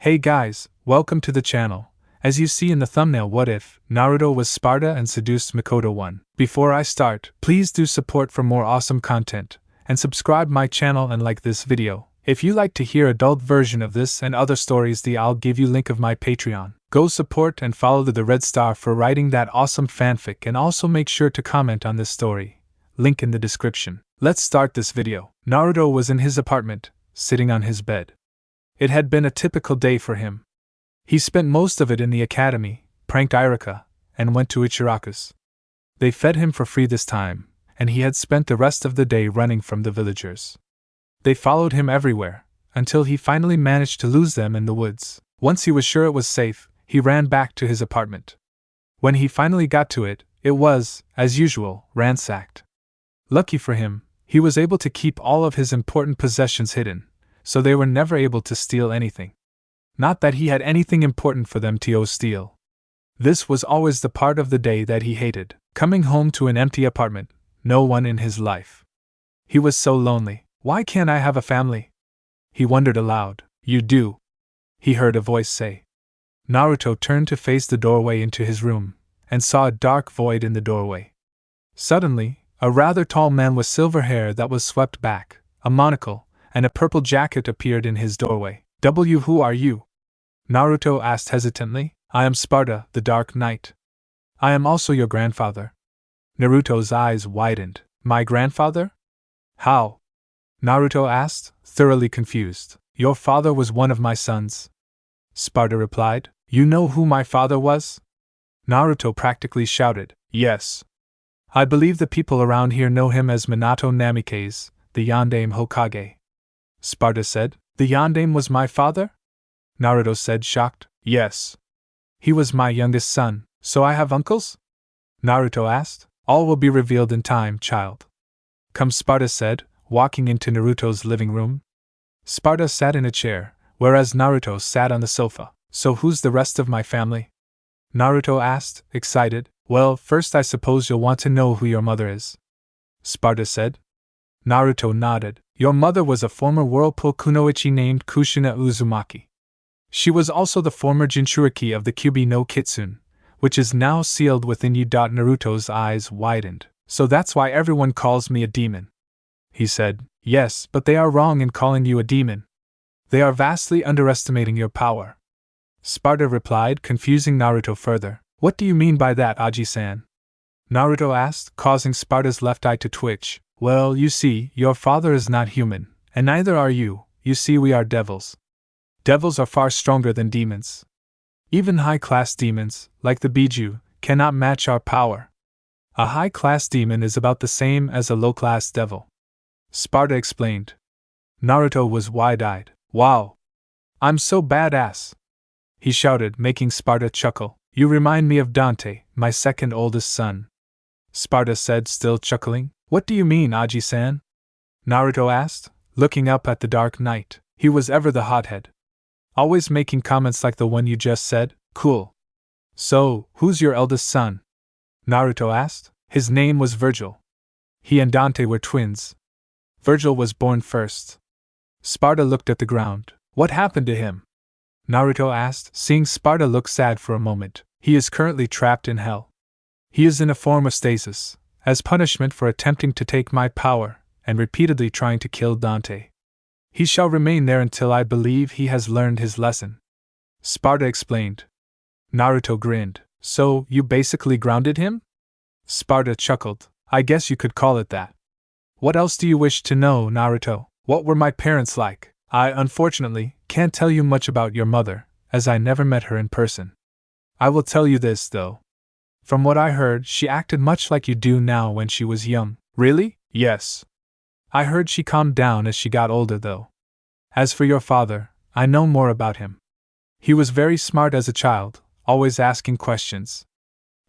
Hey guys, welcome to the channel. As you see in the thumbnail, what if Naruto was Sparda and seduced Mikoto 1? Before I start, please do support for more awesome content, and subscribe my channel and like this video. If you like to hear adult version of this and other stories, I'll give you link of my Patreon. Go support and follow the red star for writing that awesome fanfic, and also make sure to comment on this story. Link in the description. Let's start this video. Naruto was in his apartment, sitting on his bed. It had been a typical day for him. He spent most of it in the academy, pranked Irika, and went to Ichiraku's. They fed him for free this time, and he had spent the rest of the day running from the villagers. They followed him everywhere, until he finally managed to lose them in the woods. Once he was sure it was safe, he ran back to his apartment. When he finally got to it, it was, as usual, ransacked. Lucky for him, he was able to keep all of his important possessions hidden, so they were never able to steal anything. Not that he had anything important for them to steal. This was always the part of the day that he hated, coming home to an empty apartment, no one in his life. He was so lonely. Why can't I have a family? He wondered aloud. You do, he heard a voice say. Naruto turned to face the doorway into his room, and saw a dark void in the doorway. Suddenly, a rather tall man with silver hair that was swept back, a monocle, and a purple jacket appeared in his doorway. Who are you? Naruto asked hesitantly. I am Sparda, the Dark Knight. I am also your grandfather. Naruto's eyes widened. My grandfather? How? Naruto asked, thoroughly confused. Your father was one of my sons. Sparda replied. You know who my father was? Naruto practically shouted. Yes. I believe the people around here know him as Minato Namikaze, the Yondaime Hokage. Sparda said. The Yondaime was my father? Naruto said, shocked. Yes. He was my youngest son, so I have uncles? Naruto asked. All will be revealed in time, child. Come, Sparda said, walking into Naruto's living room. Sparda sat in a chair, whereas Naruto sat on the sofa. So who's the rest of my family? Naruto asked, excited. Well, first I suppose you'll want to know who your mother is. Sparda said. Naruto nodded. Your mother was a former whirlpool kunoichi named Kushina Uzumaki. She was also the former Jinchuriki of the Kyubi no Kitsune, which is now sealed within you. Naruto's eyes widened. So that's why everyone calls me a demon. He said. Yes, but they are wrong in calling you a demon. They are vastly underestimating your power. Sparda replied, confusing Naruto further. What do you mean by that, Aji-san? Naruto asked, causing Sparda's left eye to twitch. Well, you see, your father is not human, and neither are you. You see, we are devils. Devils are far stronger than demons. Even high-class demons, like the Biju, cannot match our power. A high-class demon is about the same as a low-class devil. Sparda explained. Naruto was wide-eyed. Wow! I'm so badass! He shouted, making Sparda chuckle. You remind me of Dante, my second oldest son. Sparda said, still chuckling. What do you mean, Aji-san? Naruto asked, looking up at the Dark Knight. He was ever the hothead. Always making comments like the one you just said. Cool. So, who's your eldest son? Naruto asked. His name was Virgil. He and Dante were twins. Virgil was born first. Sparda looked at the ground. What happened to him? Naruto asked, seeing Sparda look sad for a moment. He is currently trapped in hell. He is in a form of stasis, as punishment for attempting to take my power, and repeatedly trying to kill Dante. He shall remain there until I believe he has learned his lesson. Sparda explained. Naruto grinned. So, you basically grounded him? Sparda chuckled. I guess you could call it that. What else do you wish to know, Naruto? What were my parents like? I, unfortunately, can't tell you much about your mother, as I never met her in person. I will tell you this, though. From what I heard, she acted much like you do now when she was young. Really? Yes. I heard she calmed down as she got older, though. As for your father, I know more about him. He was very smart as a child, always asking questions.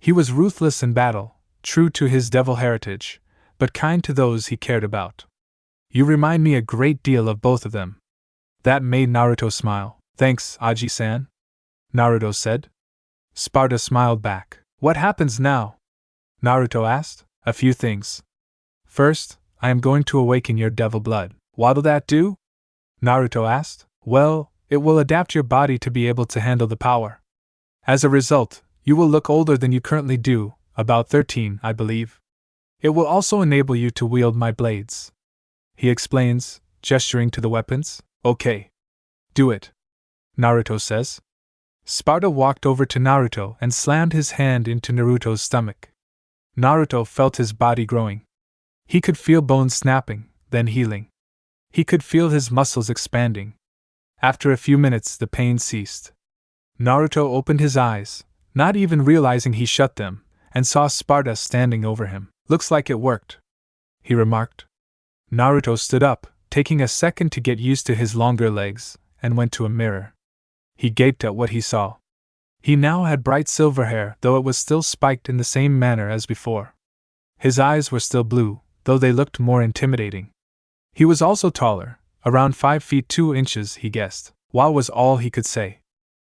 He was ruthless in battle, true to his devil heritage, but kind to those he cared about. You remind me a great deal of both of them. That made Naruto smile. Thanks, Aji-san. Naruto said. Sparda smiled back. What happens now? Naruto asked. A few things. First, I am going to awaken your devil blood. What'll that do? Naruto asked. Well, It will adapt your body to be able to handle the power. As a result, you will look older than you currently do, about 13, I believe. It will also enable you to wield my blades. He explains, gesturing to the weapons. Okay. Do it, Naruto says. Sparda walked over to Naruto and slammed his hand into Naruto's stomach. Naruto felt his body growing. He could feel bones snapping, then healing. He could feel his muscles expanding. After a few minutes, the pain ceased. Naruto opened his eyes, not even realizing he shut them, and saw Sparda standing over him. Looks like it worked, he remarked. Naruto stood up, taking a second to get used to his longer legs, and went to a mirror. He gaped at what he saw. He now had bright silver hair, though it was still spiked in the same manner as before. His eyes were still blue, though they looked more intimidating. He was also taller, around 5 feet 2 inches, he guessed. Wow was all he could say.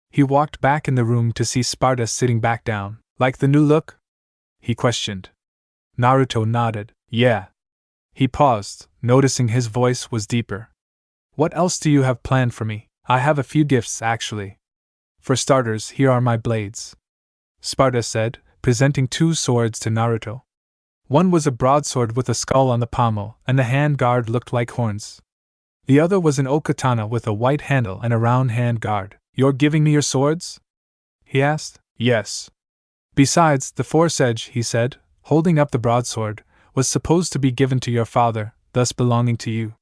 He walked back in the room to see Sparda sitting back down. Like the new look? He questioned. Naruto nodded. Yeah. He paused, noticing his voice was deeper. What else do you have planned for me? I have a few gifts, actually. For starters, here are my blades, Sparda said, presenting 2 swords to Naruto. One was a broadsword with a skull on the pommel, and the hand guard looked like horns. The other was an okatana with a white handle and a round hand guard. You're giving me your swords? He asked. Yes. Besides, the Force Edge, he said, holding up the broadsword, was supposed to be given to your father, thus belonging to you.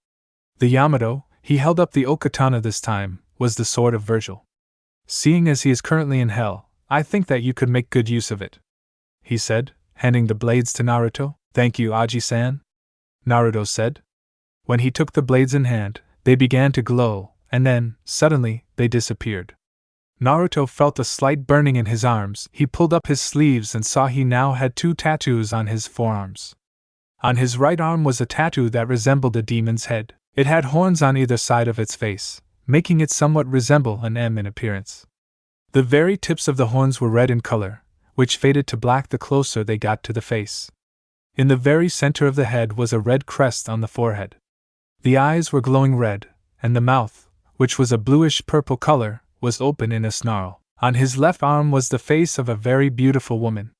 The Yamato, he held up the okatana this time, was the sword of Virgil. Seeing as he is currently in hell, I think that you could make good use of it, he said, handing the blades to Naruto. Thank you, Aji-san, Naruto said. When he took the blades in hand, they began to glow, and then, suddenly, they disappeared. Naruto felt a slight burning in his arms. He pulled up his sleeves and saw he now had 2 tattoos on his forearms. On his right arm was a tattoo that resembled a demon's head. It had horns on either side of its face, making it somewhat resemble an M in appearance. The very tips of the horns were red in color, which faded to black the closer they got to the face. In the very center of the head was a red crest on the forehead. The eyes were glowing red, and the mouth, which was a bluish-purple color, was open in a snarl. On his left arm was the face of a very beautiful woman.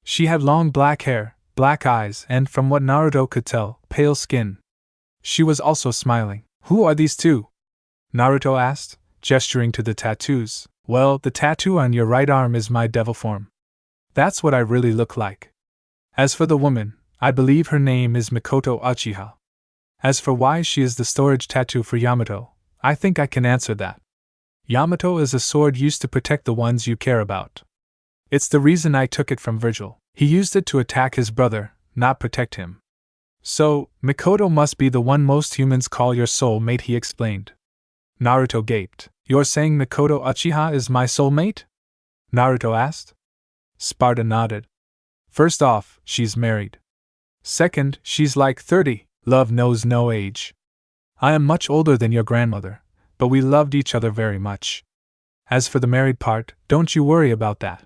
She had long black hair, black eyes, and, from what Naruto could tell, pale skin. She was also smiling. Who are these 2? Naruto asked, gesturing to the tattoos. Well, the tattoo on your right arm is my devil form. That's what I really look like. As for the woman, I believe her name is Mikoto Uchiha. As for why she is the storage tattoo for Yamato, I think I can answer that. Yamato is a sword used to protect the ones you care about. It's the reason I took it from Virgil. He used it to attack his brother, not protect him. So, Mikoto must be the one most humans call your soulmate, he explained. Naruto gaped. You're saying Mikoto Uchiha is my soulmate? Naruto asked. Sparda nodded. First off, she's married. Second, she's like 30. Love knows no age. I am much older than your grandmother, but we loved each other very much. As for the married part, don't you worry about that.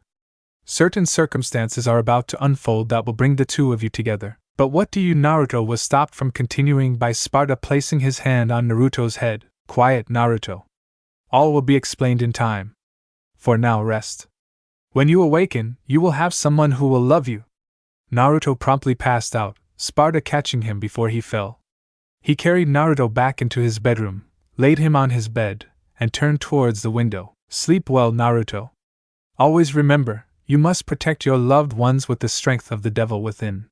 Certain circumstances are about to unfold that will bring the 2 of you together. But what do you? Naruto was stopped from continuing by Sparda placing his hand on Naruto's head. Quiet, Naruto. All will be explained in time. For now, rest. When you awaken, you will have someone who will love you. Naruto promptly passed out, Sparda catching him before he fell. He carried Naruto back into his bedroom, laid him on his bed, and turned towards the window. Sleep well, Naruto. Always remember, you must protect your loved ones with the strength of the devil within,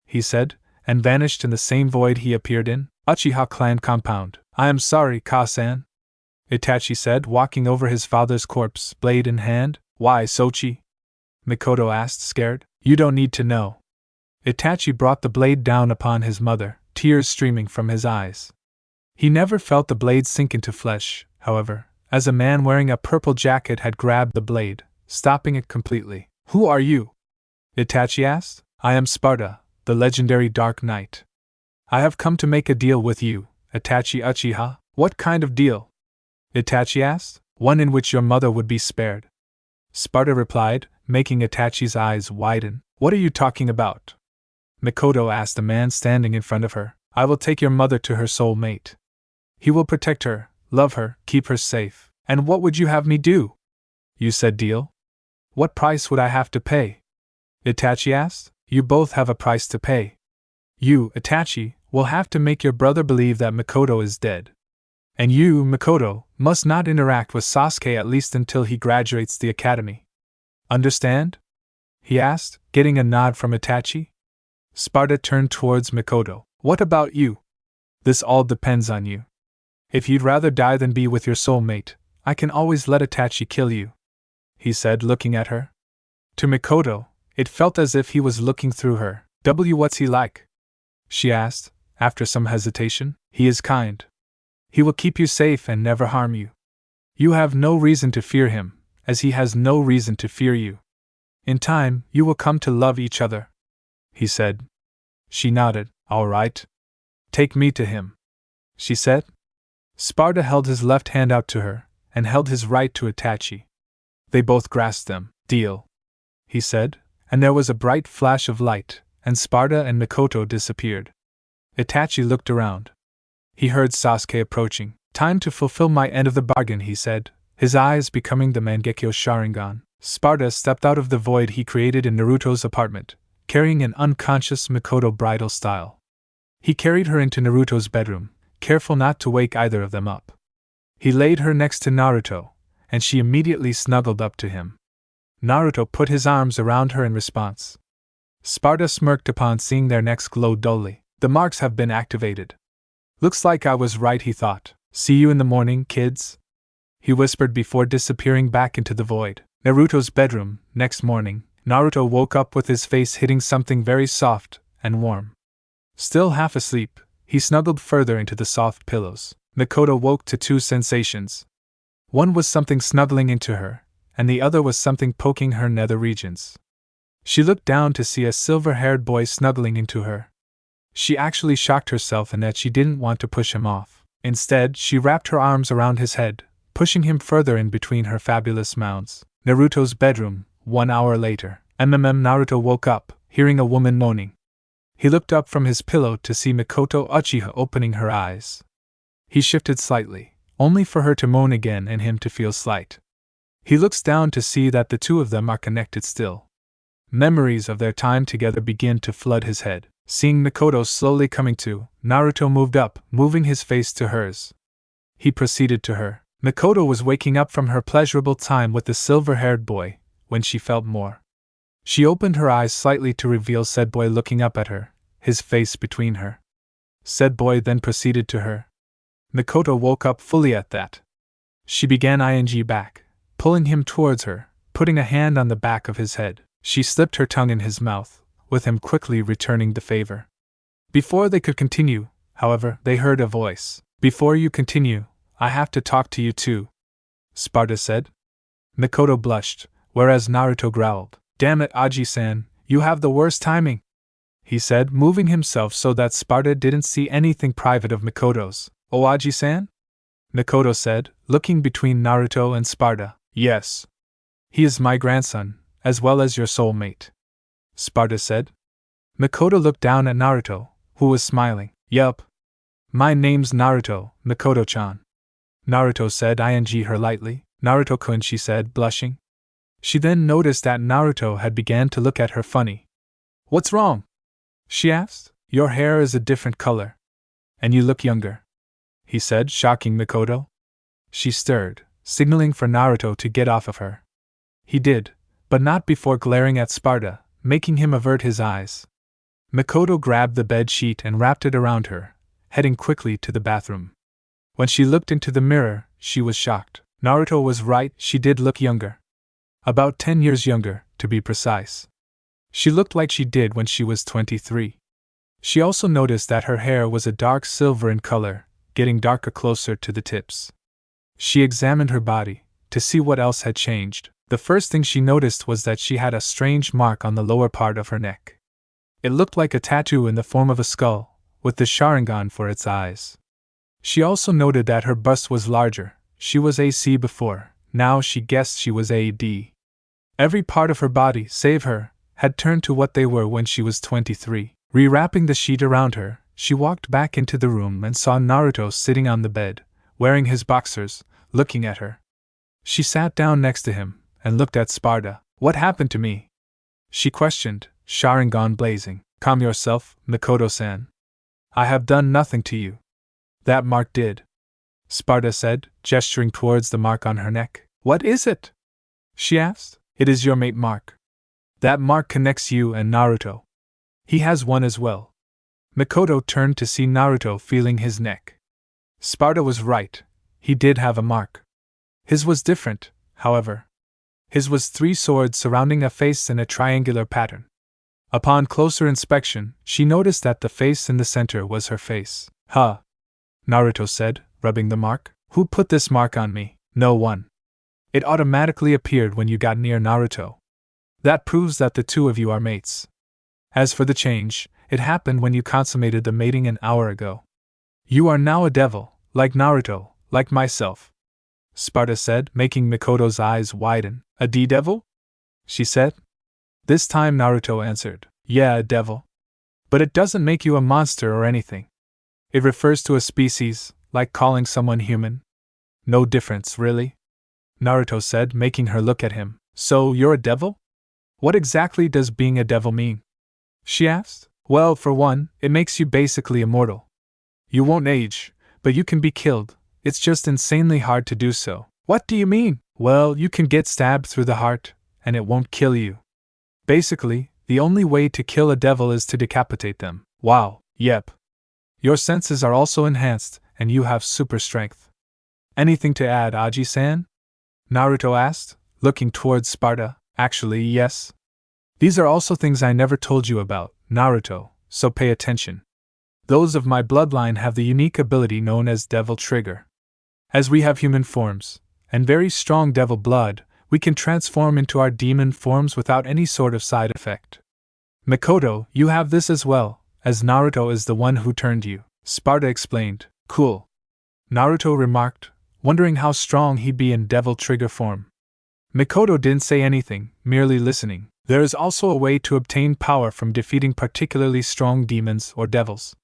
he said, and vanished in the same void he appeared in. Uchiha clan compound. I am sorry, Ka-san, Itachi said, walking over his father's corpse, blade in hand. Why, Sochi? Mikoto asked, scared. You don't need to know. Itachi brought the blade down upon his mother, tears streaming from his eyes. He never felt the blade sink into flesh, however, as a man wearing a purple jacket had grabbed the blade, stopping it completely. Who are you? Itachi asked. I am Sparda, the legendary Dark Knight. I have come to make a deal with you, Itachi Uchiha. What kind of deal? Itachi asked. One in which your mother would be spared, Sparda replied, making Itachi's eyes widen. What are you talking about? Mikoto asked the man standing in front of her. I will take your mother to her soul mate. He will protect her, love her, keep her safe. And what would you have me do? You said deal? What price would I have to pay? Itachi asked. You both have a price to pay. You, Itachi, will have to make your brother believe that Mikoto is dead. And you, Mikoto, must not interact with Sasuke at least until he graduates the academy. Understand? He asked, getting a nod from Itachi. Sparda turned towards Mikoto. What about you? This all depends on you. If you'd rather die than be with your soulmate, I can always let Itachi kill you, he said, looking at her. To Mikoto, it felt as if he was looking through her. What's he like? She asked, after some hesitation. He is kind. He will keep you safe and never harm you. You have no reason to fear him, as he has no reason to fear you. In time, you will come to love each other, he said. She nodded. All right. Take me to him, she said. Sparda held his left hand out to her, and held his right to Itachi. They both grasped them. Deal, he said, and there was a bright flash of light, and Sparda and Mikoto disappeared. Itachi looked around. He heard Sasuke approaching. Time to fulfill my end of the bargain, he said, his eyes becoming the Mangekyo Sharingan. Sparda stepped out of the void he created in Naruto's apartment, carrying an unconscious Mikoto bridal style. He carried her into Naruto's bedroom, careful not to wake either of them up. He laid her next to Naruto, and she immediately snuggled up to him. Naruto put his arms around her in response. Sparda smirked upon seeing their necks glow dully. The marks have been activated. Looks like I was right, he thought. See you in the morning, kids, he whispered before disappearing back into the void. Naruto's bedroom. Next morning, Naruto woke up with his face hitting something very soft and warm. Still half asleep, he snuggled further into the soft pillows. Mikoto woke to two sensations. One was something snuggling into her, and the other was something poking her nether regions. She looked down to see a silver-haired boy snuggling into her. She actually shocked herself in that she didn't want to push him off. Instead, she wrapped her arms around his head, pushing him further in between her fabulous mounds. Naruto's bedroom. 1 hour later. Naruto woke up, hearing a woman moaning. He looked up from his pillow to see Mikoto Uchiha opening her eyes. He shifted slightly, only for her to moan again and him to feel slight. He looks down to see that the two of them are connected still. Memories of their time together begin to flood his head. Seeing Mikoto slowly coming to, Naruto moved up, moving his face to hers. He proceeded to her. Mikoto was waking up from her pleasurable time with the silver-haired boy, when she felt more. She opened her eyes slightly to reveal said boy looking up at her, his face between her. Said boy then proceeded to her. Mikoto woke up fully at that. She began ing back, pulling him towards her, putting a hand on the back of his head. She slipped her tongue in his mouth, with him quickly returning the favor. Before they could continue, however, they heard a voice. Before you continue, I have to talk to you too, Sparda said. Mikoto blushed, whereas Naruto growled. Damn it, Aji-san, you have the worst timing, he said, moving himself so that Sparda didn't see anything private of Mikoto's. Oh, Aji-san? Mikoto said, looking between Naruto and Sparda. Yes. He is my grandson, as well as your soulmate, Sparda said. Mikoto looked down at Naruto, who was smiling. Yup. My name's Naruto, Mikoto-chan. Naruto said ing her lightly. Naruto-kun, she said, blushing. She then noticed that Naruto had began to look at her funny. What's wrong? She asked. Your hair is a different color. And you look younger, he said, shocking Mikoto. She stirred, signaling for Naruto to get off of her. He did, but not before glaring at Sparda, making him avert his eyes. Mikoto grabbed the bed sheet and wrapped it around her, heading quickly to the bathroom. When she looked into the mirror, she was shocked. Naruto was right, she did look younger. About 10 years younger, to be precise. She looked like she did when she was 23. She also noticed that her hair was a dark silver in color, getting darker closer to the tips. She examined her body, to see what else had changed. The first thing she noticed was that she had a strange mark on the lower part of her neck. It looked like a tattoo in the form of a skull, with the Sharingan for its eyes. She also noted that her bust was larger. She was AC before, now she guessed she was AD. Every part of her body, save her, had turned to what they were when she was 23. Rewrapping the sheet around her, she walked back into the room and saw Naruto sitting on the bed, wearing his boxers, looking at her. She sat down next to him and looked at Sparda. What happened to me? She questioned, Sharingan blazing. Calm yourself, Mikoto-san. I have done nothing to you. That mark did. Sparda said, gesturing towards the mark on her neck. What is it? She asked. It is your mate mark. That mark connects you and Naruto. He has one as well. Mikoto turned to see Naruto feeling his neck. Sparda was right. He did have a mark. His was different, however. His was 3 swords surrounding a face in a triangular pattern. Upon closer inspection, she noticed that the face in the center was her face. Huh. Naruto said, rubbing the mark. Who put this mark on me? No one. It automatically appeared when you got near Naruto. That proves that the two of you are mates. As for the change, it happened when you consummated the mating an hour ago. You are now a devil, like Naruto, like myself. Sparda said, making Mikoto's eyes widen. A D-devil? She said. This time Naruto answered, yeah, a devil. But it doesn't make you a monster or anything. It refers to a species, like calling someone human. No difference, really? Naruto said, making her look at him. So, you're a devil? What exactly does being a devil mean? She asked. Well, for one, it makes you basically immortal. You won't age, but you can be killed. It's just insanely hard to do so. What do you mean? Well, you can get stabbed through the heart, and it won't kill you. Basically, the only way to kill a devil is to decapitate them. Wow, yep. Your senses are also enhanced, and you have super strength. Anything to add, Aji-san? Naruto asked, looking towards Sparda. Actually, yes. These are also things I never told you about, Naruto, so pay attention. Those of my bloodline have the unique ability known as Devil Trigger. As we have human forms, and very strong devil blood, we can transform into our demon forms without any sort of side effect. Mikoto, you have this as well, as Naruto is the one who turned you, Sparda explained. Cool. Naruto remarked, wondering how strong he'd be in Devil Trigger form. Mikoto didn't say anything, merely listening. There is also a way to obtain power from defeating particularly strong demons or devils.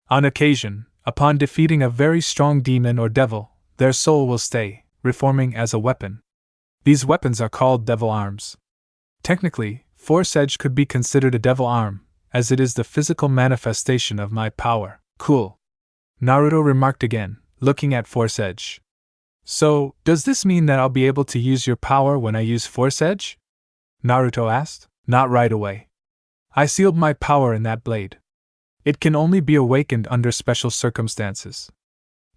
On occasion, upon defeating a very strong demon or devil, their soul will stay, reforming as a weapon. These weapons are called devil arms. Technically, Force Edge could be considered a devil arm, as it is the physical manifestation of my power. Cool. Naruto remarked again, looking at Force Edge. So, does this mean that I'll be able to use your power when I use Force Edge? Naruto asked. Not right away. I sealed my power in that blade. It can only be awakened under special circumstances.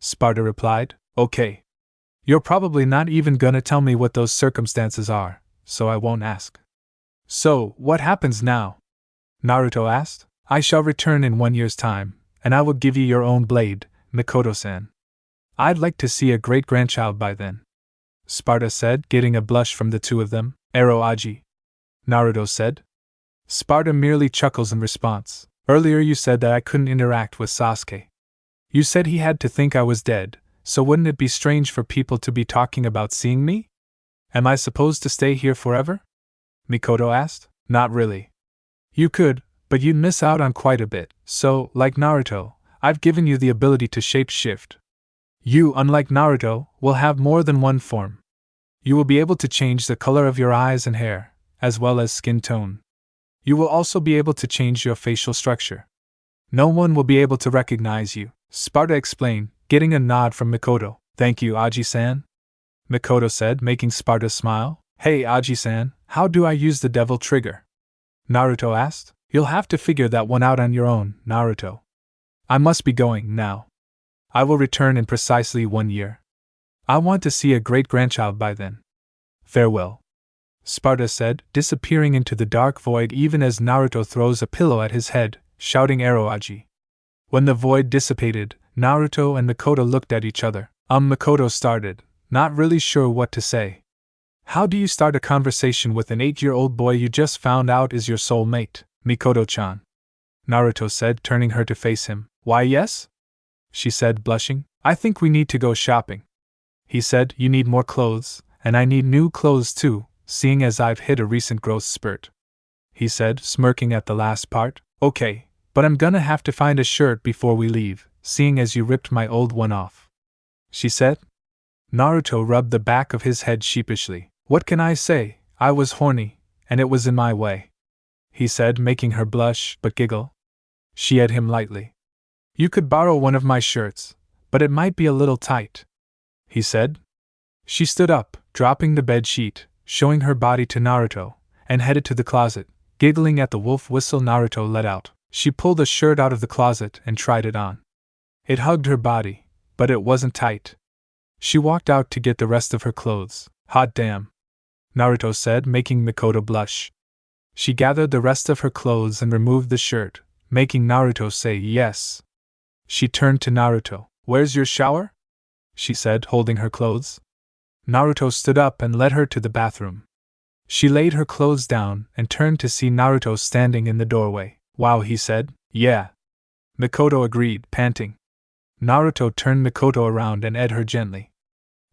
Sparda replied. Okay. You're probably not even gonna tell me what those circumstances are, so I won't ask. So, what happens now? Naruto asked. I shall return in 1 year's time, and I will give you your own blade, Mikoto-san. I'd like to see a great-grandchild by then. Sparda said, getting a blush from the two of them. Ero Aji. Naruto said. Sparda merely chuckles in response. Earlier you said that I couldn't interact with Sasuke. You said he had to think I was dead, so wouldn't it be strange for people to be talking about seeing me? Am I supposed to stay here forever? Mikoto asked. Not really. You could, but you'd miss out on quite a bit, so, like Naruto, I've given you the ability to shape-shift. You, unlike Naruto, will have more than one form. You will be able to change the color of your eyes and hair, as well as skin tone. You will also be able to change your facial structure. No one will be able to recognize you, Sparda explained, getting a nod from Mikoto. Thank you, Aji-san. Mikoto said, making Sparda smile. Hey, Aji-san, how do I use the Devil Trigger? Naruto asked. You'll have to figure that one out on your own, Naruto. I must be going now. I will return in precisely 1 year. I want to see a great-grandchild by then. Farewell. Sparda said, disappearing into the dark void even as Naruto throws a pillow at his head, shouting Aji. When the void dissipated, Naruto and Mikoto looked at each other. Mikoto started, not really sure what to say. How do you start a conversation with an 8-year-old boy you just found out is your soulmate, Mikoto-chan? Naruto said, turning her to face him. Why yes? She said, blushing. I think we need to go shopping. He said, you need more clothes, and I need new clothes too, seeing as I've hit a recent growth spurt. He said, smirking at the last part. Okay, but I'm gonna have to find a shirt before we leave, seeing as you ripped my old one off. She said. Naruto rubbed the back of his head sheepishly. What can I say? I was horny, and it was in my way, he said, making her blush but giggle. She eyed him lightly. You could borrow one of my shirts, but it might be a little tight, he said. She stood up, dropping the bed sheet, showing her body to Naruto, and headed to the closet, giggling at the wolf whistle Naruto let out. She pulled a shirt out of the closet and tried it on. It hugged her body, but it wasn't tight. She walked out to get the rest of her clothes. Hot damn, Naruto said, making Mikoto blush. She gathered the rest of her clothes and removed the shirt, making Naruto say yes. She turned to Naruto. Where's your shower? She said, holding her clothes. Naruto stood up and led her to the bathroom. She laid her clothes down and turned to see Naruto standing in the doorway. Wow, he said. Yeah. Mikoto agreed, panting. Naruto turned Mikoto around and eyed her gently.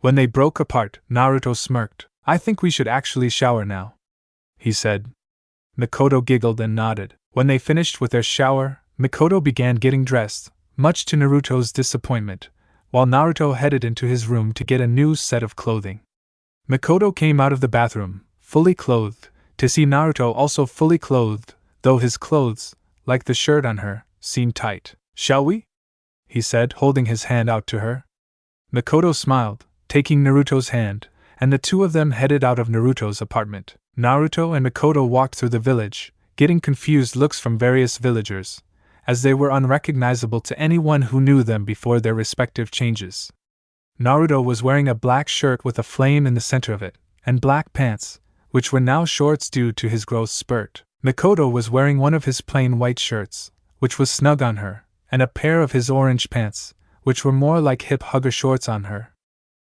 When they broke apart, Naruto smirked. I think we should actually shower now, he said. Mikoto giggled and nodded. When they finished with their shower, Mikoto began getting dressed, much to Naruto's disappointment, while Naruto headed into his room to get a new set of clothing. Mikoto came out of the bathroom, fully clothed, to see Naruto also fully clothed, though his clothes, like the shirt on her, seemed tight. Shall we? He said, holding his hand out to her. Mikoto smiled, taking Naruto's hand, and the two of them headed out of Naruto's apartment. Naruto and Mikoto walked through the village, getting confused looks from various villagers, as they were unrecognizable to anyone who knew them before their respective changes. Naruto was wearing a black shirt with a flame in the center of it, and black pants, which were now shorts due to his growth spurt. Mikoto was wearing one of his plain white shirts, which was snug on her, and a pair of his orange pants, which were more like hip hugger shorts on her.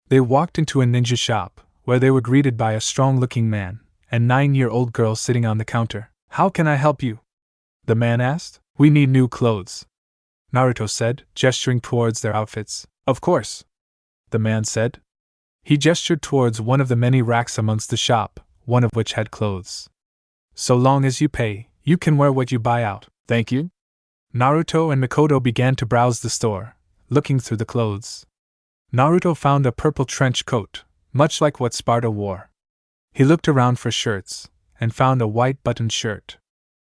They walked into a ninja shop, where they were greeted by a strong-looking man and 9-year-old girl sitting on the counter. How can I help you? The man asked. We need new clothes, Naruto said, gesturing towards their outfits. Of course, the man said. He gestured towards one of the many racks amongst the shop, one of which had clothes. So long as you pay, you can wear what you buy out. Thank you. Naruto and Mikoto began to browse the store, looking through the clothes. Naruto found a purple trench coat, much like what Sparda wore. He looked around for shirts, and found a white buttoned shirt.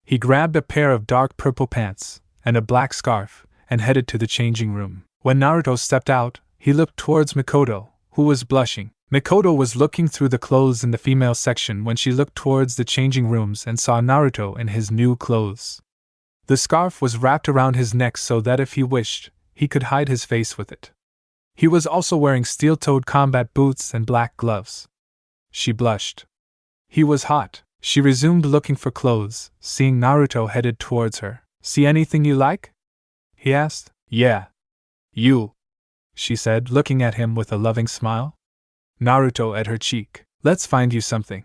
He grabbed a pair of dark purple pants, and a black scarf, and headed to the changing room. When Naruto stepped out, he looked towards Mikoto, who was blushing. Mikoto was looking through the clothes in the female section when she looked towards the changing rooms and saw Naruto in his new clothes. The scarf was wrapped around his neck so that if he wished, he could hide his face with it. He was also wearing steel-toed combat boots and black gloves. She blushed. He was hot. She resumed looking for clothes, seeing Naruto headed towards her. See anything you like? He asked. Yeah. You, she said, looking at him with a loving smile. Naruto at her cheek. Let's find you something.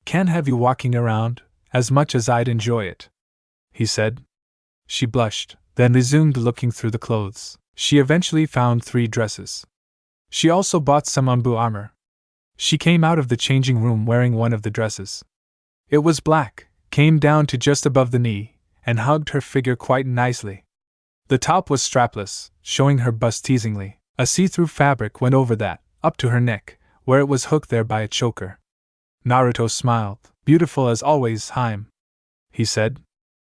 Can't have you walking around, as much as I'd enjoy it, he said. She blushed, then resumed looking through the clothes. She eventually found 3 dresses. She also bought some Umbu armor. She came out of the changing room wearing one of the dresses. It was black, came down to just above the knee, and hugged her figure quite nicely. The top was strapless, showing her bust teasingly. A see-through fabric went over that, up to her neck, where it was hooked there by a choker. Naruto smiled. Beautiful as always, Haim, he said.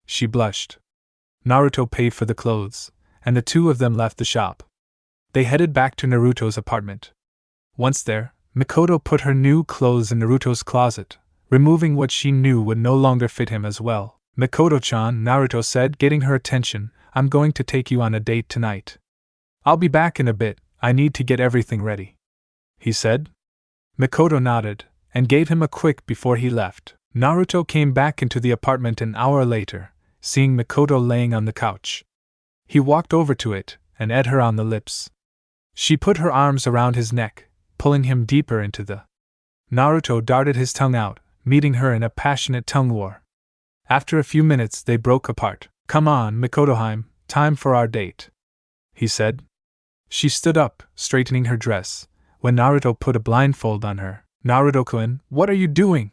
She blushed. Naruto paid for the clothes, and the two of them left the shop. They headed back to Naruto's apartment. Once there, Mikoto put her new clothes in Naruto's closet, removing what she knew would no longer fit him as well. Mikoto-chan, Naruto said, getting her attention, I'm going to take you on a date tonight. I'll be back in a bit, I need to get everything ready, he said. Mikoto nodded, and gave him a quick before he left. Naruto came back into the apartment an hour later, seeing Mikoto laying on the couch. He walked over to it, and eyed her on the lips. She put her arms around his neck, pulling him deeper into the. Naruto darted his tongue out, meeting her in a passionate tongue war. After a few minutes they broke apart. Come on, Mikoto-heim, time for our date, he said. She stood up, straightening her dress, when Naruto put a blindfold on her. Naruto-kun, what are you doing?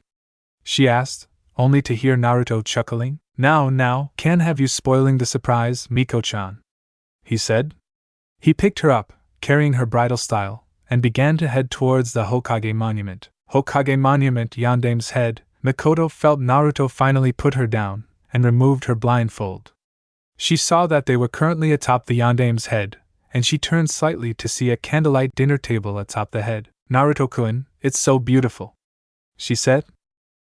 She asked, only to hear Naruto chuckling. Now, can't have you spoiling the surprise, Miko-chan, he said. He picked her up, carrying her bridal style, and began to head towards the Hokage monument. Hokage monument, Yandame's head. Mikoto felt Naruto finally put her down and removed her blindfold. She saw that they were currently atop the Yandame's head, and she turned slightly to see a candlelight dinner table atop the head. "Naruto-kun, it's so beautiful," she said.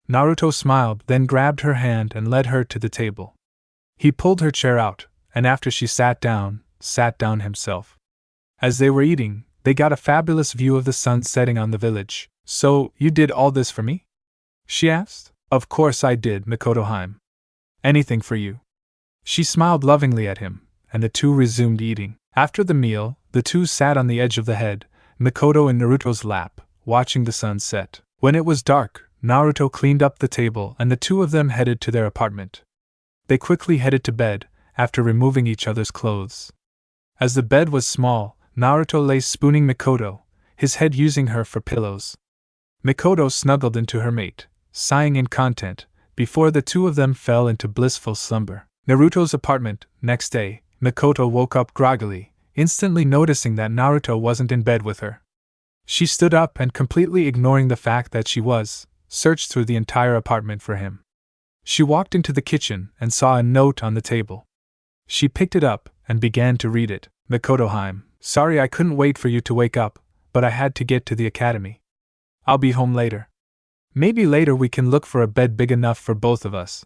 Naruto smiled, then grabbed her hand and led her to the table. He pulled her chair out, and after she sat down himself. As they were eating, they got a fabulous view of the sun setting on the village. "So, you did all this for me?" she asked. "Of course I did, Mikoto-hime. Anything for you." She smiled lovingly at him, and the two resumed eating. After the meal, the two sat on the edge of the head, Mikoto in Naruto's lap, watching the sun set. When it was dark, Naruto cleaned up the table and the two of them headed to their apartment. They quickly headed to bed, after removing each other's clothes. As the bed was small, Naruto lay spooning Mikoto, his head using her for pillows. Mikoto snuggled into her mate, sighing in content, before the two of them fell into blissful slumber. Naruto's apartment. Next day, Mikoto woke up groggily, instantly noticing that Naruto wasn't in bed with her. She stood up and, completely ignoring the fact that she was, searched through the entire apartment for him. She walked into the kitchen and saw a note on the table. She picked it up and began to read it. "Mikoto-hime, sorry I couldn't wait for you to wake up, but I had to get to the academy. I'll be home later. Maybe later we can look for a bed big enough for both of us.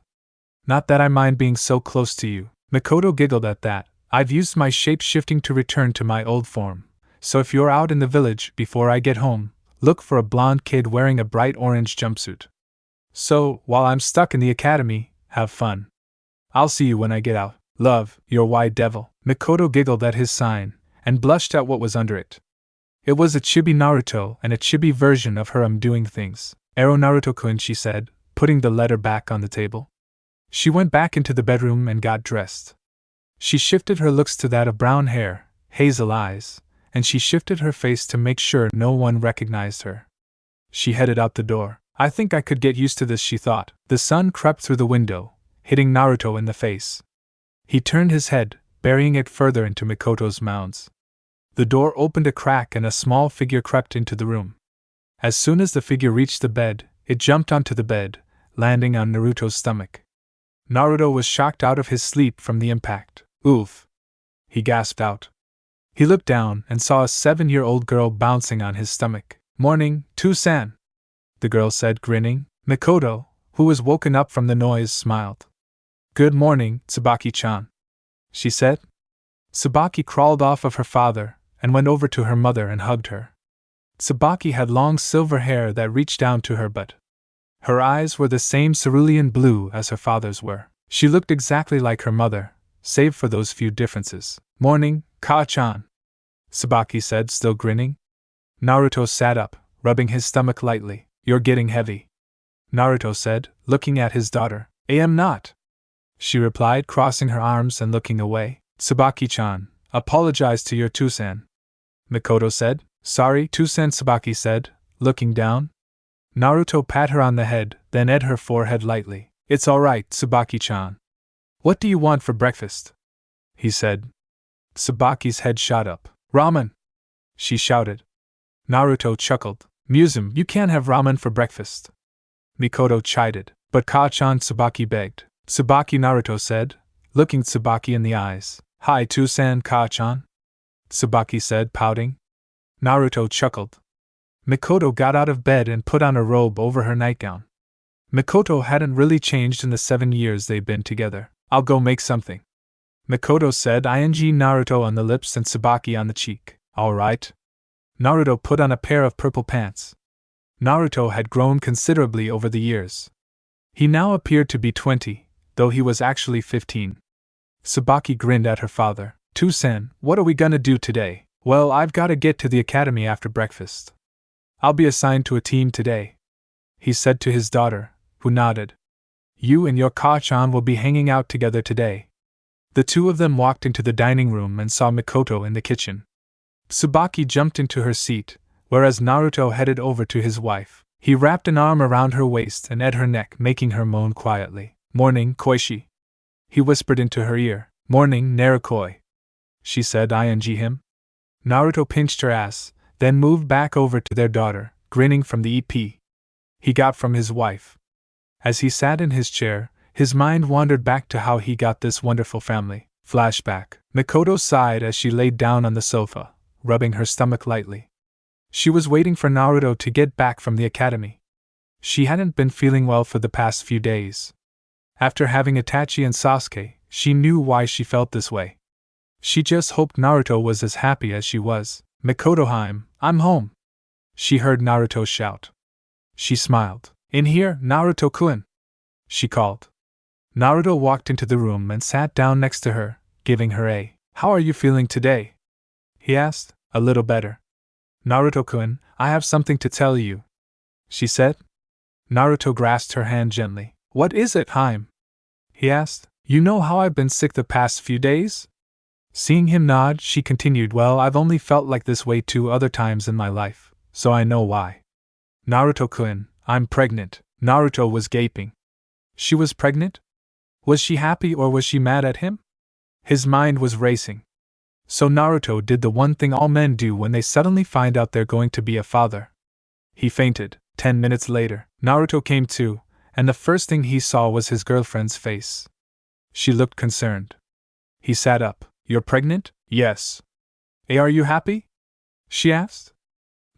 Not that I mind being so close to you." Mikoto giggled at that. "I've used my shape-shifting to return to my old form, so if you're out in the village before I get home, look for a blonde kid wearing a bright orange jumpsuit. So, while I'm stuck in the academy, have fun. I'll see you when I get out. Love, your white devil." Mikoto giggled at his sign, and blushed at what was under it. It was a chibi Naruto and a chibi version of her doing things. "Ero Naruto-kun," she said, putting the letter back on the table. She went back into the bedroom and got dressed. She shifted her looks to that of brown hair, hazel eyes, and she shifted her face to make sure no one recognized her. She headed out the door. "I think I could get used to this," she thought. The sun crept through the window, hitting Naruto in the face. He turned his head, burying it further into Mikoto's mounds. The door opened a crack and a small figure crept into the room. As soon as the figure reached the bed, it jumped onto the bed, landing on Naruto's stomach. Naruto was shocked out of his sleep from the impact. "Oof!" he gasped out. He looked down and saw a 7-year-old girl bouncing on his stomach. "Morning, Tu-san," the girl said, grinning. Mikoto, who was woken up from the noise, smiled. "Good morning, Tsubaki-chan," she said. Tsubaki crawled off of her father and went over to her mother and hugged her. Tsubaki had long silver hair that reached down to her butt. Her eyes were the same cerulean blue as her father's were. She looked exactly like her mother, save for those few differences. "Morning, Ka-chan," Tsubaki said, still grinning. Naruto sat up, rubbing his stomach lightly. "You're getting heavy," Naruto said, looking at his daughter. "I am not," she replied, crossing her arms and looking away. "Tsubaki-chan, apologize to your Tu-san," Mikoto said. "Sorry, Tu-san," Tsubaki said, looking down. Naruto pat her on the head, then ate her forehead lightly. "It's all right, Tsubaki-chan. What do you want for breakfast?" he said. Tsubaki's head shot up. "Ramen!" she shouted. Naruto chuckled. "Musum, you can't have ramen for breakfast," Mikoto chided. "But Ka-chan," Tsubaki begged. "Tsubaki," Naruto said, looking Tsubaki in the eyes. "Hi, Tu-san, Ka-chan," Tsubaki said, pouting. Naruto chuckled. Mikoto got out of bed and put on a robe over her nightgown. Mikoto hadn't really changed in the 7 years they'd been together. "I'll go make something," Mikoto said, ing Naruto on the lips and Tsubaki on the cheek. "All right." Naruto put on a pair of purple pants. Naruto had grown considerably over the years. He now appeared to be 20, though he was actually 15. Tsubaki grinned at her father. "Tu-san, what are we gonna do today?" "Well, I've gotta get to the academy after breakfast. I'll be assigned to a team today," he said to his daughter, who nodded. "You and your Ka-chan will be hanging out together today." The two of them walked into the dining room and saw Mikoto in the kitchen. Tsubaki jumped into her seat, whereas Naruto headed over to his wife. He wrapped an arm around her waist and at her neck, making her moan quietly. "Morning, Koishi," he whispered into her ear. "Morning, Narukoi," she said, ing him. Naruto pinched her ass, then moved back over to their daughter, grinning from the EP he got from his wife. As he sat in his chair, his mind wandered back to how he got this wonderful family. Flashback. Mikoto sighed as she laid down on the sofa, rubbing her stomach lightly. She was waiting for Naruto to get back from the academy. She hadn't been feeling well for the past few days. After having Itachi and Sasuke, she knew why she felt this way. She just hoped Naruto was as happy as she was. Mikoto-heim, I'm home, she heard Naruto shout. She smiled. In here, Naruto-kun, she called. Naruto walked into the room and sat down next to her, giving her a, "How are you feeling today?" he asked. "A little better." "Naruto-kun, I have something to tell you," she said. Naruto grasped her hand gently. "What is it, Haim?" he asked. "You know how I've been sick the past few days?" Seeing him nod, she continued, "Well, I've only felt like this way 2 other times in my life, so I know why." "Naruto-kun, I'm pregnant." Naruto was gaping. She was pregnant? Was she happy or was she mad at him? His mind was racing. So Naruto did the one thing all men do when they suddenly find out they're going to be a father. He fainted. 10 minutes later, Naruto came to, and the first thing he saw was his girlfriend's face. She looked concerned. He sat up. "You're pregnant?" "Yes." "Are you happy?" she asked.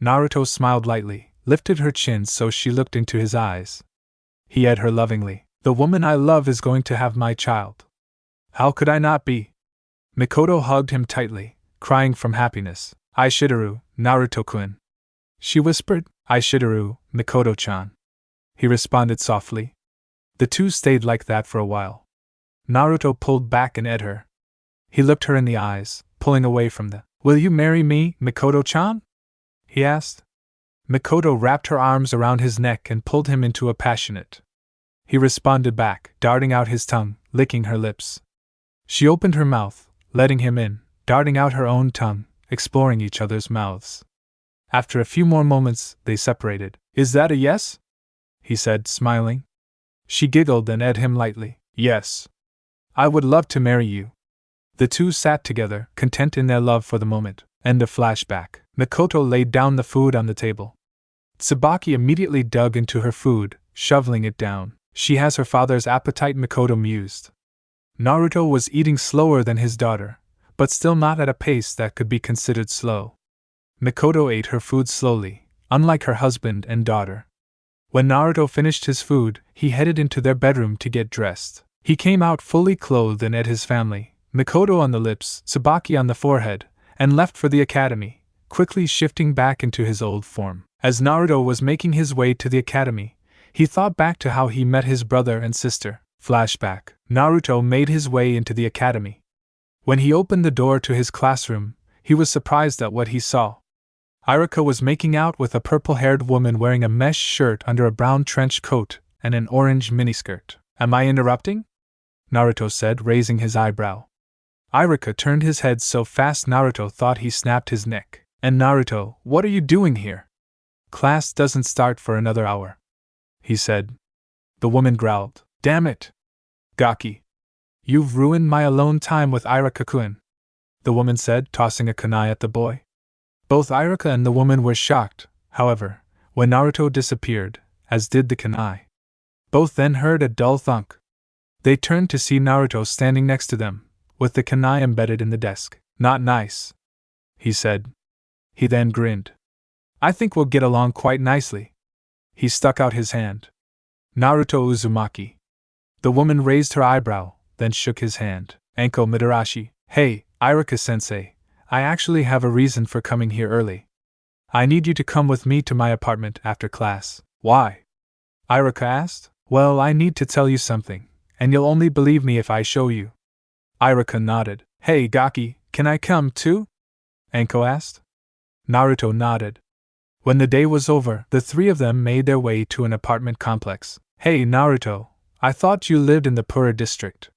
Naruto smiled lightly, lifted her chin so she looked into his eyes. He eyed her lovingly. "The woman I love is going to have my child. How could I not be?" Mikoto hugged him tightly, crying from happiness. "Aishitaru, Naruto-kun," she whispered. "Aishitaru, Mikoto-chan," he responded softly. The two stayed like that for a while. Naruto pulled back and eyed her. He looked her in the eyes, pulling away from the, "Will you marry me, Mikoto-chan?" he asked. Mikoto wrapped her arms around his neck and pulled him into a passionate. He responded back, darting out his tongue, licking her lips. She opened her mouth, letting him in, darting out her own tongue, exploring each other's mouths. After a few more moments, they separated. "Is that a yes?" he said, smiling. She giggled and eyed him lightly. "Yes. I would love to marry you." The two sat together, content in their love for the moment. End of flashback. Mikoto laid down the food on the table. Tsubaki immediately dug into her food, shoveling it down. "She has her father's appetite," Mikoto mused. Naruto was eating slower than his daughter, but still not at a pace that could be considered slow. Mikoto ate her food slowly, unlike her husband and daughter. When Naruto finished his food, he headed into their bedroom to get dressed. He came out fully clothed and eyed his family, Mikoto on the lips, Tsubaki on the forehead, and left for the academy, quickly shifting back into his old form. As Naruto was making his way to the academy, he thought back to how he met his brother and sister. Flashback. Naruto made his way into the academy. When he opened the door to his classroom, he was surprised at what he saw. Iruka was making out with a purple-haired woman wearing a mesh shirt under a brown trench coat and an orange miniskirt. "Am I interrupting?" Naruto said, raising his eyebrow. Iruka turned his head so fast Naruto thought he snapped his neck. "And Naruto, what are you doing here?" "Class doesn't start for another hour," he said. The woman growled. "Damn it! Gaki! You've ruined my alone time with Iruka-kun," the woman said, tossing a kunai at the boy. Both Iruka and the woman were shocked, however, when Naruto disappeared, as did the kunai. Both then heard a dull thunk. They turned to see Naruto standing next to them, with the kunai embedded in the desk. "Not nice," he said. He then grinned. "I think we'll get along quite nicely." He stuck out his hand. "Naruto Uzumaki." The woman raised her eyebrow, then shook his hand. "Anko Midarashi." "Hey, Iruka-sensei, I actually have a reason for coming here early. I need you to come with me to my apartment after class." "Why?" Iruka asked. "Well, I need to tell you something, and you'll only believe me if I show you." Iruka nodded. "Hey, Gaki, can I come too?" Anko asked. Naruto nodded. When the day was over, the three of them made their way to an apartment complex. "Hey, Naruto, I thought you lived in the poorer district,"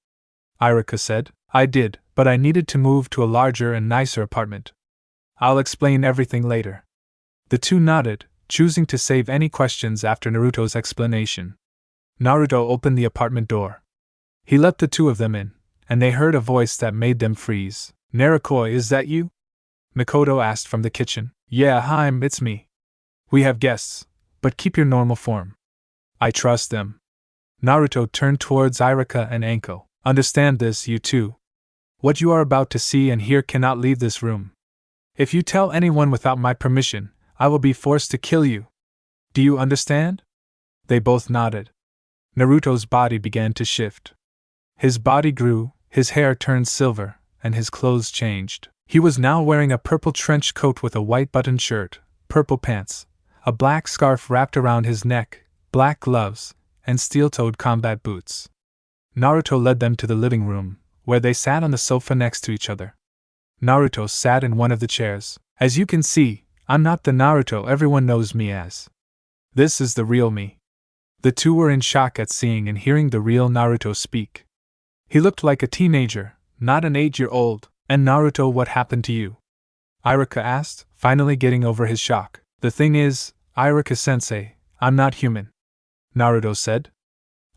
Iruka said. "I did, but I needed to move to a larger and nicer apartment. I'll explain everything later." The two nodded, choosing to save any questions after Naruto's explanation. Naruto opened the apartment door. He let the two of them in, and they heard a voice that made them freeze. "Narukoi, is that you?" Mikoto asked from the kitchen. Yeah, Haim, it's me. We have guests, but keep your normal form. I trust them. Naruto turned towards Irika and Anko. Understand this, you two. What you are about to see and hear cannot leave this room. If you tell anyone without my permission, I will be forced to kill you. Do you understand? They both nodded. Naruto's body began to shift. His body grew, his hair turned silver, and his clothes changed. He was now wearing a purple trench coat with a white buttoned shirt, purple pants, a black scarf wrapped around his neck, black gloves, and steel-toed combat boots. Naruto led them to the living room, where they sat on the sofa next to each other. Naruto sat in one of the chairs. As you can see, I'm not the Naruto everyone knows me as. This is the real me. The two were in shock at seeing and hearing the real Naruto speak. He looked like a teenager, not an 8-year-old. And Naruto, what happened to you? Irika asked, finally getting over his shock. The thing is, Irika-sensei, I'm not human. Naruto said.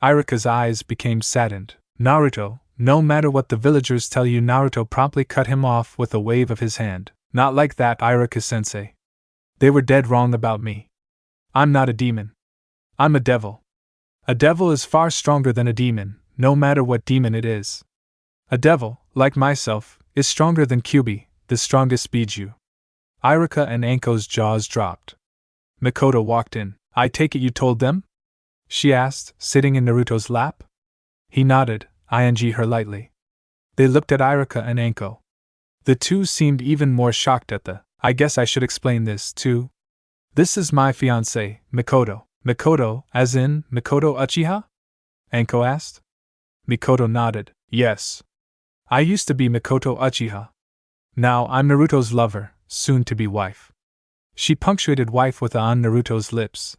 Irika's eyes became saddened. Naruto, no matter what the villagers tell you, Naruto promptly cut him off with a wave of his hand. Not like that, Irika-sensei. They were dead wrong about me. I'm not a demon. I'm a devil. A devil is far stronger than a demon, no matter what demon it is. A devil, like myself, is stronger than Kyuubi, the strongest Biju. Irika and Anko's jaws dropped. Mikoto walked in. I take it you told them? She asked, sitting in Naruto's lap. He nodded, ing her lightly. They looked at Irika and Anko. The two seemed even more shocked at the, I guess I should explain this, too. This is my fiancé, Mikoto. Mikoto, as in Mikoto Uchiha? Anko asked. Mikoto nodded. Yes. I used to be Mikoto Uchiha. Now I'm Naruto's lover, soon-to-be wife. She punctuated wife with a on Naruto's lips.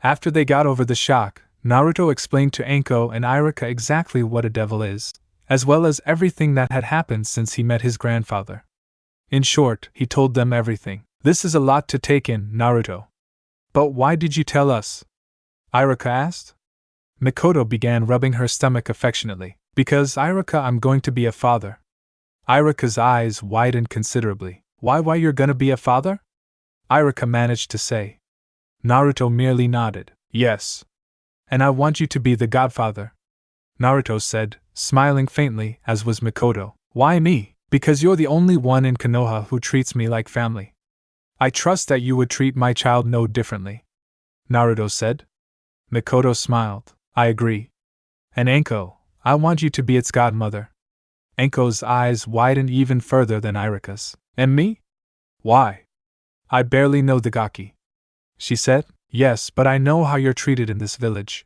After they got over the shock, Naruto explained to Anko and Irika exactly what a devil is, as well as everything that had happened since he met his grandfather. In short, he told them everything. This is a lot to take in, Naruto. But why did you tell us? Irika asked. Mikoto began rubbing her stomach affectionately. Because, Irika, I'm going to be a father. Irika's eyes widened considerably. Why you're gonna be a father? Irika managed to say. Naruto merely nodded. Yes. And I want you to be the godfather. Naruto said, smiling faintly, as was Mikoto. Why me? Because you're the only one in Konoha who treats me like family. I trust that you would treat my child no differently. Naruto said. Mikoto smiled. I agree. And Anko, I want you to be its godmother. Anko's eyes widened even further than Irika's. And me? Why? I barely know the Gaki. She said. Yes, but I know how you're treated in this village.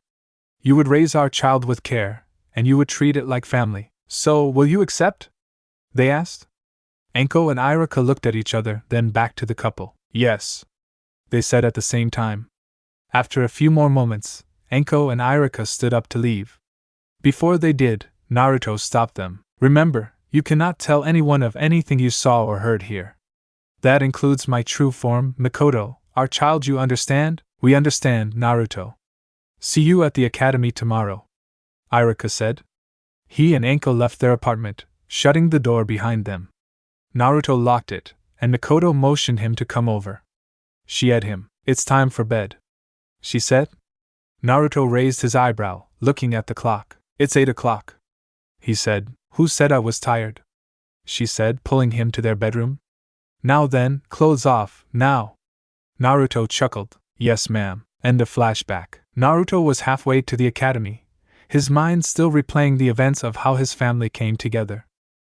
You would raise our child with care, and you would treat it like family. So, will you accept? They asked. Anko and Irika looked at each other, then back to the couple. Yes, they said at the same time. After a few more moments, Anko and Irika stood up to leave. Before they did, Naruto stopped them. Remember, you cannot tell anyone of anything you saw or heard here. That includes my true form, Mikoto, our child, you understand? We understand, Naruto. See you at the academy tomorrow, Irika said. He and Anko left their apartment, shutting the door behind them. Naruto locked it, and Mikoto motioned him to come over. She eyed him. It's time for bed, she said. Naruto raised his eyebrow, looking at the clock. It's 8 o'clock, he said. Who said I was tired? She said, pulling him to their bedroom. Now then, clothes off, now. Naruto chuckled. Yes, ma'am. End of flashback. Naruto was halfway to the academy, his mind still replaying the events of how his family came together.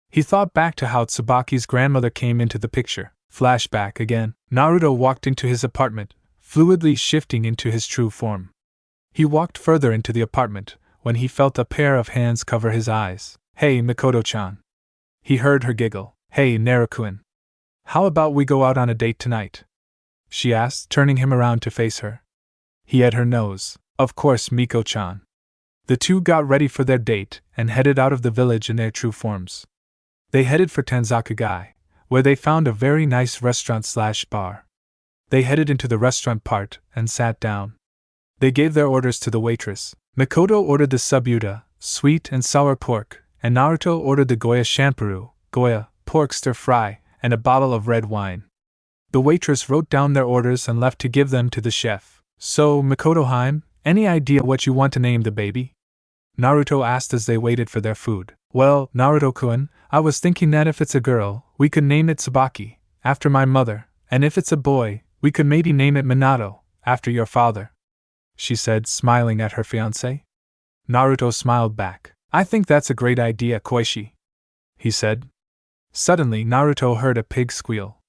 He thought back to how Tsubaki's grandmother came into the picture. Flashback again. Naruto walked into his apartment, fluidly shifting into his true form. He walked further into the apartment, when he felt a pair of hands cover his eyes. Hey, Mikoto-chan. He heard her giggle. Hey, Naruto-kun. How about we go out on a date tonight? She asked, turning him around to face her. He had her nose. Of course, Miko-chan. The two got ready for their date, and headed out of the village in their true forms. They headed for Tanzaka-gai, where they found a very nice restaurant/bar. They headed into the restaurant part, and sat down. They gave their orders to the waitress. Mikoto ordered the subuta, sweet and sour pork, and Naruto ordered the Goya Shanparu, Goya, pork stir-fry, and a bottle of red wine. The waitress wrote down their orders and left to give them to the chef. So, Mikoto-hime, any idea what you want to name the baby? Naruto asked as they waited for their food. Well, Naruto-kun, I was thinking that if it's a girl, we could name it Tsubaki, after my mother, and if it's a boy, we could maybe name it Minato, after your father, she said, smiling at her fiancé. Naruto smiled back. I think that's a great idea, Koichi, he said. Suddenly, Naruto heard a pig squeal.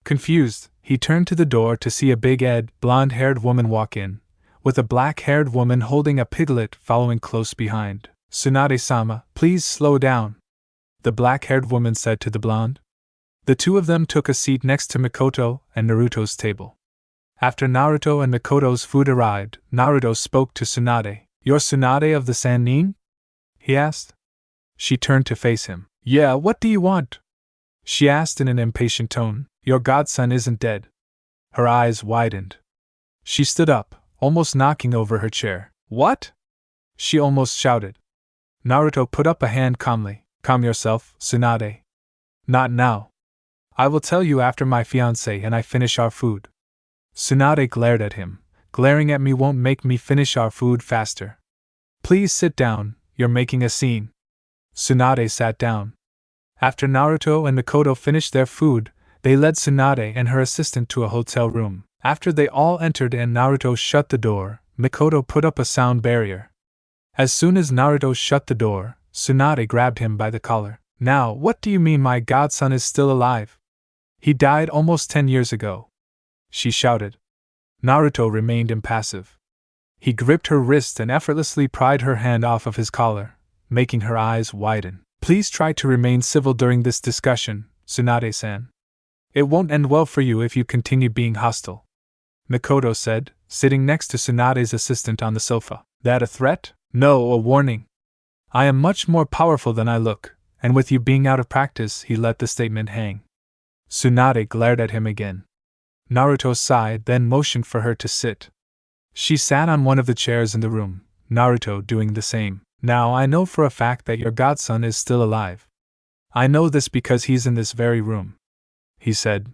Confused, he turned to the door to see a big-eyed, blonde-haired woman walk in, with a black-haired woman holding a piglet following close behind. Tsunade-sama, please slow down, the black-haired woman said to the blonde. The two of them took a seat next to Mikoto and Naruto's table. After Naruto and Mikoto's food arrived, Naruto spoke to Tsunade. You're Tsunade of the Sannin? He asked. She turned to face him. Yeah, what do you want? She asked in an impatient tone. Your godson isn't dead. Her eyes widened. She stood up, almost knocking over her chair. What? She almost shouted. Naruto put up a hand calmly. Calm yourself, Tsunade. Not now. I will tell you after my fiancé and I finish our food. Tsunade glared at him. Glaring at me won't make me finish our food faster. Please sit down, you're making a scene. Tsunade sat down. After Naruto and Mikoto finished their food, they led Tsunade and her assistant to a hotel room. After they all entered and Naruto shut the door, Mikoto put up a sound barrier. As soon as Naruto shut the door, Tsunade grabbed him by the collar. Now, what do you mean my godson is still alive? He died almost 10 years ago, she shouted. Naruto remained impassive. He gripped her wrist and effortlessly pried her hand off of his collar, making her eyes widen. Please try to remain civil during this discussion, Tsunade-san. It won't end well for you if you continue being hostile, Mikoto said, sitting next to Tsunade's assistant on the sofa. That a threat? No, a warning. I am much more powerful than I look, and with you being out of practice, he let the statement hang. Tsunade glared at him again. Naruto sighed, then motioned for her to sit. She sat on one of the chairs in the room, Naruto doing the same. Now I know for a fact that your godson is still alive. I know this because he's in this very room, he said.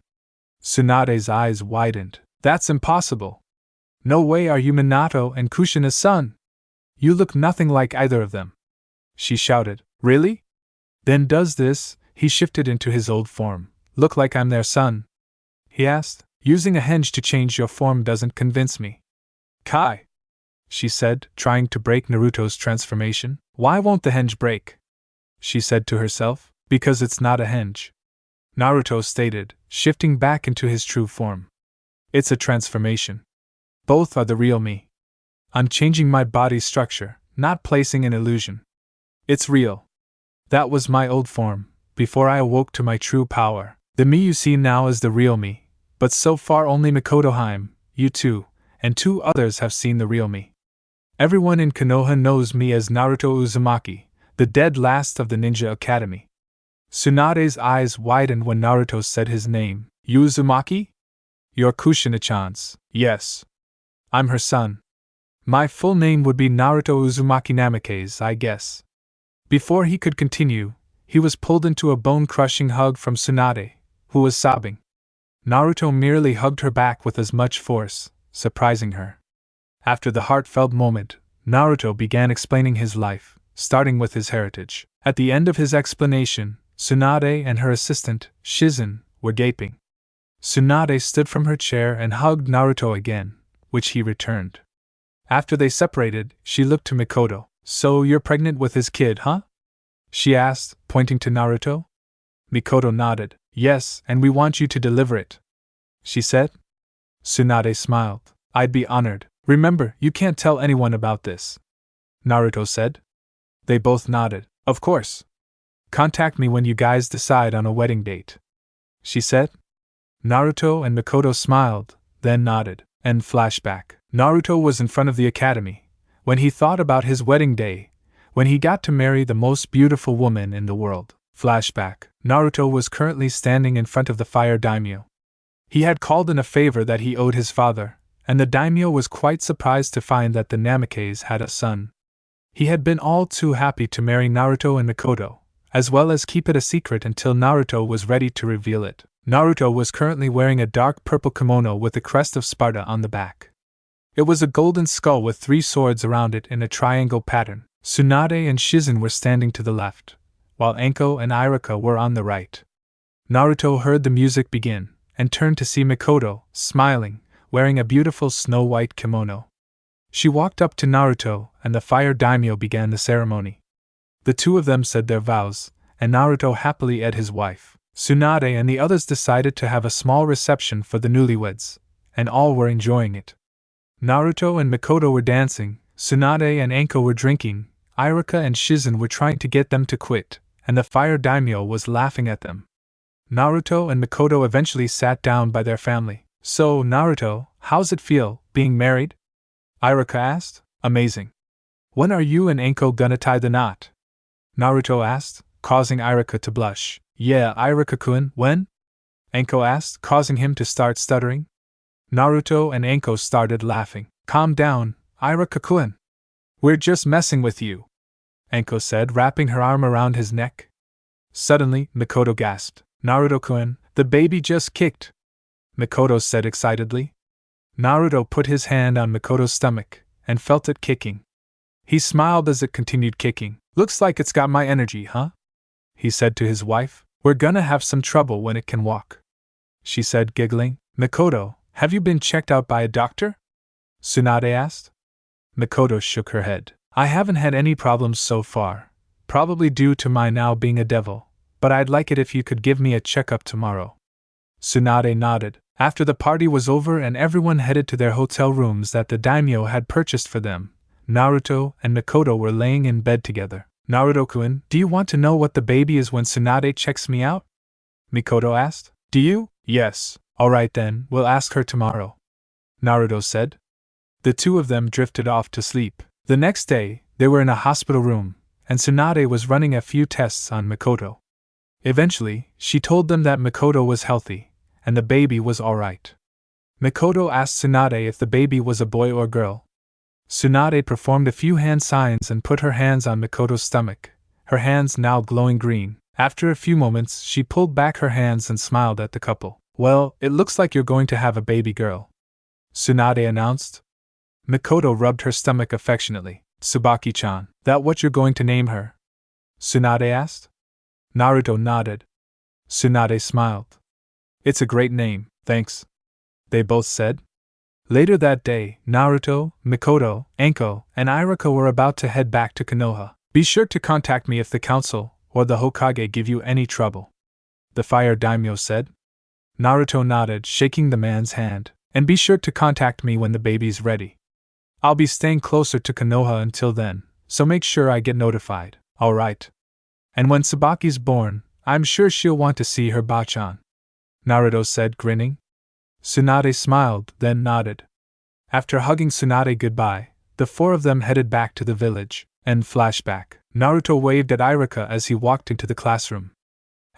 Tsunade's eyes widened. That's impossible. No way are you Minato and Kushina's son. You look nothing like either of them, she shouted. Really? Then does this, he shifted into his old form, look like I'm their son? He asked. Using a henge to change your form doesn't convince me. Kai, she said, trying to break Naruto's transformation. Why won't the henge break? She said to herself. Because it's not a henge, Naruto stated, shifting back into his true form. It's a transformation. Both are the real me. I'm changing my body structure, not placing an illusion. It's real. That was my old form, before I awoke to my true power. The me you see now is the real me. But so far only Mikoto-hime, you two, and 2 others have seen the real me. Everyone in Konoha knows me as Naruto Uzumaki, the dead last of the Ninja Academy. Tsunade's eyes widened when Naruto said his name. Uzumaki? You're Kushina-chan's. Yes. I'm her son. My full name would be Naruto Uzumaki Namikaze, I guess. Before he could continue, he was pulled into a bone-crushing hug from Tsunade, who was sobbing. Naruto merely hugged her back with as much force, surprising her. After the heartfelt moment, Naruto began explaining his life, starting with his heritage. At the end of his explanation, Tsunade and her assistant, Shizen, were gaping. Tsunade stood from her chair and hugged Naruto again, which he returned. After they separated, she looked to Mikoto. So you're pregnant with his kid, huh? She asked, pointing to Naruto. Mikoto nodded. Yes, and we want you to deliver it, she said. Tsunade smiled. I'd be honored. Remember, you can't tell anyone about this, Naruto said. They both nodded. Of course. Contact me when you guys decide on a wedding date, she said. Naruto and Mikoto smiled, then nodded. And flashback. Naruto was in front of the academy, when he thought about his wedding day, when he got to marry the most beautiful woman in the world. Flashback. Naruto was currently standing in front of the fire daimyo. He had called in a favor that he owed his father, and the daimyo was quite surprised to find that the Namikaze had a son. He had been all too happy to marry Naruto and Mikoto, as well as keep it a secret until Naruto was ready to reveal it. Naruto was currently wearing a dark purple kimono with the crest of Sparda on the back. It was a golden skull with 3 swords around it in a triangle pattern. Tsunade and Shizen were standing to the left, while Anko and Irika were on the right. Naruto heard the music begin, and turned to see Mikoto, smiling, wearing a beautiful snow-white kimono. She walked up to Naruto, and the fire daimyo began the ceremony. The two of them said their vows, and Naruto happily ed his wife. Tsunade and the others decided to have a small reception for the newlyweds, and all were enjoying it. Naruto and Mikoto were dancing, Tsunade and Anko were drinking, Irika and Shizen were trying to get them to quit, and the fire daimyo was laughing at them. Naruto and Mikoto eventually sat down by their family. So, Naruto, how's it feel, being married? Irika asked. Amazing. When are you and Anko gonna tie the knot? Naruto asked, causing Irika to blush. Yeah, Irika-kun, when? Anko asked, causing him to start stuttering. Naruto and Anko started laughing. Calm down, Irika-kun. We're just messing with you, Anko said, wrapping her arm around his neck. Suddenly, Mikoto gasped. Naruto-kun, the baby just kicked, Mikoto said excitedly. Naruto put his hand on Mikoto's stomach, and felt it kicking. He smiled as it continued kicking. Looks like it's got my energy, huh? He said to his wife. We're gonna have some trouble when it can walk, she said, giggling. Mikoto, have you been checked out by a doctor? Tsunade asked. Mikoto shook her head. I haven't had any problems so far, probably due to my now being a devil, but I'd like it if you could give me a checkup tomorrow. Tsunade nodded. After the party was over and everyone headed to their hotel rooms that the daimyo had purchased for them, Naruto and Mikoto were laying in bed together. Naruto-kun, do you want to know what the baby is when Tsunade checks me out? Mikoto asked. Do you? Yes. Alright then, we'll ask her tomorrow, Naruto said. The two of them drifted off to sleep. The next day, they were in a hospital room, and Tsunade was running a few tests on Mikoto. Eventually, she told them that Mikoto was healthy, and the baby was alright. Mikoto asked Tsunade if the baby was a boy or girl. Tsunade performed a few hand signs and put her hands on Mikoto's stomach, her hands now glowing green. After a few moments, she pulled back her hands and smiled at the couple. Well, it looks like you're going to have a baby girl, Tsunade announced. Mikoto rubbed her stomach affectionately. Tsubaki-chan, that what you're going to name her? Tsunade asked. Naruto nodded. Tsunade smiled. It's a great name, thanks, they both said. Later that day, Naruto, Mikoto, Anko, and Irika were about to head back to Konoha. Be sure to contact me if the council or the Hokage give you any trouble, the fire daimyo said. Naruto nodded, shaking the man's hand. And be sure to contact me when the baby's ready. I'll be staying closer to Konoha until then, so make sure I get notified. Alright. And when Tsubaki's born, I'm sure she'll want to see her Bachan, Naruto said, grinning. Tsunade smiled, then nodded. After hugging Tsunade goodbye, the four of them headed back to the village. End flashback. Naruto waved at Irika as he walked into the classroom.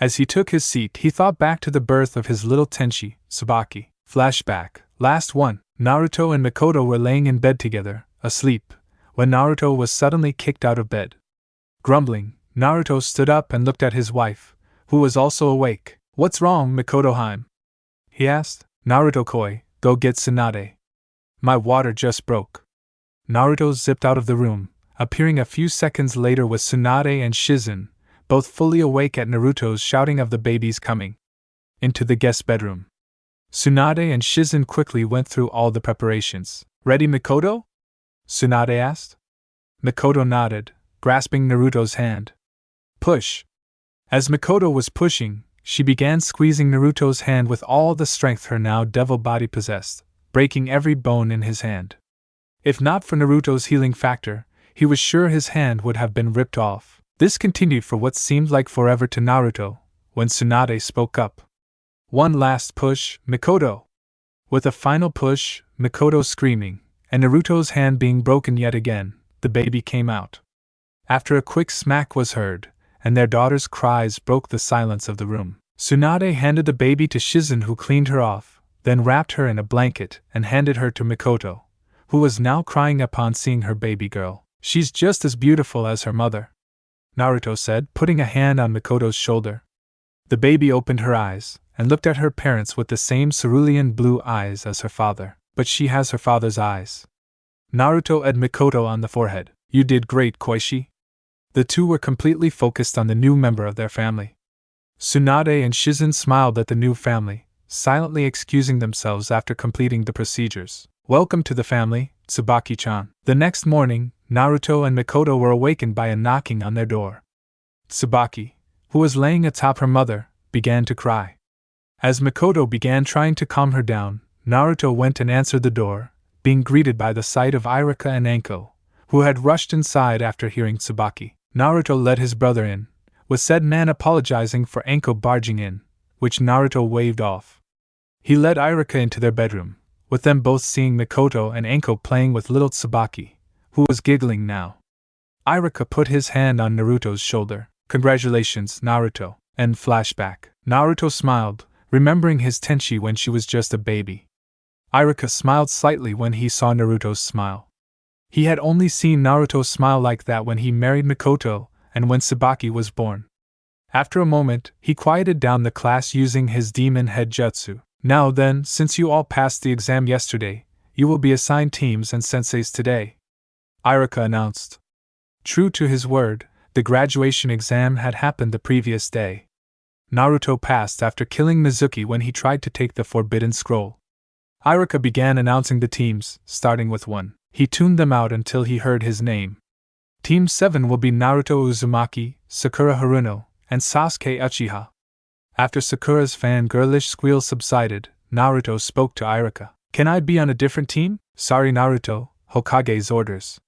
As he took his seat, he thought back to the birth of his little Tenchi, Tsubaki. Flashback. Last one. Naruto and Mikoto were laying in bed together, asleep, when Naruto was suddenly kicked out of bed. Grumbling, Naruto stood up and looked at his wife, who was also awake. What's wrong, Mikoto-heim? He asked. Naruto-koi, go get Tsunade. My water just broke. Naruto zipped out of the room, appearing a few seconds later with Tsunade and Shizen, both fully awake at Naruto's shouting of the baby's coming. Into the guest bedroom. Tsunade and Shizen quickly went through all the preparations. Ready, Mikoto? Tsunade asked. Mikoto nodded, grasping Naruto's hand. Push. As Mikoto was pushing, she began squeezing Naruto's hand with all the strength her now devil body possessed, breaking every bone in his hand. If not for Naruto's healing factor, he was sure his hand would have been ripped off. This continued for what seemed like forever to Naruto, when Tsunade spoke up. One last push, Mikoto! With a final push, Mikoto screaming, and Naruto's hand being broken yet again, the baby came out. After a quick smack was heard, and their daughter's cries broke the silence of the room. Tsunade handed the baby to Shizen, who cleaned her off, then wrapped her in a blanket and handed her to Mikoto, who was now crying upon seeing her baby girl. She's just as beautiful as her mother, Naruto said, putting a hand on Mikoto's shoulder. The baby opened her eyes, and looked at her parents with the same cerulean blue eyes as her father. But she has her father's eyes. Naruto and Mikoto on the forehead. You did great, Koichi. The two were completely focused on the new member of their family. Tsunade and Shizen smiled at the new family, silently excusing themselves after completing the procedures. Welcome to the family, Tsubaki-chan. The next morning, Naruto and Mikoto were awakened by a knocking on their door. Tsubaki, who was laying atop her mother, began to cry. As Mikoto began trying to calm her down, Naruto went and answered the door, being greeted by the sight of Irika and Anko, who had rushed inside after hearing Tsubaki. Naruto led his brother in, with said man apologizing for Anko barging in, which Naruto waved off. He led Irika into their bedroom, with them both seeing Mikoto and Anko playing with little Tsubaki, who was giggling now. Irika put his hand on Naruto's shoulder. Congratulations, Naruto. End flashback. Naruto smiled, remembering his Tenchi when she was just a baby. Irika smiled slightly when he saw Naruto's smile. He had only seen Naruto smile like that when he married Mikoto and when Tsubaki was born. After a moment, he quieted down the class using his demon head jutsu. Now then, since you all passed the exam yesterday, you will be assigned teams and senseis today, Irika announced. True to his word, the graduation exam had happened the previous day. Naruto passed after killing Mizuki when he tried to take the Forbidden Scroll. Irika began announcing the teams, starting with 1. He tuned them out until he heard his name. Team 7 will be Naruto Uzumaki, Sakura Haruno, and Sasuke Uchiha. After Sakura's fangirlish squeal subsided, Naruto spoke to Irika. Can I be on a different team? Sorry, Naruto, Hokage's orders.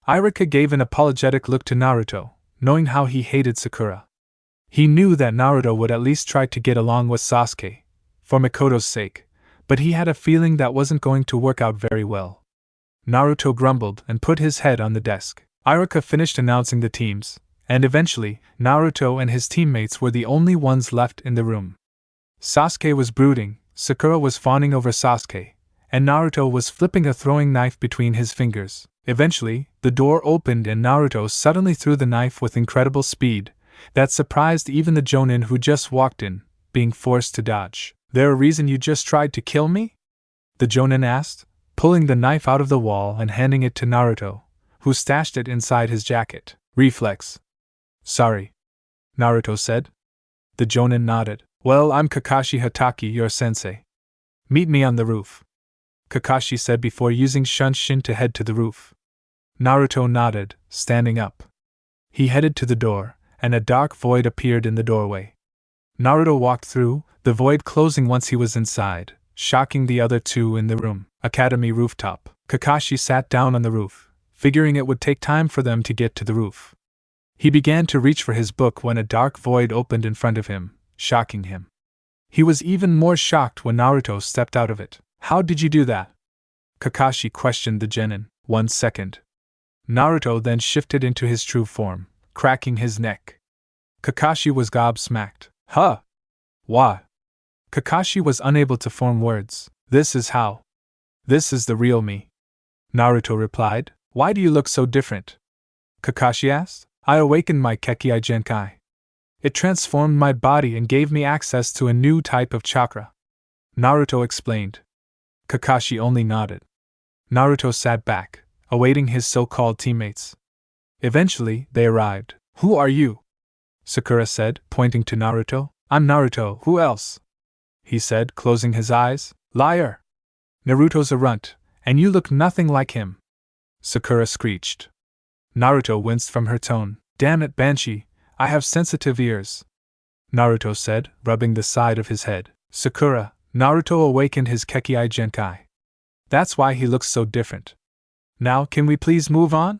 Irika gave an apologetic look to Naruto, knowing how he hated Sakura. He knew that Naruto would at least try to get along with Sasuke, for Mikoto's sake, but he had a feeling that wasn't going to work out very well. Naruto grumbled and put his head on the desk. Irika finished announcing the teams, and eventually, Naruto and his teammates were the only ones left in the room. Sasuke was brooding, Sakura was fawning over Sasuke, and Naruto was flipping a throwing knife between his fingers. Eventually, the door opened and Naruto suddenly threw the knife with incredible speed that surprised even the Jonin who just walked in, being forced to dodge. There a reason you just tried to kill me? The Jonin asked, pulling the knife out of the wall and handing it to Naruto, who stashed it inside his jacket. Reflex. Sorry, Naruto said. The Jonin nodded. Well, I'm Kakashi Hatake, your sensei. Meet me on the roof, Kakashi said before using Shunshin to head to the roof. Naruto nodded, standing up. He headed to the door, and a dark void appeared in the doorway. Naruto walked through, the void closing once he was inside, shocking the other two in the room. Academy rooftop. Kakashi sat down on the roof, figuring it would take time for them to get to the roof. He began to reach for his book when a dark void opened in front of him, shocking him. He was even more shocked when Naruto stepped out of it. How did you do that? Kakashi questioned the genin. 1 second. Naruto then shifted into his true form, cracking his neck. Kakashi was gobsmacked. Huh? Why? Kakashi was unable to form words. This is how. This is the real me. Naruto replied. Why do you look so different? Kakashi asked. I awakened my Kekkei Genkai. It transformed my body and gave me access to a new type of chakra. Naruto explained. Kakashi only nodded. Naruto sat back, awaiting his so-called teammates. Eventually, they arrived. Who are you? Sakura said, pointing to Naruto. I'm Naruto, who else? He said, closing his eyes. Liar! Naruto's a runt, and you look nothing like him. Sakura screeched. Naruto winced from her tone. Damn it, Banshee, I have sensitive ears. Naruto said, rubbing the side of his head. Sakura, Naruto awakened his Kekkei Genkai. That's why he looks so different. Now, can we please move on?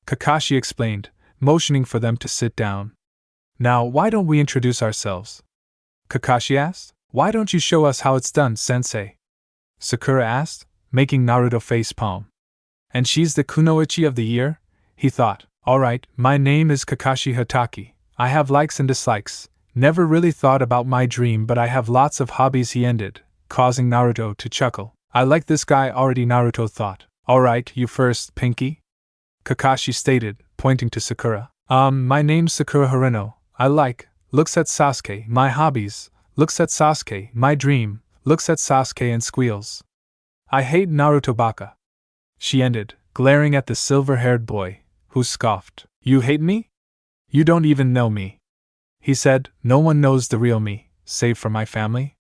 Kakashi explained, motioning for them to sit down. Now, why don't we introduce ourselves? Kakashi asked. Why don't you show us how it's done, sensei? Sakura asked, making Naruto facepalm. And she's the kunoichi of the year? He thought. Alright, my name is Kakashi Hatake. I have likes and dislikes. Never really thought about my dream, but I have lots of hobbies, he ended, causing Naruto to chuckle. I like this guy already, Naruto thought. Alright, you first, Pinky? Kakashi stated, pointing to Sakura. My name's Sakura Haruno. I looks at Sasuke. My hobbies, looks at Sasuke, my dream, looks at Sasuke and squeals. I hate Naruto Baka. She ended, glaring at the silver-haired boy, who scoffed. You hate me? You don't even know me. He said, no one knows the real me, save for my family.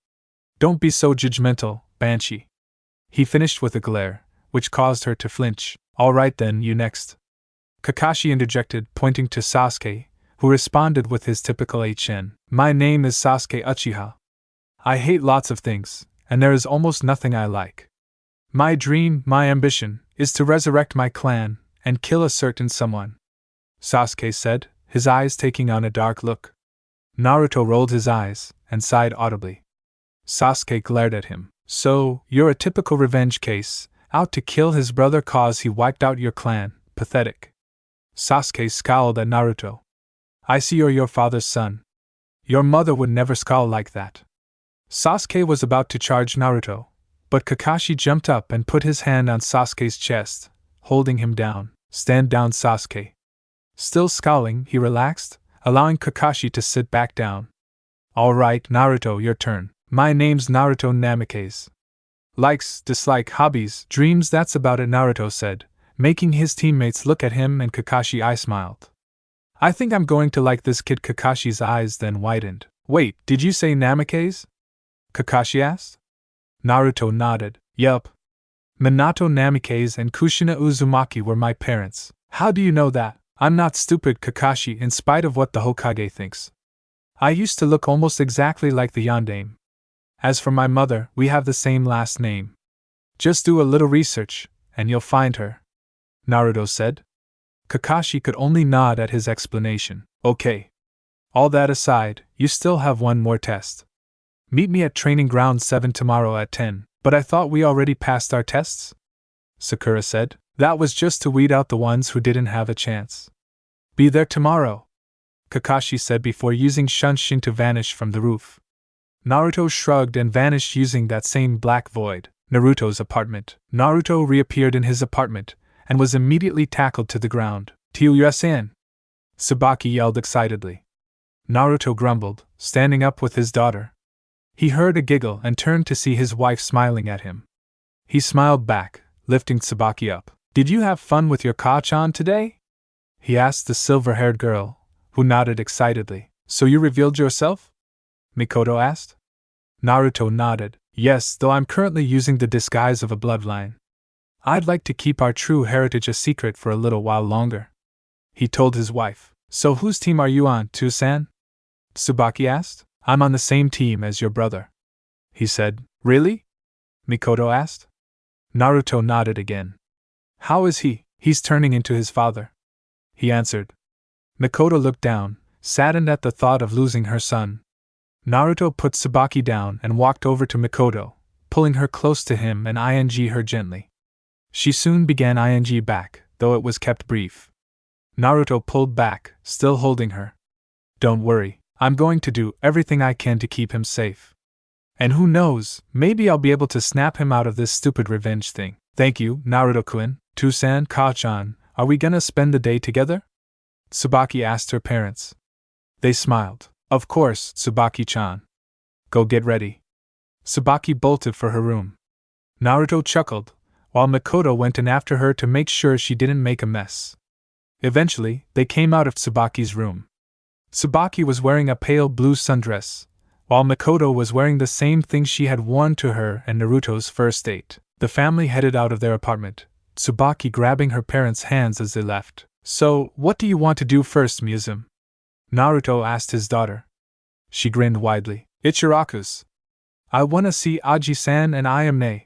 Don't be so judgmental, Banshee. He finished with a glare, which caused her to flinch. All right then, you next. Kakashi interjected, pointing to Sasuke, who responded with his typical HN. My name is Sasuke Uchiha. I hate lots of things, and there is almost nothing I like. My dream, my ambition, is to resurrect my clan and kill a certain someone. Sasuke said, his eyes taking on a dark look. Naruto rolled his eyes and sighed audibly. Sasuke glared at him. So, you're a typical revenge case, out to kill his brother cause he wiped out your clan. Pathetic. Sasuke scowled at Naruto. I see you're your father's son. Your mother would never scowl like that. Sasuke was about to charge Naruto, but Kakashi jumped up and put his hand on Sasuke's chest, holding him down. Stand down, Sasuke. Still scowling, he relaxed, allowing Kakashi to sit back down. All right, Naruto, your turn. My name's Naruto Namikaze. Likes, dislike, hobbies, dreams, that's about it, Naruto said, making his teammates look at him, and Kakashi I smiled. I think I'm going to like this kid. Kakashi's eyes then widened. Wait, did you say Namikaze? Kakashi asked. Naruto nodded. Yup. Minato Namikaze and Kushina Uzumaki were my parents. How do you know that? I'm not stupid, Kakashi, in spite of what the Hokage thinks. I used to look almost exactly like the Yondaime. As for my mother, we have the same last name. Just do a little research, and you'll find her, Naruto said. Kakashi could only nod at his explanation. Okay. All that aside, you still have one more test. Meet me at Training Ground 7 tomorrow at 10. But I thought we already passed our tests? Sakura said. That was just to weed out the ones who didn't have a chance. Be there tomorrow, Kakashi said before using Shunshin to vanish from the roof. Naruto shrugged and vanished using that same black void. Naruto's apartment. Naruto reappeared in his apartment and was immediately tackled to the ground. Tiu-san! Tsubaki yelled excitedly. Naruto grumbled, standing up with his daughter. He heard a giggle and turned to see his wife smiling at him. He smiled back, lifting Tsubaki up. Did you have fun with your Ka-chan today? He asked the silver-haired girl, who nodded excitedly. So you revealed yourself? Mikoto asked. Naruto nodded. Yes, though I'm currently using the disguise of a bloodline. I'd like to keep our true heritage a secret for a little while longer. He told his wife. So whose team are you on, Tou-san? Tsubaki asked. I'm on the same team as your brother, he said. Really? Mikoto asked. Naruto nodded again. How is he? He's turning into his father, he answered. Mikoto looked down, saddened at the thought of losing her son. Naruto put Tsubaki down and walked over to Mikoto, pulling her close to him and ing her gently. She soon began ing back, though it was kept brief. Naruto pulled back, still holding her. Don't worry, I'm going to do everything I can to keep him safe. And who knows, maybe I'll be able to snap him out of this stupid revenge thing. Thank you, Naruto-kun. Tou-san, Ka-chan, are we gonna spend the day together? Tsubaki asked her parents. They smiled. Of course, Tsubaki-chan. Go get ready. Tsubaki bolted for her room. Naruto chuckled, while Mikoto went in after her to make sure she didn't make a mess. Eventually, they came out of Tsubaki's room. Tsubaki was wearing a pale blue sundress, while Mikoto was wearing the same thing she had worn to her and Naruto's first date. The family headed out of their apartment, Tsubaki grabbing her parents' hands as they left. So, what do you want to do first, Muzum? Naruto asked his daughter. She grinned widely. Ichiraku's. I wanna see Aji-san and Ayame,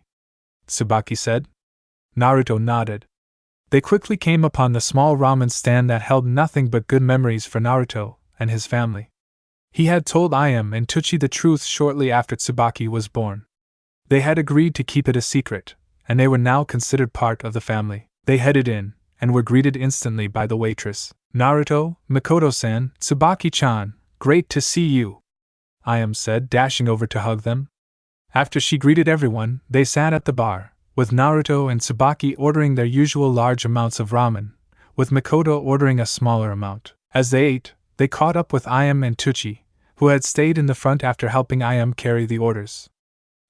Tsubaki said. Naruto nodded. They quickly came upon the small ramen stand that held nothing but good memories for Naruto and his family. He had told Ayame and Tuchi the truth shortly after Tsubaki was born. They had agreed to keep it a secret, and they were now considered part of the family. They headed in, and were greeted instantly by the waitress. Naruto, Mikoto-san, Tsubaki-chan, great to see you, Ayame said, dashing over to hug them. After she greeted everyone, they sat at the bar, with Naruto and Tsubaki ordering their usual large amounts of ramen, with Mikoto ordering a smaller amount. As they ate, they caught up with Ayame and Tuchi, who had stayed in the front after helping IM carry the orders.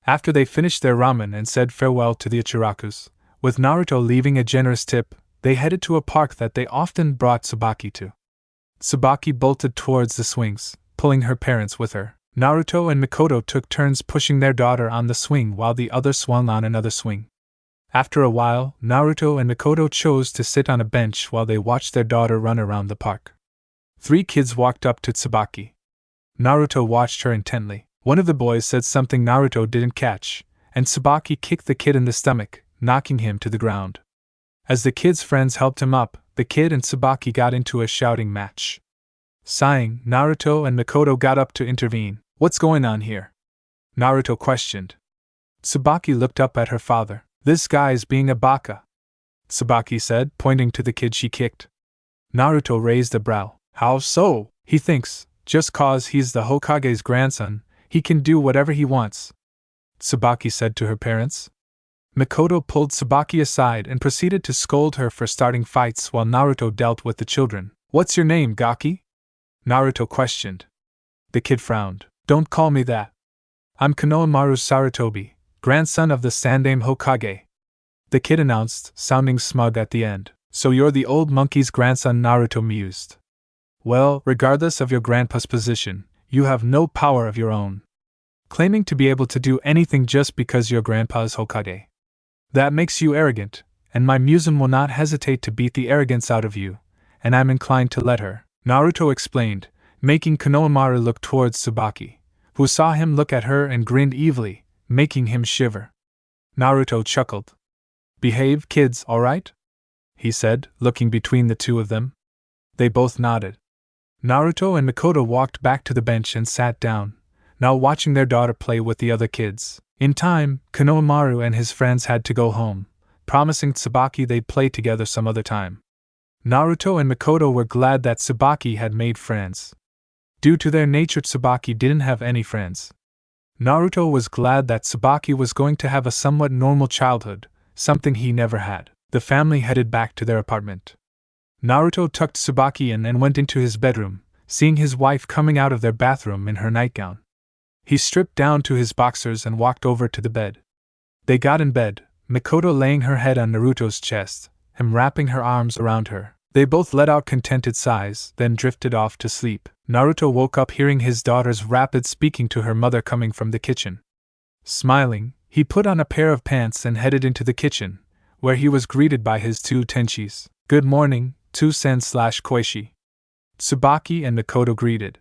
After they finished their ramen and said farewell to the Ichirakus, with Naruto leaving a generous tip, they headed to a park that they often brought Tsubaki to. Tsubaki bolted towards the swings, pulling her parents with her. Naruto and Mikoto took turns pushing their daughter on the swing while the other swung on another swing. After a while, Naruto and Mikoto chose to sit on a bench while they watched their daughter run around the park. 3 kids walked up to Tsubaki. Naruto watched her intently. One of the boys said something Naruto didn't catch, and Tsubaki kicked the kid in the stomach, knocking him to the ground. As the kid's friends helped him up, the kid and Tsubaki got into a shouting match. Sighing, Naruto and Mikoto got up to intervene. "What's going on here?" Naruto questioned. Tsubaki looked up at her father. "This guy's being a baka," Tsubaki said, pointing to the kid she kicked. Naruto raised a brow. "How so?" "He thinks, just cause he's the Hokage's grandson, he can do whatever he wants," Tsubaki said to her parents. Mikoto pulled Tsubaki aside and proceeded to scold her for starting fights while Naruto dealt with the children. "What's your name, Gaki?" Naruto questioned. The kid frowned. "Don't call me that. I'm Konohamaru Sarutobi, grandson of the Sandaime Hokage," the kid announced, sounding smug at the end. "So you're the old monkey's grandson," Naruto mused. "Well, regardless of your grandpa's position, you have no power of your own. Claiming to be able to do anything just because your grandpa is Hokage. That makes you arrogant, and my Muzan will not hesitate to beat the arrogance out of you, and I'm inclined to let her," Naruto explained, making Konohamaru look towards Tsubaki, who saw him look at her and grinned evilly, making him shiver. Naruto chuckled. "Behave, kids, all right?" he said, looking between the two of them. They both nodded. Naruto and Mikoto walked back to the bench and sat down, now watching their daughter play with the other kids. In time, Konohamaru and his friends had to go home, promising Tsubaki they'd play together some other time. Naruto and Mikoto were glad that Tsubaki had made friends. Due to their nature, Tsubaki didn't have any friends. Naruto was glad that Tsubaki was going to have a somewhat normal childhood, something he never had. The family headed back to their apartment. Naruto tucked Tsubaki in and went into his bedroom, seeing his wife coming out of their bathroom in her nightgown. He stripped down to his boxers and walked over to the bed. They got in bed, Mikoto laying her head on Naruto's chest, him wrapping her arms around her. They both let out contented sighs, then drifted off to sleep. Naruto woke up hearing his daughter's rapid speaking to her mother coming from the kitchen. Smiling, he put on a pair of pants and headed into the kitchen, where he was greeted by his 2 tenchis. "Good morning, Tosen/Koishi." Tsubaki and Mikoto greeted.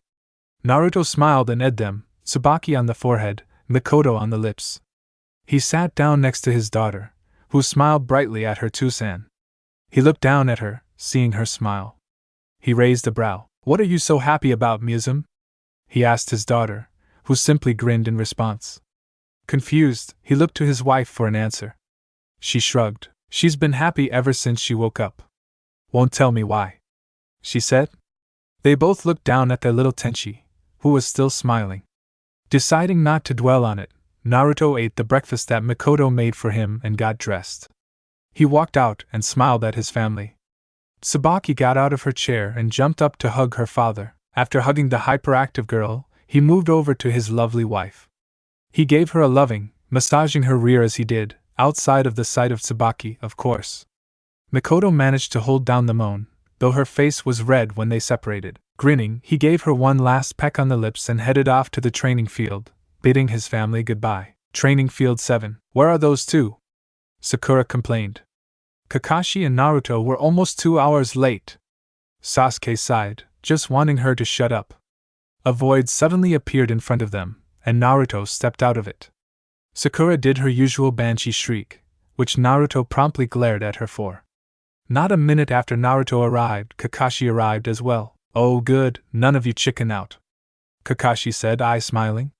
Naruto smiled and eyed them, Tsubaki on the forehead, Mikoto on the lips. He sat down next to his daughter, who smiled brightly at her Tosen. He looked down at her, seeing her smile. He raised a brow. "What are you so happy about, Muzan?" he asked his daughter, who simply grinned in response. Confused, he looked to his wife for an answer. She shrugged. "She's been happy ever since she woke up." "Won't tell me why," she said. They both looked down at their little Tenchi, who was still smiling. Deciding not to dwell on it, Naruto ate the breakfast that Mikoto made for him and got dressed. He walked out and smiled at his family. Tsubaki got out of her chair and jumped up to hug her father. After hugging the hyperactive girl, he moved over to his lovely wife. He gave her a loving, massaging her rear as he did, outside of the sight of Tsubaki, of course. Mikoto managed to hold down the moan, though her face was red when they separated. Grinning, he gave her one last peck on the lips and headed off to the training field, bidding his family goodbye. Training Field 7. "Where are those two?" Sakura complained. Kakashi and Naruto were almost 2 hours late. Sasuke sighed, just wanting her to shut up. A void suddenly appeared in front of them, and Naruto stepped out of it. Sakura did her usual banshee shriek, which Naruto promptly glared at her for. Not a minute after Naruto arrived, Kakashi arrived as well. "Oh good, none of you chicken out," Kakashi said, eye smiling.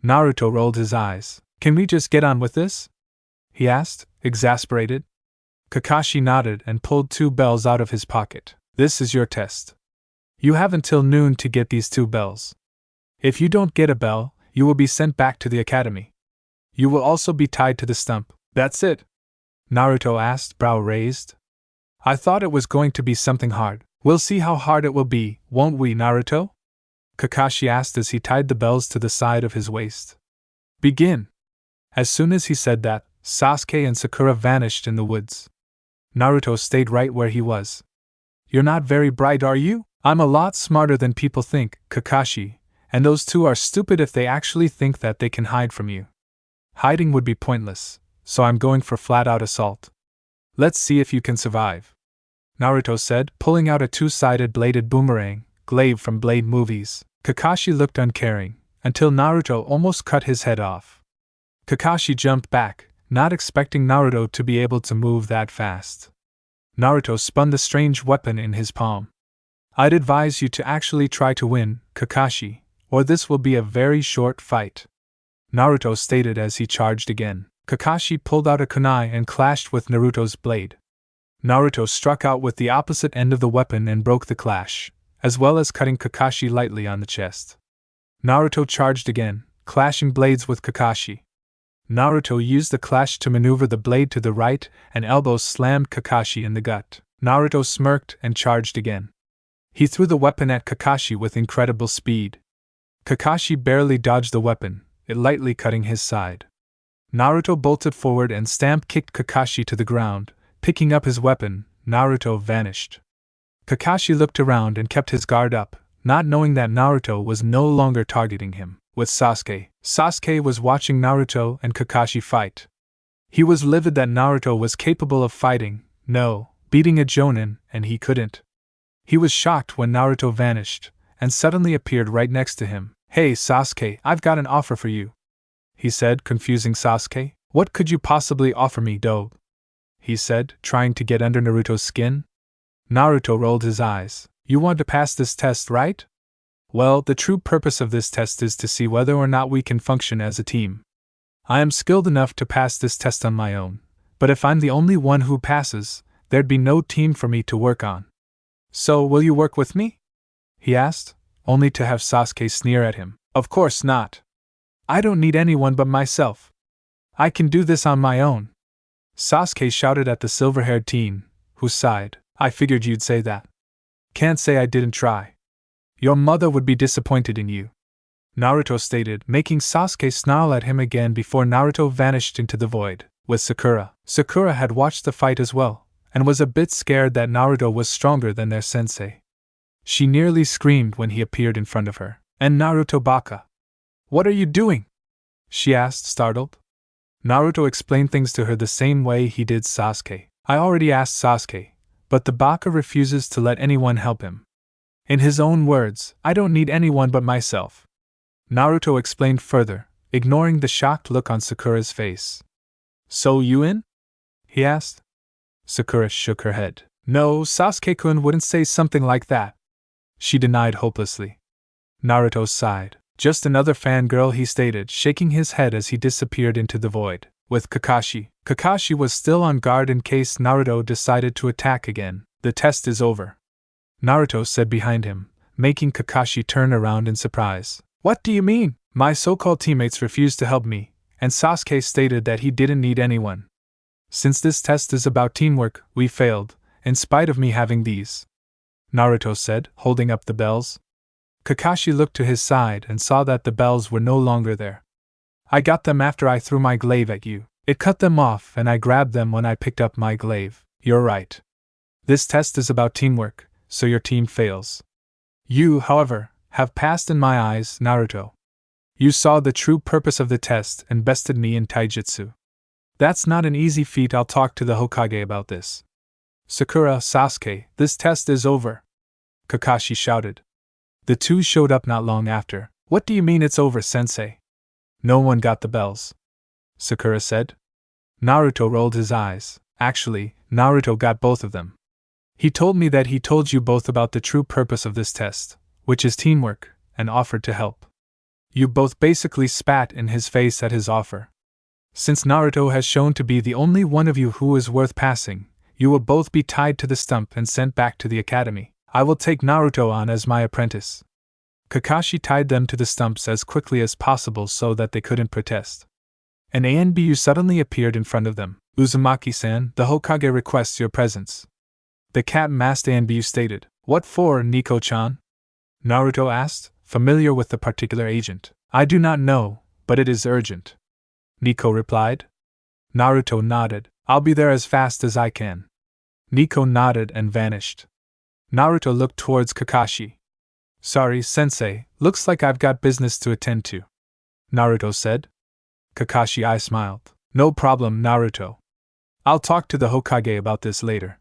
Naruto rolled his eyes. "Can we just get on with this?" he asked, exasperated. Kakashi nodded and pulled 2 bells out of his pocket. "This is your test. You have until noon to get these 2 bells. If you don't get a bell, you will be sent back to the academy. You will also be tied to the stump." "That's it?" Naruto asked, brow raised. "I thought it was going to be something hard." "We'll see how hard it will be, won't we, Naruto?" Kakashi asked as he tied the bells to the side of his waist. Begin! As soon as he said that, Sasuke and Sakura vanished in the woods. Naruto stayed right where he was. You're not very bright, are you? I'm a lot smarter than people think, Kakashi, and those two are stupid if they actually think that they can hide from you. Hiding would be pointless, so I'm going for flat-out assault. Let's see if you can survive. Naruto said, pulling out a two-sided bladed boomerang, glaive from Blade movies. Kakashi looked uncaring, until Naruto almost cut his head off. Kakashi jumped back, not expecting Naruto to be able to move that fast. Naruto spun the strange weapon in his palm. I'd advise you to actually try to win, Kakashi, or this will be a very short fight. Naruto stated as he charged again. Kakashi pulled out a kunai and clashed with Naruto's blade. Naruto struck out with the opposite end of the weapon and broke the clash, as well as cutting Kakashi lightly on the chest. Naruto charged again, clashing blades with Kakashi. Naruto used the clash to maneuver the blade to the right, and elbows slammed Kakashi in the gut. Naruto smirked and charged again. He threw the weapon at Kakashi with incredible speed. Kakashi barely dodged the weapon, it lightly cutting his side. Naruto bolted forward and stamp-kicked Kakashi to the ground. Picking up his weapon, Naruto vanished. Kakashi looked around and kept his guard up, not knowing that Naruto was no longer targeting him. With Sasuke, Sasuke was watching Naruto and Kakashi fight. He was livid that Naruto was capable of fighting, beating a Jonin, and he couldn't. He was shocked when Naruto vanished, and suddenly appeared right next to him. Hey Sasuke, I've got an offer for you, he said, confusing Sasuke. What could you possibly offer me, Dobe? He said, trying to get under Naruto's skin. Naruto rolled his eyes. You want to pass this test, right? Well, the true purpose of this test is to see whether or not we can function as a team. I am skilled enough to pass this test on my own, but if I'm the only one who passes, there'd be no team for me to work on. So, will you work with me? He asked, only to have Sasuke sneer at him. Of course not. I don't need anyone but myself. I can do this on my own. Sasuke shouted at the silver-haired teen, who sighed. I figured you'd say that. Can't say I didn't try. Your mother would be disappointed in you, Naruto stated, making Sasuke snarl at him again before Naruto vanished into the void. With Sakura. Sakura had watched the fight as well, and was a bit scared that Naruto was stronger than their sensei. She nearly screamed when he appeared in front of her. And Naruto baka. What are you doing? She asked, startled. Naruto explained things to her the same way he did Sasuke. I already asked Sasuke, but the baka refuses to let anyone help him. In his own words, I don't need anyone but myself. Naruto explained further, ignoring the shocked look on Sakura's face. So you in? He asked. Sakura shook her head. No, Sasuke-kun wouldn't say something like that, she denied hopelessly. Naruto sighed. Just another fangirl, he stated, shaking his head as he disappeared into the void. With Kakashi. Kakashi was still on guard in case Naruto decided to attack again. The test is over, Naruto said behind him, making Kakashi turn around in surprise. What do you mean? My so-called teammates refused to help me, and Sasuke stated that he didn't need anyone. Since this test is about teamwork, we failed, in spite of me having these, Naruto said, holding up the bells. Kakashi looked to his side and saw that the bells were no longer there. I got them after I threw my glaive at you. It cut them off and I grabbed them when I picked up my glaive. You're right. This test is about teamwork, so your team fails. You, however, have passed in my eyes, Naruto. You saw the true purpose of the test and bested me in taijutsu. That's not an easy feat. I'll talk to the Hokage about this. Sakura, Sasuke, this test is over, Kakashi shouted. The two showed up not long after. What do you mean it's over, sensei? No one got the bells, Sakura said. Naruto rolled his eyes. Actually, Naruto got both of them. He told me that he told you both about the true purpose of this test, which is teamwork, and offered to help. You both basically spat in his face at his offer. Since Naruto has shown to be the only one of you who is worth passing, you will both be tied to the stump and sent back to the academy. I will take Naruto on as my apprentice. Kakashi tied them to the stumps as quickly as possible so that they couldn't protest. An ANBU suddenly appeared in front of them. Uzumaki-san, the Hokage requests your presence, the cat-masked ANBU stated. What for, Nico-chan? Naruto asked, familiar with the particular agent. I do not know, but it is urgent. Nico replied. Naruto nodded. I'll be there as fast as I can. Nico nodded and vanished. Naruto looked towards Kakashi. Sorry, sensei, looks like I've got business to attend to. Naruto said. Kakashi smiled. No problem, Naruto. I'll talk to the Hokage about this later.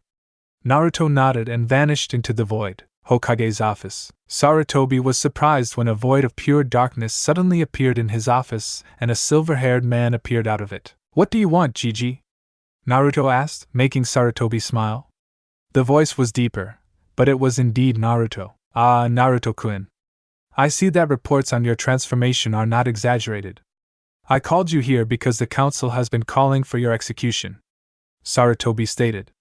Naruto nodded and vanished into the void, Hokage's office. Sarutobi was surprised when a void of pure darkness suddenly appeared in his office and a silver-haired man appeared out of it. What do you want, Gigi? Naruto asked, making Sarutobi smile. The voice was deeper, but it was indeed Naruto. Ah, Naruto-kun. I see that reports on your transformation are not exaggerated. I called you here because the council has been calling for your execution, Sarutobi stated.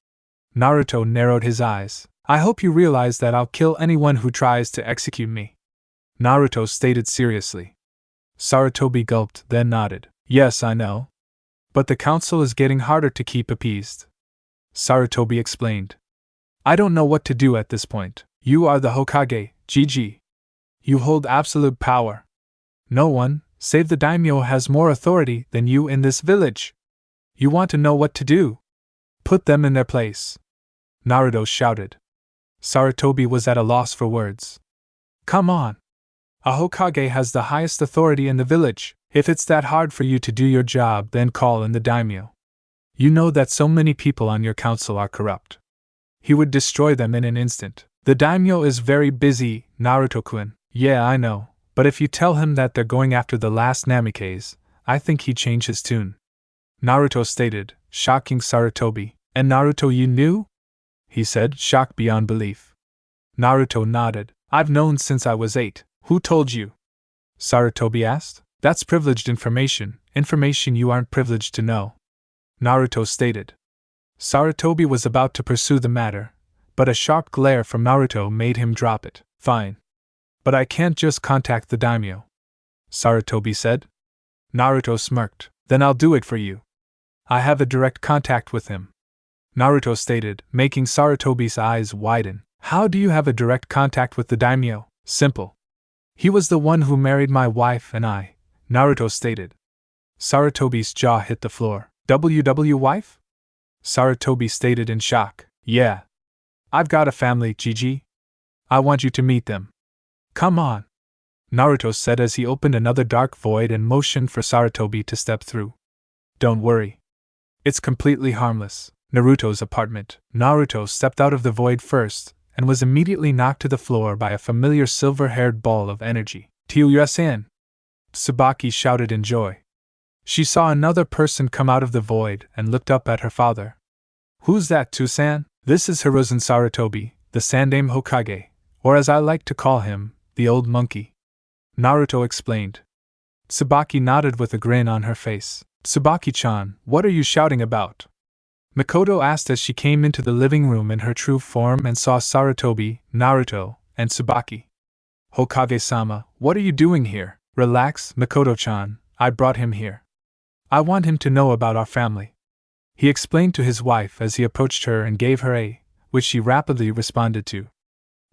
Naruto narrowed his eyes. I hope you realize that I'll kill anyone who tries to execute me, Naruto stated seriously. Sarutobi gulped, then nodded. Yes, I know. But the council is getting harder to keep appeased, Sarutobi explained. I don't know what to do at this point. You are the Hokage, Gigi. You hold absolute power. No one, save the daimyo, has more authority than you in this village. You want to know what to do? Put them in their place, Naruto shouted. Sarutobi was at a loss for words. Come on. A Hokage has the highest authority in the village. If it's that hard for you to do your job, then call in the daimyo. You know that so many people on your council are corrupt. He would destroy them in an instant. The daimyo is very busy, Naruto-kun. Yeah, I know, but if you tell him that they're going after the last Namikes, I think he'd change his tune, Naruto stated, shocking Sarutobi. And Naruto, you knew? He said, shocked beyond belief. Naruto nodded. I've known since I was 8. Who told you? Sarutobi asked. That's privileged information you aren't privileged to know, Naruto stated. Sarutobi was about to pursue the matter, but a sharp glare from Naruto made him drop it. Fine. But I can't just contact the daimyo, Sarutobi said. Naruto smirked. Then I'll do it for you. I have a direct contact with him, Naruto stated, making Sarutobi's eyes widen. How do you have a direct contact with the daimyo? Simple. He was the one who married my wife and I, Naruto stated. Sarutobi's jaw hit the floor. WW wife? Sarutobi stated in shock. Yeah. I've got a family, Gigi. I want you to meet them. Come on, Naruto said as he opened another dark void and motioned for Sarutobi to step through. Don't worry. It's completely harmless. Naruto's apartment. Naruto stepped out of the void first, and was immediately knocked to the floor by a familiar silver-haired ball of energy. Tiu-san! Tsubaki shouted in joy. She saw another person come out of the void and looked up at her father. Who's that, Tiu-san? This is Hiruzen Sarutobi, the Sandaime Hokage, or as I like to call him, the old monkey, Naruto explained. Tsubaki nodded with a grin on her face. Tsubaki-chan, what are you shouting about? Mikoto asked as she came into the living room in her true form and saw Sarutobi, Naruto, and Tsubaki. Hokage-sama, what are you doing here? Relax, Mikoto-chan, I brought him here. I want him to know about our family, he explained to his wife as he approached her and gave her a, which she rapidly responded to.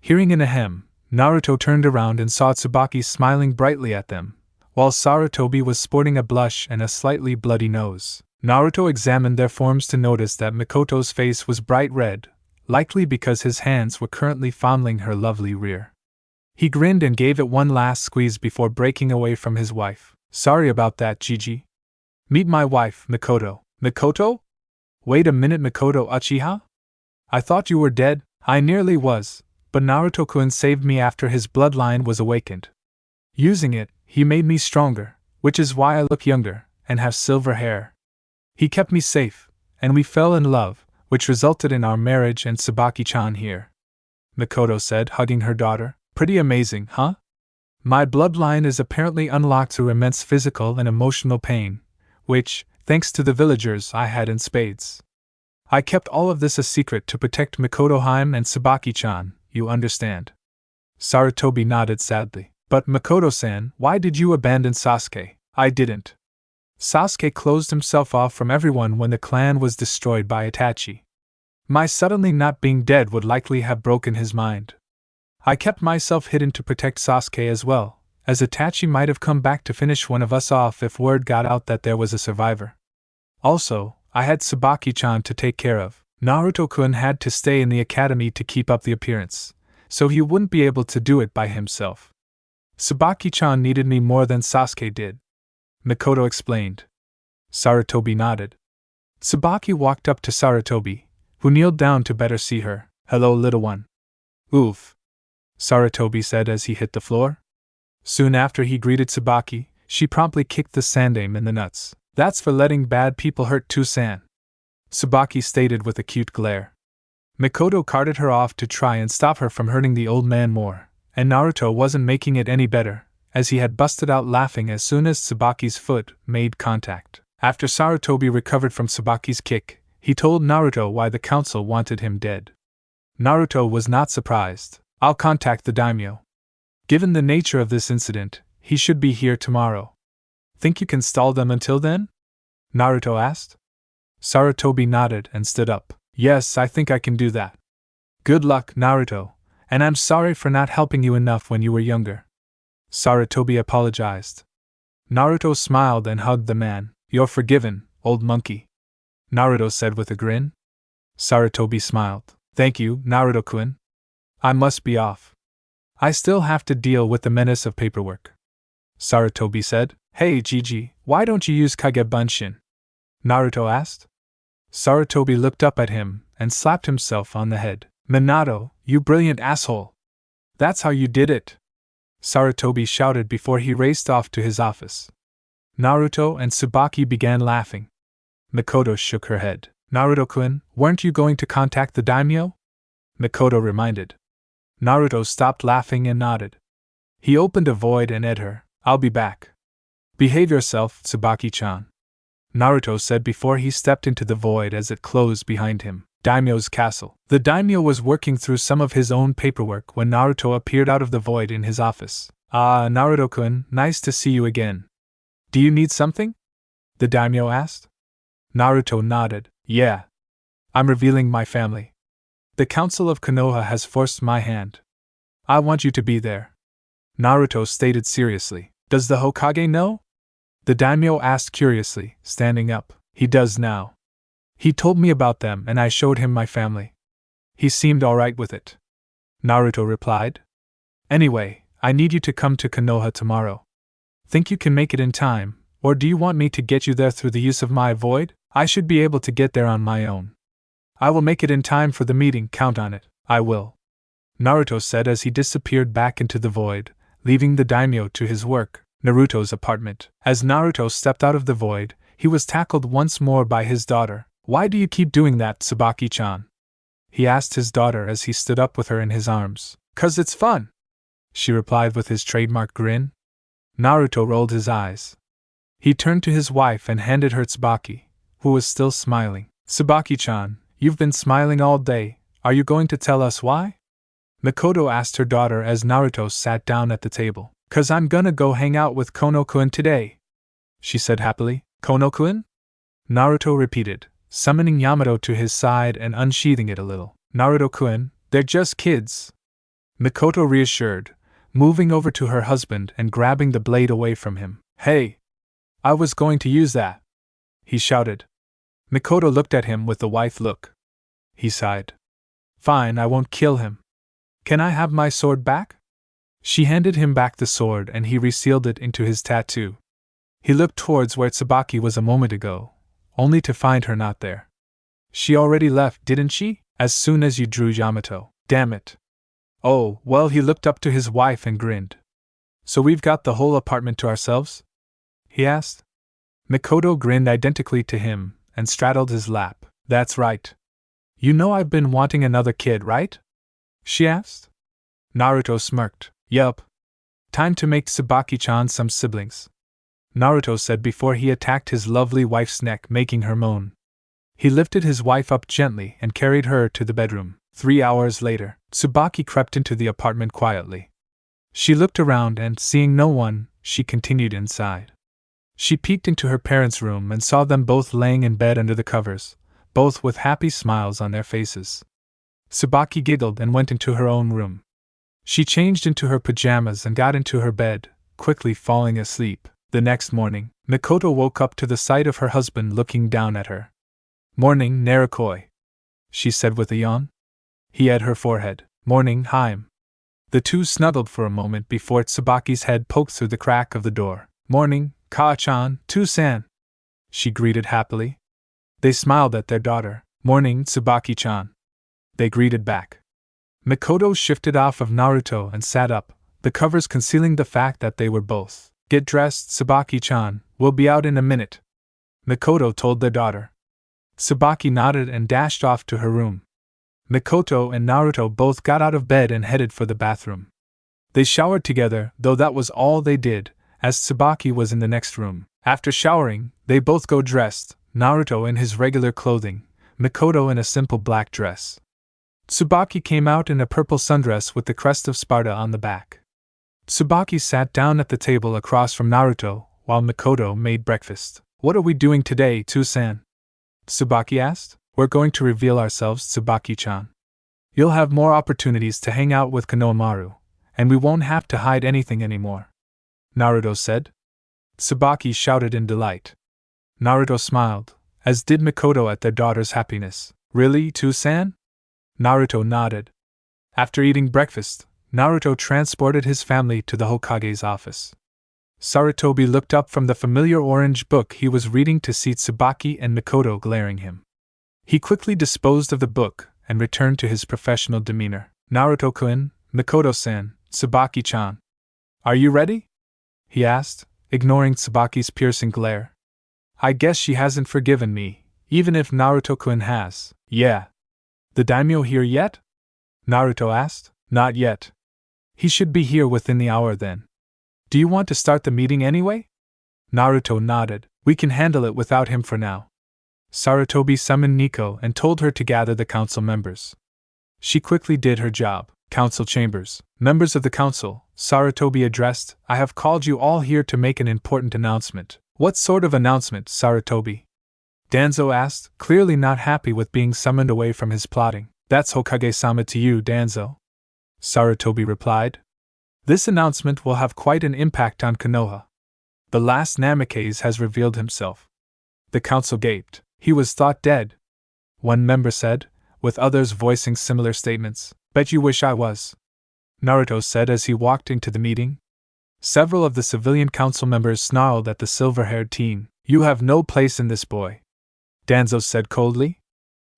Hearing an ahem, Naruto turned around and saw Tsubaki smiling brightly at them, while Sarutobi was sporting a blush and a slightly bloody nose. Naruto examined their forms to notice that Mikoto's face was bright red, likely because his hands were currently fondling her lovely rear. He grinned and gave it one last squeeze before breaking away from his wife. Sorry about that, Gigi. Meet my wife, Mikoto. Mikoto? Wait a minute, Mikoto Uchiha? I thought you were dead. I nearly was, but Naruto-kun saved me after his bloodline was awakened. Using it, he made me stronger, which is why I look younger, and have silver hair. He kept me safe, and we fell in love, which resulted in our marriage and Tsubaki-chan here, Mikoto said, hugging her daughter. Pretty amazing, huh? My bloodline is apparently unlocked through immense physical and emotional pain, which, thanks to the villagers, I had in spades. I kept all of this a secret to protect Mikoto-heim and Tsubaki-chan, you understand. Sarutobi nodded sadly. But Mikoto-san, why did you abandon Sasuke? I didn't. Sasuke closed himself off from everyone when the clan was destroyed by Itachi. My suddenly not being dead would likely have broken his mind. I kept myself hidden to protect Sasuke as well, as Itachi might have come back to finish one of us off if word got out that there was a survivor. Also, I had Tsubaki-chan to take care of. Naruto-kun had to stay in the academy to keep up the appearance, so he wouldn't be able to do it by himself. Tsubaki-chan needed me more than Sasuke did, Mikoto explained. Sarutobi nodded. Tsubaki walked up to Sarutobi, who kneeled down to better see her. Hello, little one. Oof, Sarutobi said as he hit the floor. Soon after he greeted Tsubaki, she promptly kicked the sandame in the nuts. That's for letting bad people hurt Toussaint, Tsubaki stated with a cute glare. Mikoto carted her off to try and stop her from hurting the old man more, and Naruto wasn't making it any better, as he had busted out laughing as soon as Tsubaki's foot made contact. After Sarutobi recovered from Tsubaki's kick, he told Naruto why the council wanted him dead. Naruto was not surprised. I'll contact the daimyo. Given the nature of this incident, he should be here tomorrow. Think you can stall them until then? Naruto asked. Sarutobi nodded and stood up. Yes, I think I can do that. Good luck, Naruto, and I'm sorry for not helping you enough when you were younger. Sarutobi apologized. Naruto smiled and hugged the man. You're forgiven, old monkey, Naruto said with a grin. Sarutobi smiled. Thank you, Naruto-kun. I must be off. I still have to deal with the menace of paperwork. Sarutobi said. Hey Gigi, why don't you use Kage Bunshin? Naruto asked. Sarutobi looked up at him and slapped himself on the head. Minato, you brilliant asshole! That's how you did it! Sarutobi shouted before he raced off to his office. Naruto and Tsubaki began laughing. Mikoto shook her head. Naruto-kun, weren't you going to contact the daimyo? Mikoto reminded. Naruto stopped laughing and nodded. He opened a void and ed her. I'll be back. Behave yourself, Tsubaki-chan, Naruto said before he stepped into the void as it closed behind him. Daimyo's castle. The daimyo was working through some of his own paperwork when Naruto appeared out of the void in his office. Ah, Naruto-kun, nice to see you again. Do you need something? The daimyo asked. Naruto nodded. Yeah. I'm revealing my family. The Council of Konoha has forced my hand. I want you to be there, Naruto stated seriously. Does the Hokage know? The daimyo asked curiously, standing up. He does now. He told me about them and I showed him my family. He seemed alright with it, Naruto replied. Anyway, I need you to come to Konoha tomorrow. Think you can make it in time, or do you want me to get you there through the use of my void? I should be able to get there on my own. I will make it in time for the meeting, count on it. I will, Naruto said as he disappeared back into the void, leaving the daimyo to his work. Naruto's apartment. As Naruto stepped out of the void, he was tackled once more by his daughter. Why do you keep doing that, Tsubaki-chan? He asked his daughter as he stood up with her in his arms. 'Cause it's fun, she replied with his trademark grin. Naruto rolled his eyes. He turned to his wife and handed her Tsubaki, who was still smiling. Tsubaki-chan, you've been smiling all day, are you going to tell us why? Mikoto asked her daughter as Naruto sat down at the table. 'Cause I'm gonna go hang out with Kono-kun today, she said happily. Kono-kun? Naruto repeated, summoning Yamato to his side and unsheathing it a little. Naruto-kun, they're just kids, Mikoto reassured, moving over to her husband and grabbing the blade away from him. Hey! I was going to use that, he shouted. Mikoto looked at him with the wife look. He sighed. Fine, I won't kill him. Can I have my sword back? She handed him back the sword and he resealed it into his tattoo. He looked towards where Tsubaki was a moment ago, only to find her not there. She already left, didn't she? As soon as you drew Yamato. Damn it. Oh, well, he looked up to his wife and grinned. So we've got the whole apartment to ourselves? He asked. Mikoto grinned identically to him and straddled his lap. That's right. You know I've been wanting another kid, right? She asked. Naruto smirked. Yup. Time to make Tsubaki-chan some siblings, Naruto said before he attacked his lovely wife's neck, making her moan. He lifted his wife up gently and carried her to the bedroom. 3 hours later, Tsubaki crept into the apartment quietly. She looked around and, seeing no one, she continued inside. She peeked into her parents' room and saw them both laying in bed under the covers, both with happy smiles on their faces. Tsubaki giggled and went into her own room. She changed into her pajamas and got into her bed, quickly falling asleep. The next morning, Mikoto woke up to the sight of her husband looking down at her. "Morning, Narukoi," she said with a yawn. He had her forehead. "Morning, Haim." The two snuggled for a moment before Tsubaki's head poked through the crack of the door. "Morning, Ka-chan, Tu-san," she greeted happily. They smiled at their daughter. "Morning, Tsubaki-chan," they greeted back. Mikoto shifted off of Naruto and sat up, the covers concealing the fact that they were both. "Get dressed, Tsubaki-chan, we'll be out in a minute," Mikoto told their daughter. Tsubaki nodded and dashed off to her room. Mikoto and Naruto both got out of bed and headed for the bathroom. They showered together, though that was all they did, as Tsubaki was in the next room. After showering, they both go dressed, Naruto in his regular clothing, Mikoto in a simple black dress. Tsubaki came out in a purple sundress with the crest of Sparda on the back. Tsubaki sat down at the table across from Naruto, while Mikoto made breakfast. "What are we doing today, Tu-san?" Tsubaki asked. "We're going to reveal ourselves, Tsubaki-chan. You'll have more opportunities to hang out with Konohamaru, and we won't have to hide anything anymore," Naruto said. Tsubaki shouted in delight. Naruto smiled, as did Mikoto at their daughter's happiness. "Really, Tu-san?" Naruto nodded. After eating breakfast, Naruto transported his family to the Hokage's office. Sarutobi looked up from the familiar orange book he was reading to see Tsubaki and Mikoto glaring him. He quickly disposed of the book and returned to his professional demeanor. "Naruto-kun, Mikoto-san, Tsubaki-chan. Are you ready?" he asked, ignoring Tsubaki's piercing glare. "I guess she hasn't forgiven me, even if Naruto-kun has." "Yeah." "The daimyo here yet?" Naruto asked. "Not yet. He should be here within the hour then." "Do you want to start the meeting anyway?" Naruto nodded. "We can handle it without him for now." Sarutobi summoned Nico and told her to gather the council members. She quickly did her job. "Council chambers. Members of the council," Sarutobi addressed, "I have called you all here to make an important announcement." "What sort of announcement, Sarutobi?" Danzo asked, clearly not happy with being summoned away from his plotting. "That's Hokage-sama to you, Danzo," Sarutobi replied. "This announcement will have quite an impact on Konoha. The last Namikaze has revealed himself." The council gaped. "He was thought dead," one member said, with others voicing similar statements. "Bet you wish I was," Naruto said as he walked into the meeting. Several of the civilian council members snarled at the silver-haired teen. "You have no place in this, boy," Danzo said coldly.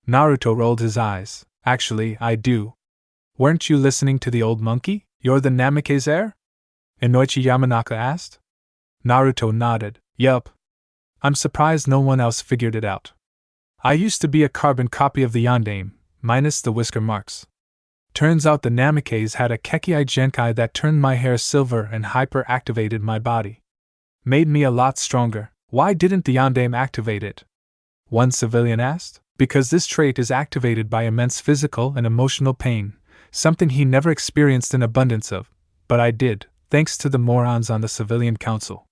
Naruto rolled his eyes. "Actually, I do. Weren't you listening to the old monkey? You're the Namikaze heir?" Inoichi Yamanaka asked. Naruto nodded. "Yup. I'm surprised no one else figured it out. I used to be a carbon copy of the Yondaime, minus the whisker marks. Turns out the Namikaze had a Kekii Genkai that turned my hair silver and hyper-activated my body. Made me a lot stronger. Why didn't the Yondaime activate it?" one civilian asked. "Because this trait is activated by immense physical and emotional pain, something he never experienced an abundance of, but I did, thanks to the morons on the civilian council,"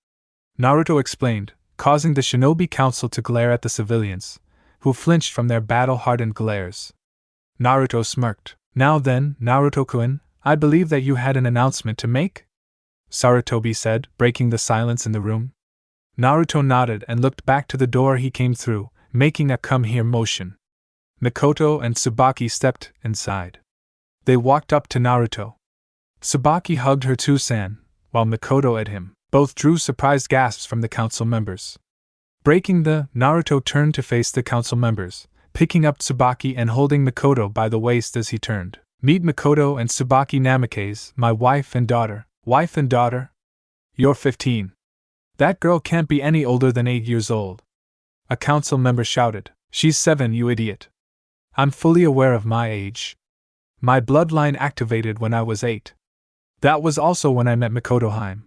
Naruto explained, causing the shinobi council to glare at the civilians, who flinched from their battle-hardened glares. Naruto smirked. "Now then, Naruto-kun, I believe that you had an announcement to make?" Sarutobi said, breaking the silence in the room. Naruto nodded and looked back to the door he came through, making a come-here motion. Mikoto and Tsubaki stepped inside. They walked up to Naruto. Tsubaki hugged her Tu-san, while Mikoto at him. Both drew surprised gasps from the council members. Breaking Naruto turned to face the council members, picking up Tsubaki and holding Mikoto by the waist as he turned. "Meet Mikoto and Tsubaki Namikaze, my wife and daughter." "Wife and daughter? You're 15. That girl can't be any older than 8 years old," a council member shouted. "She's 7, you idiot." "I'm fully aware of my age. My bloodline activated when I was 8. That was also when I met Mikoto Haim.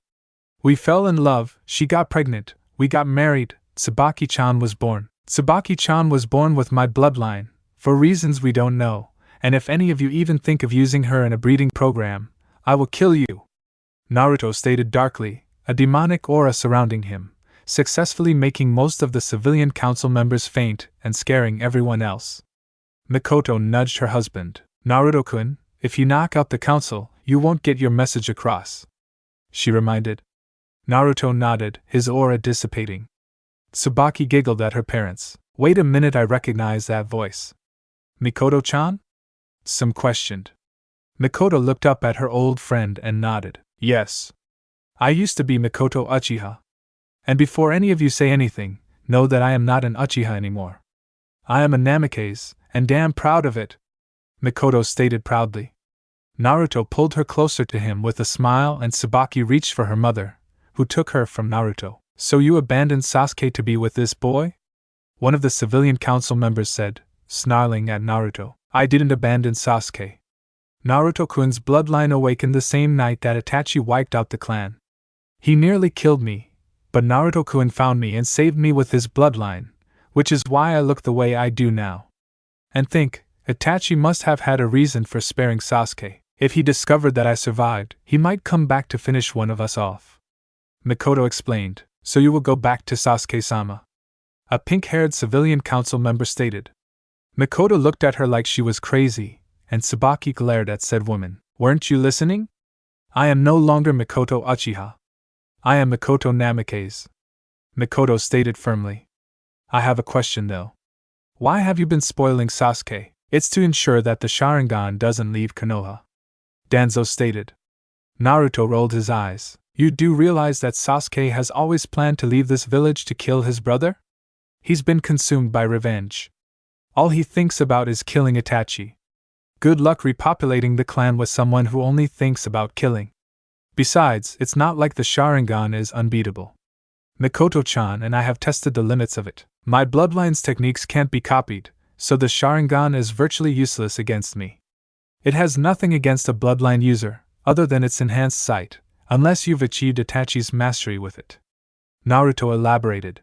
We fell in love, she got pregnant, we got married, Tsubaki-chan was born. Tsubaki-chan was born with my bloodline, for reasons we don't know, and if any of you even think of using her in a breeding program, I will kill you," Naruto stated darkly, a demonic aura surrounding him, successfully making most of the civilian council members faint and scaring everyone else. Mikoto nudged her husband. "Naruto-kun, if you knock out the council, you won't get your message across," she reminded. Naruto nodded, his aura dissipating. Tsubaki giggled at her parents. "Wait a minute, I recognize that voice. Mikoto-chan?" Some questioned. Mikoto looked up at her old friend and nodded. "Yes. I used to be Mikoto Uchiha. And before any of you say anything, know that I am not an Uchiha anymore. I am a Namikaze, and damn proud of it," Mikoto stated proudly. Naruto pulled her closer to him with a smile, and Tsubaki reached for her mother, who took her from Naruto. "So you abandoned Sasuke to be with this boy?" one of the civilian council members said, snarling at Naruto. "I didn't abandon Sasuke. Naruto-kun's bloodline awakened the same night that Itachi wiped out the clan. He nearly killed me, but Naruto-kun found me and saved me with his bloodline, which is why I look the way I do now. And think, Itachi must have had a reason for sparing Sasuke. If he discovered that I survived, he might come back to finish one of us off." Mikoto explained. "So you will go back to Sasuke-sama?" a pink-haired civilian council member stated. Mikoto looked at her like she was crazy, and Tsubaki glared at said woman. "Weren't you listening? I am no longer Mikoto Uchiha. I am Mikoto Namikaze," Mikoto stated firmly. "I have a question though. Why have you been spoiling Sasuke?" "It's to ensure that the Sharingan doesn't leave Konoha," Danzo stated. Naruto rolled his eyes. "You do realize that Sasuke has always planned to leave this village to kill his brother? He's been consumed by revenge. All he thinks about is killing Itachi. Good luck repopulating the clan with someone who only thinks about killing. Besides, it's not like the Sharingan is unbeatable. Mikoto-chan and I have tested the limits of it. My bloodline's techniques can't be copied, so the Sharingan is virtually useless against me. It has nothing against a bloodline user, other than its enhanced sight, unless you've achieved Itachi's mastery with it," Naruto elaborated.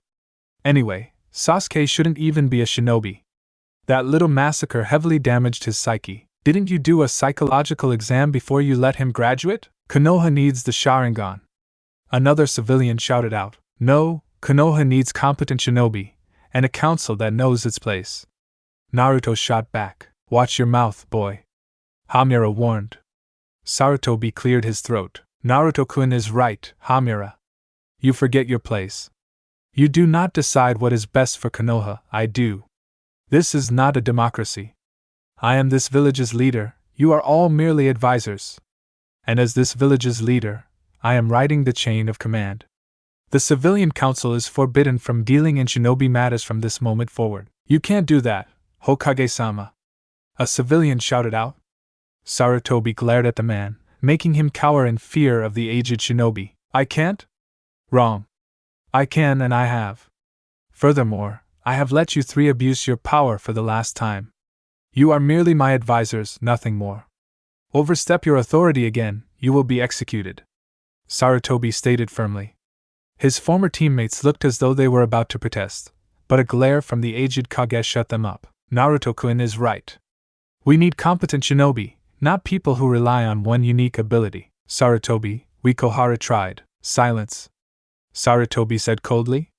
"Anyway, Sasuke shouldn't even be a shinobi. That little massacre heavily damaged his psyche. Didn't you do a psychological exam before you let him graduate? Konoha needs the Sharingan," another civilian shouted out. "No, Konoha needs competent shinobi, and a council that knows its place," Naruto shot back. "Watch your mouth, boy," Hamura warned. Sarutobi cleared his throat. "Naruto-kun is right, Hamura. You forget your place. You do not decide what is best for Konoha, I do. This is not a democracy. I am this village's leader, you are all merely advisors. And as this village's leader, I am riding the chain of command. The civilian council is forbidden from dealing in shinobi matters from this moment forward." "You can't do that, Hokage-sama," a civilian shouted out. Sarutobi glared at the man, making him cower in fear of the aged shinobi. "I can't? Wrong. I can, and I have. Furthermore, I have let you three abuse your power for the last time. You are merely my advisors, nothing more. Overstep your authority again, you will be executed," Sarutobi stated firmly. His former teammates looked as though they were about to protest, but a glare from the aged Kage shut them up. "Naruto-kun is right. We need competent shinobi, not people who rely on one unique ability." "Sarutobi," Wikohara tried. "Silence," Sarutobi said coldly.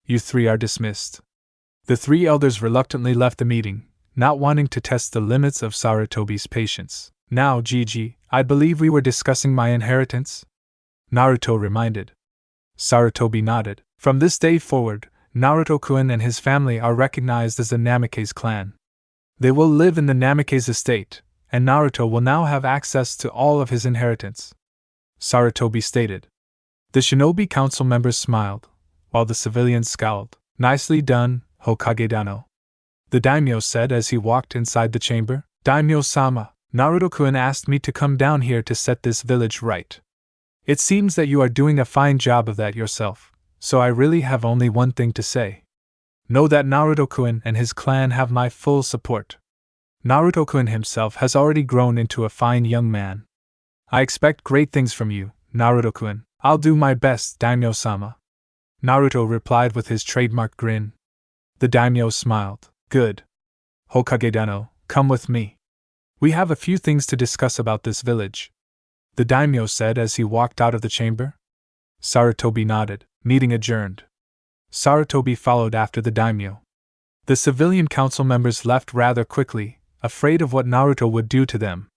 "You three are dismissed." The three elders reluctantly left the meeting, not wanting to test the limits of Sarutobi's patience. "Now, Gigi, I believe we were discussing my inheritance?" Naruto reminded. Sarutobi nodded. "From this day forward, Naruto-kun and his family are recognized as the Namikaze clan. They will live in the Namikaze estate, and Naruto will now have access to all of his inheritance," Sarutobi stated. The shinobi council members smiled, while the civilians scowled. "Nicely done, Hokage-dano," the daimyo said as he walked inside the chamber. "Daimyo-sama, Naruto-kun asked me to come down here to set this village right. It seems that you are doing a fine job of that yourself, so I really have only one thing to say. Know that Naruto-kun and his clan have my full support. Naruto-kun himself has already grown into a fine young man. I expect great things from you, Naruto-kun." "I'll do my best, daimyo-sama," Naruto replied with his trademark grin. The daimyo smiled. "Good. Hokage-dano, come with me. We have a few things to discuss about this village," the daimyo said as he walked out of the chamber. Sarutobi nodded. Meeting adjourned. Sarutobi followed after the daimyo. The civilian council members left rather quickly, afraid of what Naruto would do to them.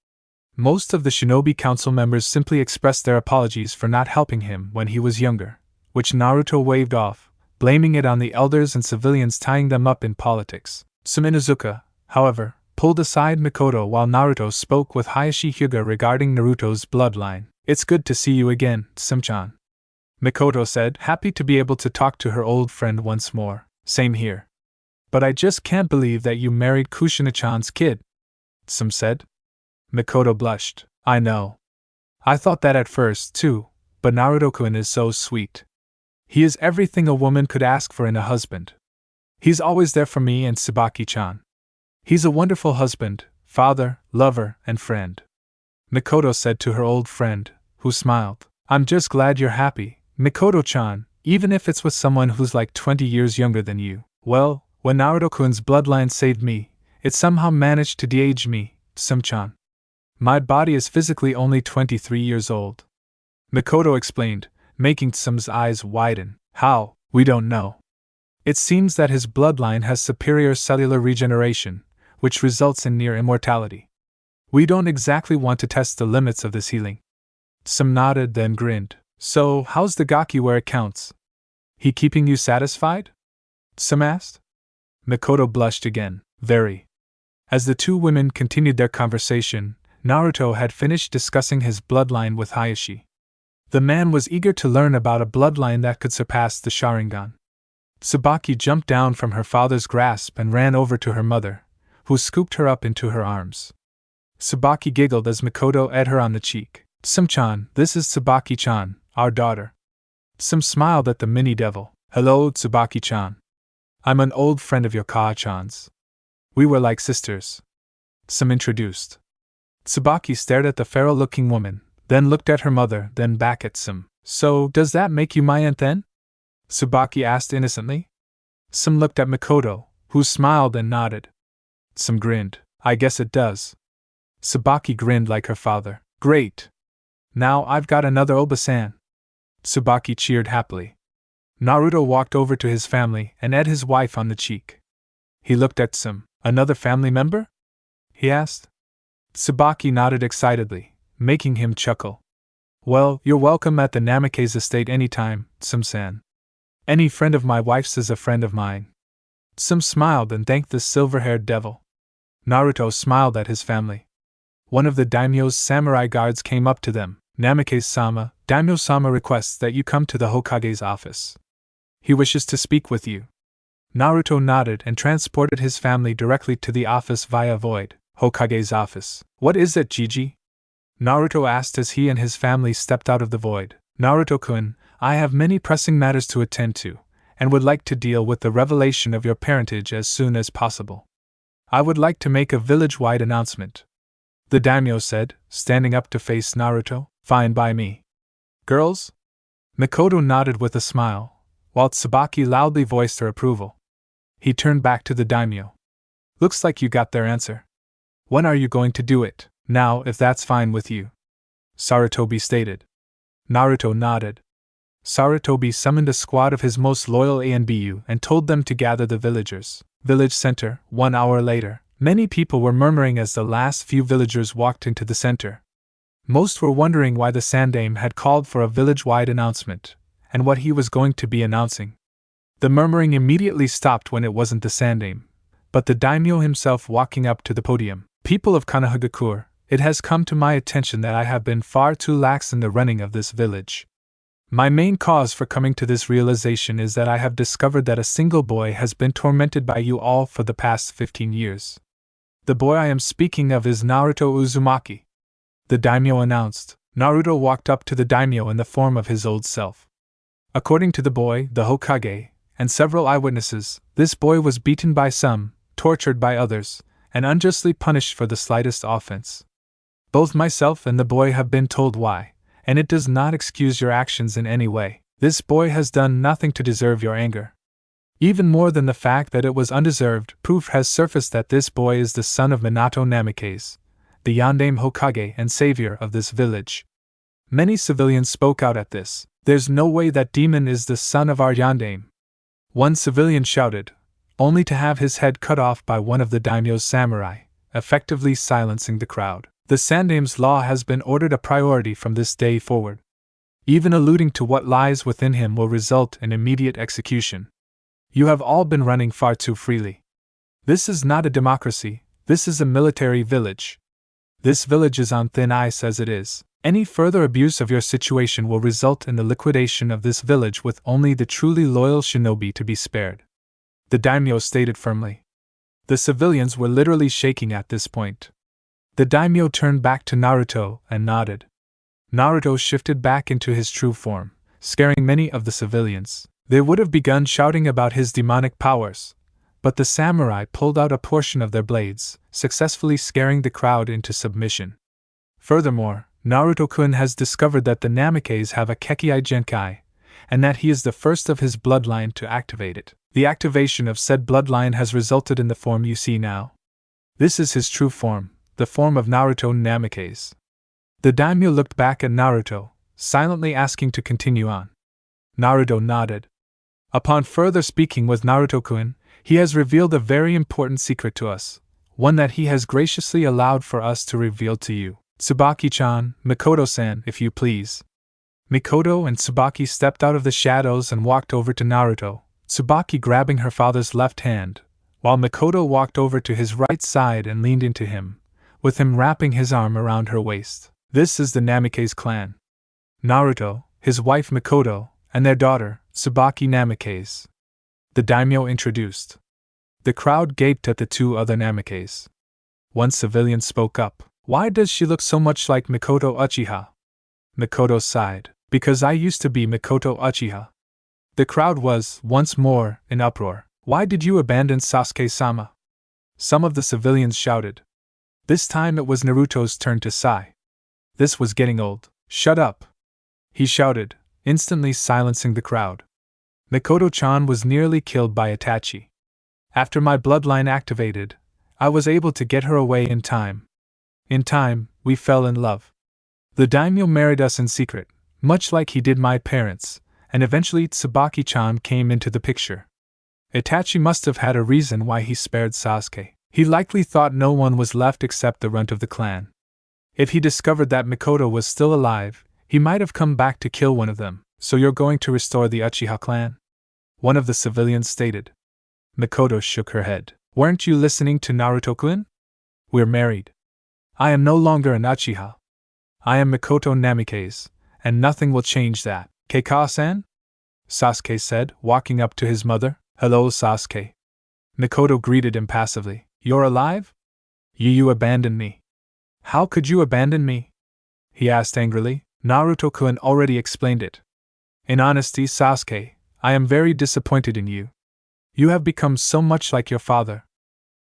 Most of the Shinobi Council members simply expressed their apologies for not helping him when he was younger, which Naruto waved off, blaming it on the elders and civilians tying them up in politics. Some Inuzuka, however, pulled aside Mikoto while Naruto spoke with Hayashi Hyuga regarding Naruto's bloodline. "It's good to see you again, Sim-chan," Mikoto said, happy to be able to talk to her old friend once more. "Same here. But I just can't believe that you married Kushina-chan's kid," Sim said. Mikoto blushed. "I know. I thought that at first, too, but Naruto-kun is so sweet. He is everything a woman could ask for in a husband. He's always there for me and Tsubaki-chan. He's a wonderful husband, father, lover, and friend," Mikoto said to her old friend, who smiled. "I'm just glad you're happy, Mikoto-chan, even if it's with someone who's like 20 years younger than you." "Well, when Naruto-kun's bloodline saved me, it somehow managed to de-age me, Sim-chan. My body is physically only 23 years old," Mikoto explained, making Sim's eyes widen. "How? We don't know. It seems that his bloodline has superior cellular regeneration, which results in near immortality. We don't exactly want to test the limits of this healing." Sim nodded, then grinned. "So, how's the gaki where it counts? He keeping you satisfied?" Sim asked. Mikoto blushed again. "Very." As the two women continued their conversation, Naruto had finished discussing his bloodline with Hayashi. The man was eager to learn about a bloodline that could surpass the Sharingan. Tsubaki jumped down from her father's grasp and ran over to her mother, who scooped her up into her arms. Tsubaki giggled as Mikoto ate her on the cheek. "Sim-chan, this is Tsubaki-chan, our daughter." Sim smiled at the mini-devil. "Hello, Tsubaki-chan. I'm an old friend of your Kaa-chan's. We were like sisters," Sim introduced. Tsubaki stared at the feral-looking woman, then looked at her mother, then back at Sim. "So, does that make you my aunt then?" Tsubaki asked innocently. Sim looked at Mikoto, who smiled and nodded. Sim grinned. "I guess it does." Tsubaki grinned like her father. "Great! Now I've got another Oba-san." Tsubaki cheered happily. Naruto walked over to his family and ate his wife on the cheek. He looked at Sim. "Another family member?" he asked. Tsubaki nodded excitedly, making him chuckle. "Well, you're welcome at the Namikaze estate anytime, Sim-san. Any friend of my wife's is a friend of mine." Sim smiled and thanked the silver-haired devil. Naruto smiled at his family. One of the daimyo's samurai guards came up to them. "Namikaze-sama, Daimyo-sama requests that you come to the Hokage's office. He wishes to speak with you." Naruto nodded and transported his family directly to the office via void. "Hokage's office. What is it, Jiji?" Naruto asked as he and his family stepped out of the void. "Naruto-kun, I have many pressing matters to attend to, and would like to deal with the revelation of your parentage as soon as possible. I would like to make a village-wide announcement," the daimyo said, standing up to face Naruto. "Fine by me. Girls?" Mikoto nodded with a smile, while Tsubaki loudly voiced her approval. He turned back to the daimyo. "Looks like you got their answer. When are you going to do it?" "Now, if that's fine with you," Sarutobi stated. Naruto nodded. Sarutobi summoned a squad of his most loyal ANBU and told them to gather the villagers. Village center. 1 hour later, many people were murmuring as the last few villagers walked into the center. Most were wondering why the Sandaime had called for a village-wide announcement, and what he was going to be announcing. The murmuring immediately stopped when it wasn't the Sandaime, but the daimyo himself walking up to the podium. "People of Konohagakure, it has come to my attention that I have been far too lax in the running of this village. My main cause for coming to this realization is that I have discovered that a single boy has been tormented by you all for the past 15 years. The boy I am speaking of is Naruto Uzumaki," the daimyo announced. Naruto walked up to the daimyo in the form of his old self. According to the boy, the Hokage, and several eyewitnesses, this boy was beaten by some, tortured by others, and unjustly punished for the slightest offense. Both myself and the boy have been told why, and it does not excuse your actions in any way. This boy has done nothing to deserve your anger. Even more than the fact that it was undeserved, proof has surfaced that this boy is the son of Minato Namikaze, the Yondaime Hokage and savior of this village. Many civilians spoke out at this. "There's no way that demon is the son of our Yondaime," one civilian shouted, only to have his head cut off by one of the daimyo's samurai, effectively silencing the crowd. The Sandame's law has been ordered a priority from this day forward. Even alluding to what lies within him will result in immediate execution. You have all been running far too freely. This is not a democracy, this is a military village. This village is on thin ice as it is. Any further abuse of your situation will result in the liquidation of this village with only the truly loyal shinobi to be spared. The daimyo stated firmly. The civilians were literally shaking at this point. The daimyo turned back to Naruto and nodded. Naruto shifted back into his true form, scaring many of the civilians. They would have begun shouting about his demonic powers, but the samurai pulled out a portion of their blades, successfully scaring the crowd into submission. Furthermore, Naruto-kun has discovered that the Namikes have a Kekkai Genkai, and that he is the first of his bloodline to activate it. The activation of said bloodline has resulted in the form you see now. This is his true form, the form of Naruto Namikes. The daimyo looked back at Naruto, silently asking to continue on. Naruto nodded. Upon further speaking with Naruto-kun, he has revealed a very important secret to us, one that he has graciously allowed for us to reveal to you. Tsubaki-chan, Mikoto-san, if you please. Mikoto and Tsubaki stepped out of the shadows and walked over to Naruto, Tsubaki grabbing her father's left hand, while Mikoto walked over to his right side and leaned into him, with him wrapping his arm around her waist. This is the Namikaze clan. Naruto, his wife Mikoto, and their daughter, Tsubaki Namikaze. The daimyo introduced. The crowd gaped at the two other Namikaze. One civilian spoke up. Why does she look so much like Mikoto Uchiha? Mikoto sighed. Because I used to be Mikoto Uchiha. The crowd was, once more, in uproar. Why did you abandon Sasuke-sama? Some of the civilians shouted. This time it was Naruto's turn to sigh. This was getting old. Shut up! He shouted, instantly silencing the crowd. Mikoto-chan was nearly killed by Itachi. After my bloodline activated, I was able to get her away in time. In time, we fell in love. The daimyo married us in secret, much like he did my parents, and eventually Tsubaki-chan came into the picture. Itachi must have had a reason why he spared Sasuke. He likely thought no one was left except the runt of the clan. If he discovered that Mikoto was still alive, he might have come back to kill one of them. So you're going to restore the Uchiha clan? One of the civilians stated. Mikoto shook her head. Weren't you listening to Naruto-kun? We're married. I am no longer an Uchiha. I am Mikoto Namikaze, and nothing will change that. Keikawa-san? Sasuke said, walking up to his mother. Hello, Sasuke. Mikoto greeted him passively. You're alive? You abandoned me. How could you abandon me? He asked angrily. Naruto-kun already explained it. In honesty, Sasuke, I am very disappointed in you. You have become so much like your father.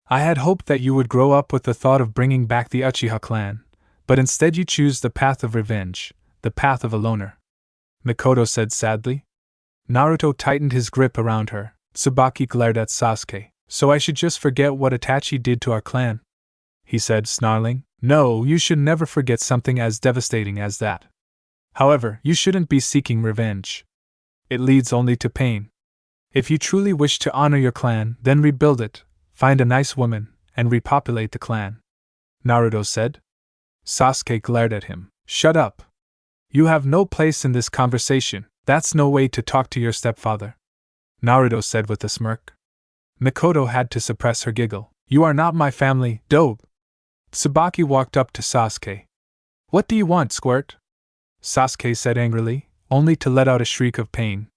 I had hoped that you would grow up with the thought of bringing back the Uchiha clan, but instead you choose the path of revenge, the path of a loner. Mikoto said sadly. Naruto tightened his grip around her. Tsubaki glared at Sasuke. So I should just forget what Itachi did to our clan? He said, snarling. No, you should never forget something as devastating as that. However, you shouldn't be seeking revenge. It leads only to pain. If you truly wish to honor your clan, then rebuild it, find a nice woman, and repopulate the clan. Naruto said. Sasuke glared at him. Shut up. You have no place in this conversation. That's no way to talk to your stepfather. Naruto said with a smirk. Mikoto had to suppress her giggle. You are not my family, dope. Tsubaki walked up to Sasuke. What do you want, squirt? Sasuke said angrily, only to let out a shriek of pain.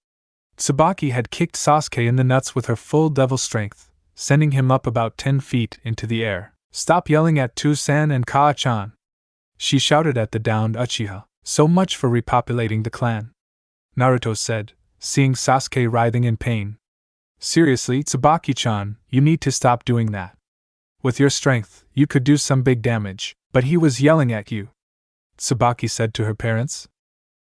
Tsubaki had kicked Sasuke in the nuts with her full devil strength, sending him up about 10 feet into the air. Stop yelling at Tu-san and Kaa-chan. She shouted at the downed Uchiha. So much for repopulating the clan. Naruto said, seeing Sasuke writhing in pain. Seriously, Tsubaki-chan, you need to stop doing that. With your strength, you could do some big damage, but he was yelling at you. Tsubaki said to her parents.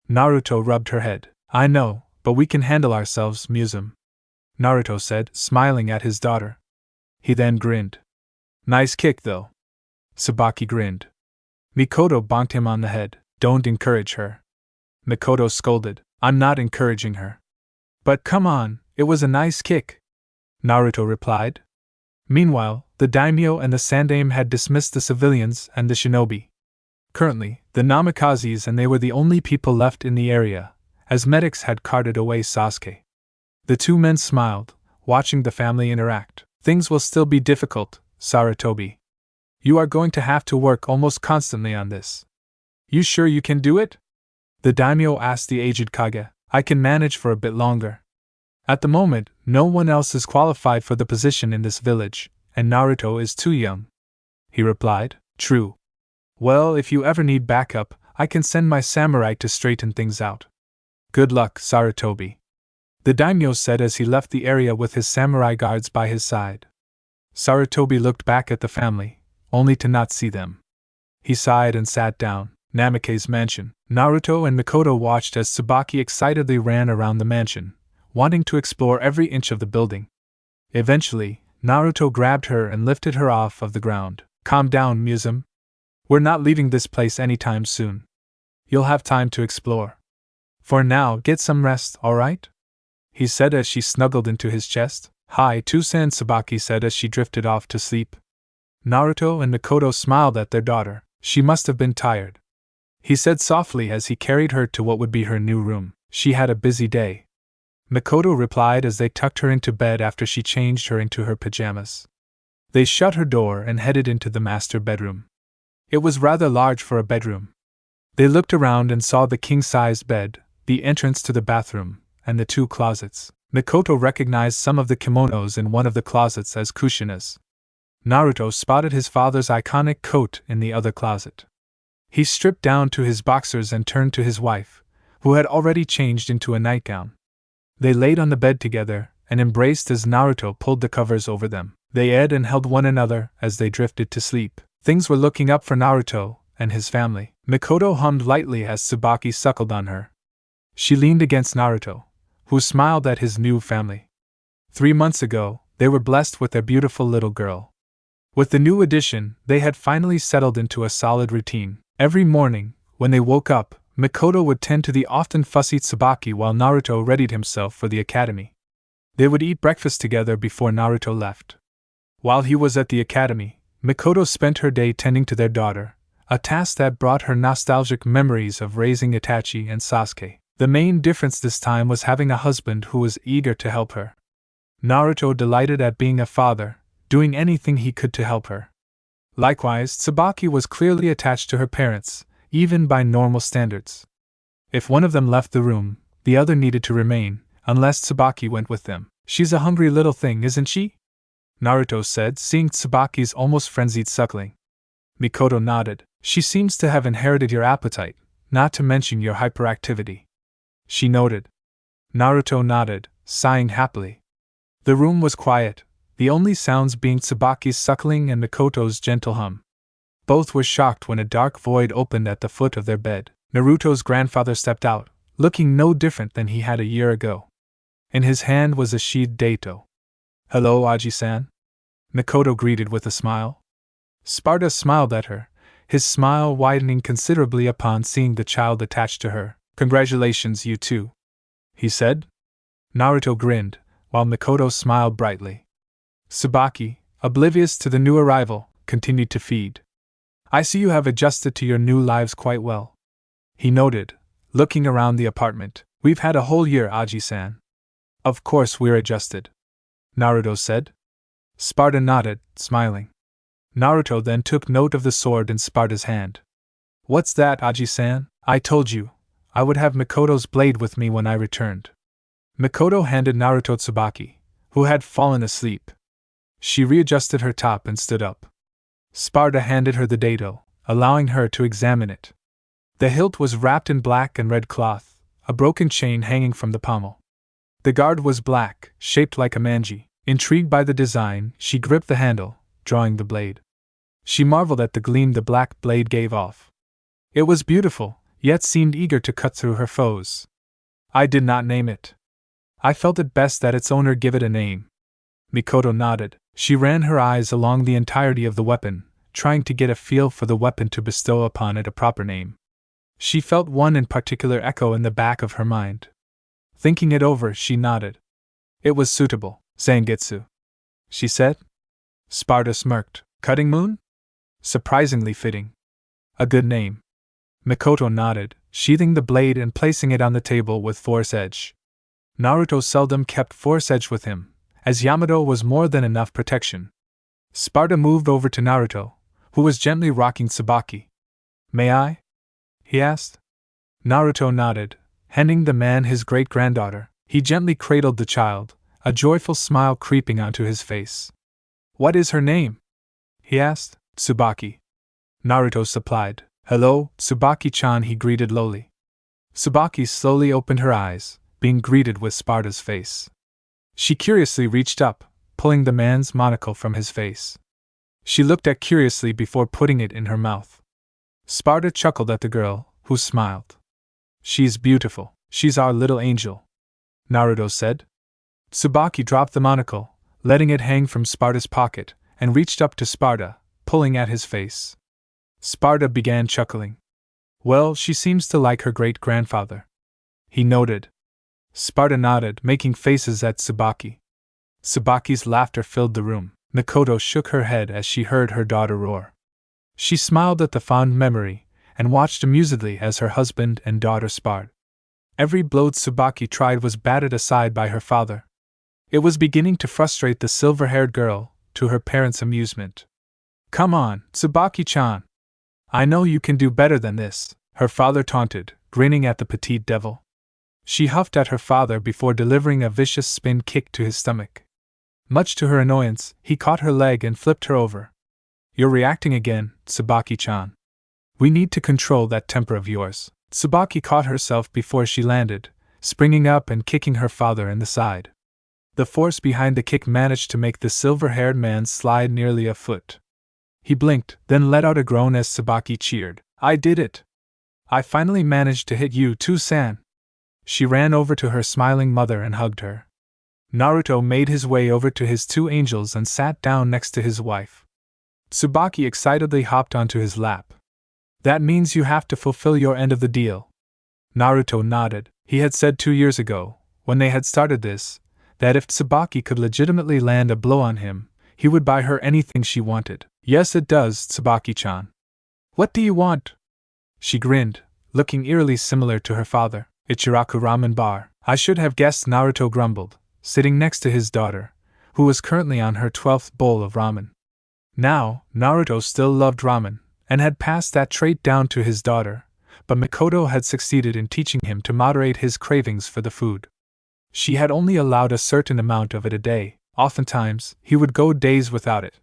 Naruto rubbed her head. I know, but we can handle ourselves, Muzum. Naruto said, smiling at his daughter. He then grinned. Nice kick, though. Tsubaki grinned. Mikoto bonked him on the head. Don't encourage her. Mikoto scolded. I'm not encouraging her. But come on, it was a nice kick. Naruto replied. Meanwhile, the daimyo and the sandame had dismissed the civilians and the shinobi. Currently, the Namikazes and they were the only people left in the area, as medics had carted away Sasuke. The two men smiled, watching the family interact. Things will still be difficult, Sarutobi. You are going to have to work almost constantly on this. You sure you can do it? The daimyo asked the aged Kage. I can manage for a bit longer. At the moment, no one else is qualified for the position in this village, and Naruto is too young. He replied. True. Well, if you ever need backup, I can send my samurai to straighten things out. Good luck, Sarutobi. The daimyo said as he left the area with his samurai guards by his side. Sarutobi looked back at the family, only to not see them. He sighed and sat down. Namikaze's mansion. Naruto and Mikoto watched as Tsubaki excitedly ran around the mansion, wanting to explore every inch of the building. Eventually, Naruto grabbed her and lifted her off of the ground. Calm down, Musum. We're not leaving this place anytime soon. You'll have time to explore. For now, get some rest, alright? He said as she snuggled into his chest. Hi, Tusan, Tsubaki said as she drifted off to sleep. Naruto and Mikoto smiled at their daughter. She must have been tired. He said softly as he carried her to what would be her new room. She had a busy day. Mikoto replied as they tucked her into bed after she changed her into her pajamas. They shut her door and headed into the master bedroom. It was rather large for a bedroom. They looked around and saw the king-sized bed, the entrance to the bathroom, and the two closets. Mikoto recognized some of the kimonos in one of the closets as kushinas. Naruto spotted his father's iconic coat in the other closet. He stripped down to his boxers and turned to his wife, who had already changed into a nightgown. They laid on the bed together and embraced as Naruto pulled the covers over them. They ate and held one another as they drifted to sleep. Things were looking up for Naruto and his family. Mikoto hummed lightly as Tsubaki suckled on her. She leaned against Naruto, who smiled at his new family. 3 months ago, they were blessed with their beautiful little girl. With the new addition, they had finally settled into a solid routine. Every morning, when they woke up, Mikoto would tend to the often fussy Tsubaki while Naruto readied himself for the academy. They would eat breakfast together before Naruto left. While he was at the academy, Mikoto spent her day tending to their daughter, a task that brought her nostalgic memories of raising Itachi and Sasuke. The main difference this time was having a husband who was eager to help her. Naruto delighted at being a father, doing anything he could to help her. Likewise, Tsubaki was clearly attached to her parents, even by normal standards. If one of them left the room, the other needed to remain, unless Tsubaki went with them. She's a hungry little thing, isn't she? Naruto said, seeing Tsubaki's almost frenzied suckling. Mikoto nodded. She seems to have inherited your appetite, not to mention your hyperactivity. She noted. Naruto nodded, sighing happily. The room was quiet, the only sounds being Tsubaki's suckling and Mikoto's gentle hum. Both were shocked when a dark void opened at the foot of their bed. Naruto's grandfather stepped out, looking no different than he had a year ago. In his hand was a sheathed daito. Hello, Aji-san? Mikoto greeted with a smile. Sparda smiled at her, his smile widening considerably upon seeing the child attached to her. Congratulations, you two, he said. Naruto grinned, while Mikoto smiled brightly. Tsubaki, oblivious to the new arrival, continued to feed. I see you have adjusted to your new lives quite well, he noted, looking around the apartment. We've had a whole year, Aji-san. Of course we're adjusted, Naruto said. Sparda nodded, smiling. Naruto then took note of the sword in Sparda's hand. What's that, Aji-san? I told you, I would have Mikoto's blade with me when I returned. Mikoto handed Naruto Tsubaki, who had fallen asleep. She readjusted her top and stood up. Sparda handed her the daito, allowing her to examine it. The hilt was wrapped in black and red cloth, a broken chain hanging from the pommel. The guard was black, shaped like a manji. Intrigued by the design, she gripped the handle, drawing the blade. She marveled at the gleam the black blade gave off. It was beautiful, yet seemed eager to cut through her foes. I did not name it. I felt it best that its owner give it a name. Mikoto nodded. She ran her eyes along the entirety of the weapon, trying to get a feel for the weapon to bestow upon it a proper name. She felt one in particular echo in the back of her mind. Thinking it over, she nodded. It was suitable. Zangetsu, she said. Sparda smirked. Cutting Moon? Surprisingly fitting. A good name. Mikoto nodded, sheathing the blade and placing it on the table with force edge. Naruto seldom kept force edge with him, as Yamato was more than enough protection. Sparda moved over to Naruto, who was gently rocking Tsubaki. "May I?" he asked. Naruto nodded, handing the man his great-granddaughter. He gently cradled the child, a joyful smile creeping onto his face. "What is her name?" he asked. "Tsubaki," Naruto supplied. "Hello, Tsubaki-chan," he greeted lowly. Tsubaki slowly opened her eyes, being greeted with Sparda's face. She curiously reached up, pulling the man's monocle from his face. She looked at curiously before putting it in her mouth. Sparda chuckled at the girl, who smiled. "She's beautiful. She's our little angel," Naruto said. Tsubaki dropped the monocle, letting it hang from Sparda's pocket, and reached up to Sparda, pulling at his face. Sparda began chuckling. "Well, she seems to like her great-grandfather," he noted. Sparda nodded, making faces at Tsubaki. Tsubaki's laughter filled the room. Mikoto shook her head as she heard her daughter roar. She smiled at the fond memory, and watched amusedly as her husband and daughter sparred. Every blow Tsubaki tried was batted aside by her father. It was beginning to frustrate the silver-haired girl, to her parents' amusement. "Come on, Tsubaki-chan. I know you can do better than this," her father taunted, grinning at the petite devil. She huffed at her father before delivering a vicious spin kick to his stomach. Much to her annoyance, he caught her leg and flipped her over. "You're reacting again, Tsubaki-chan. We need to control that temper of yours." Tsubaki caught herself before she landed, springing up and kicking her father in the side. The force behind the kick managed to make the silver-haired man slide nearly a foot. He blinked, then let out a groan as Tsubaki cheered. "I did it! I finally managed to hit you too, San!" She ran over to her smiling mother and hugged her. Naruto made his way over to his two angels and sat down next to his wife. Tsubaki excitedly hopped onto his lap. "That means you have to fulfill your end of the deal." Naruto nodded. He had said 2 years ago, when they had started this, that if Tsubaki could legitimately land a blow on him, he would buy her anything she wanted. "Yes, it does, Tsubaki-chan." "What do you want?" She grinned, looking eerily similar to her father. "Ichiraku ramen bar." "I should have guessed," Naruto grumbled, sitting next to his daughter, who was currently on her 12th bowl of ramen. Now, Naruto still loved ramen, and had passed that trait down to his daughter, but Mikoto had succeeded in teaching him to moderate his cravings for the food. She had only allowed a certain amount of it a day. Oftentimes, he would go days without it.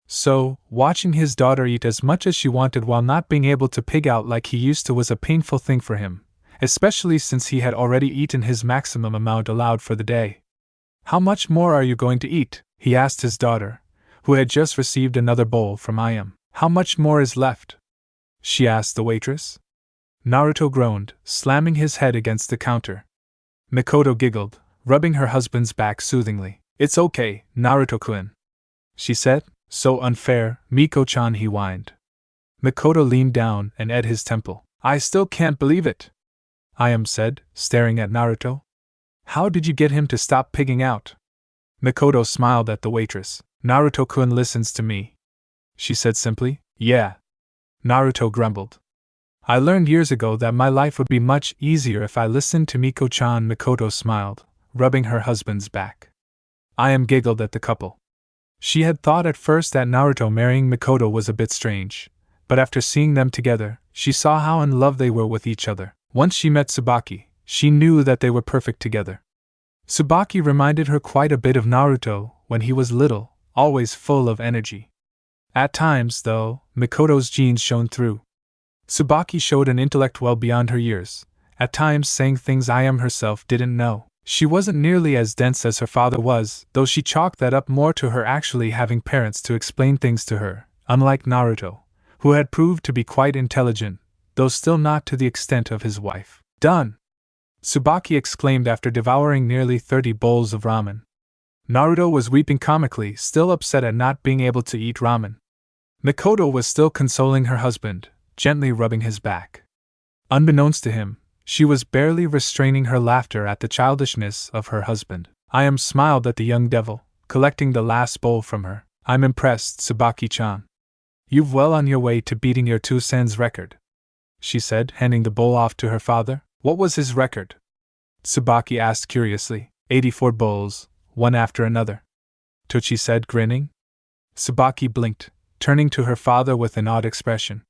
So, watching his daughter eat as much as she wanted while not being able to pig out like he used to was a painful thing for him, especially since he had already eaten his maximum amount allowed for the day. "How much more are you going to eat?" he asked his daughter, who had just received another bowl from Ayam. "How much more is left?" she asked the waitress. Naruto groaned, slamming his head against the counter. Mikoto giggled, rubbing her husband's back soothingly. "It's okay, Naruto-kun," she said. "So unfair, Miko-chan," he whined. Mikoto leaned down and ate his temple. "I still can't believe it," Ayam said, staring at Naruto. "How did you get him to stop pigging out?" Mikoto smiled at the waitress. "Naruto-kun listens to me," she said simply. "Yeah," Naruto grumbled. "I learned years ago that my life would be much easier if I listened to Miko-chan." Mikoto smiled, rubbing her husband's back. Ayam giggled at the couple. She had thought at first that Naruto marrying Mikoto was a bit strange, but after seeing them together, she saw how in love they were with each other. Once she met Tsubaki, she knew that they were perfect together. Tsubaki reminded her quite a bit of Naruto when he was little, always full of energy. At times, though, Mikoto's genes shone through. Tsubaki showed an intellect well beyond her years, at times saying things Ayam herself didn't know. She wasn't nearly as dense as her father was, though she chalked that up more to her actually having parents to explain things to her, unlike Naruto, who had proved to be quite intelligent, though still not to the extent of his wife. "Done!" Tsubaki exclaimed after devouring nearly 30 bowls of ramen. Naruto was weeping comically, still upset at not being able to eat ramen. Mikoto was still consoling her husband, gently rubbing his back. Unbeknownst to him, she was barely restraining her laughter at the childishness of her husband. Ayam smiled at the young devil, collecting the last bowl from her. "I'm impressed, Tsubaki-chan. You've well on your way to beating your 2 cents record." she said, handing the bowl off to her father. What was his record? Tsubaki asked curiously. 84 bowls, one after another. Tochi said, grinning. Tsubaki blinked, turning to her father with an odd expression.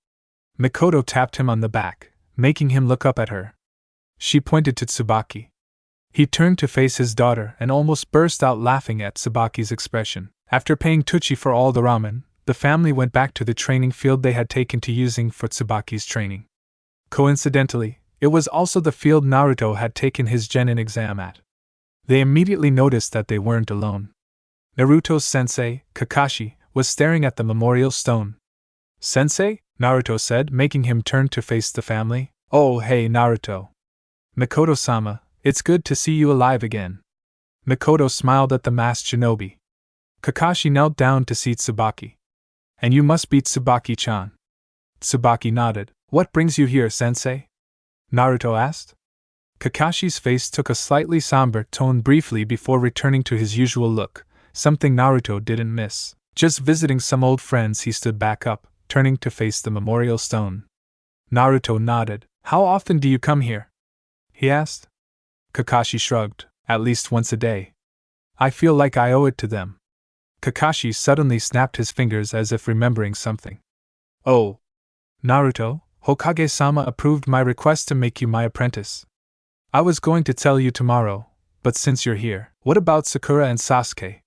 Mikoto tapped him on the back, making him look up at her. She pointed to Tsubaki. He turned to face his daughter and almost burst out laughing at Tsubaki's expression. After paying Tochi for all the ramen, the family went back to the training field they had taken to using for Tsubaki's training. Coincidentally, it was also the field Naruto had taken his genin exam at. They immediately noticed that they weren't alone. Naruto's sensei, Kakashi, was staring at the memorial stone. Sensei? Naruto said, making him turn to face the family. Oh, hey Naruto. Mikoto-sama, it's good to see you alive again. Mikoto smiled at the masked shinobi. Kakashi knelt down to see Tsubaki. And you must be Tsubaki-chan. Tsubaki nodded. What brings you here, sensei? Naruto asked. Kakashi's face took a slightly somber tone briefly before returning to his usual look, something Naruto didn't miss. Just visiting some old friends, he stood back up, turning to face the memorial stone. Naruto nodded. How often do you come here? He asked. Kakashi shrugged. At least once a day. I feel like I owe it to them. Kakashi suddenly snapped his fingers as if remembering something. Oh. Naruto, Hokage-sama approved my request to make you my apprentice. I was going to tell you tomorrow, but since you're here, what about Sakura and Sasuke?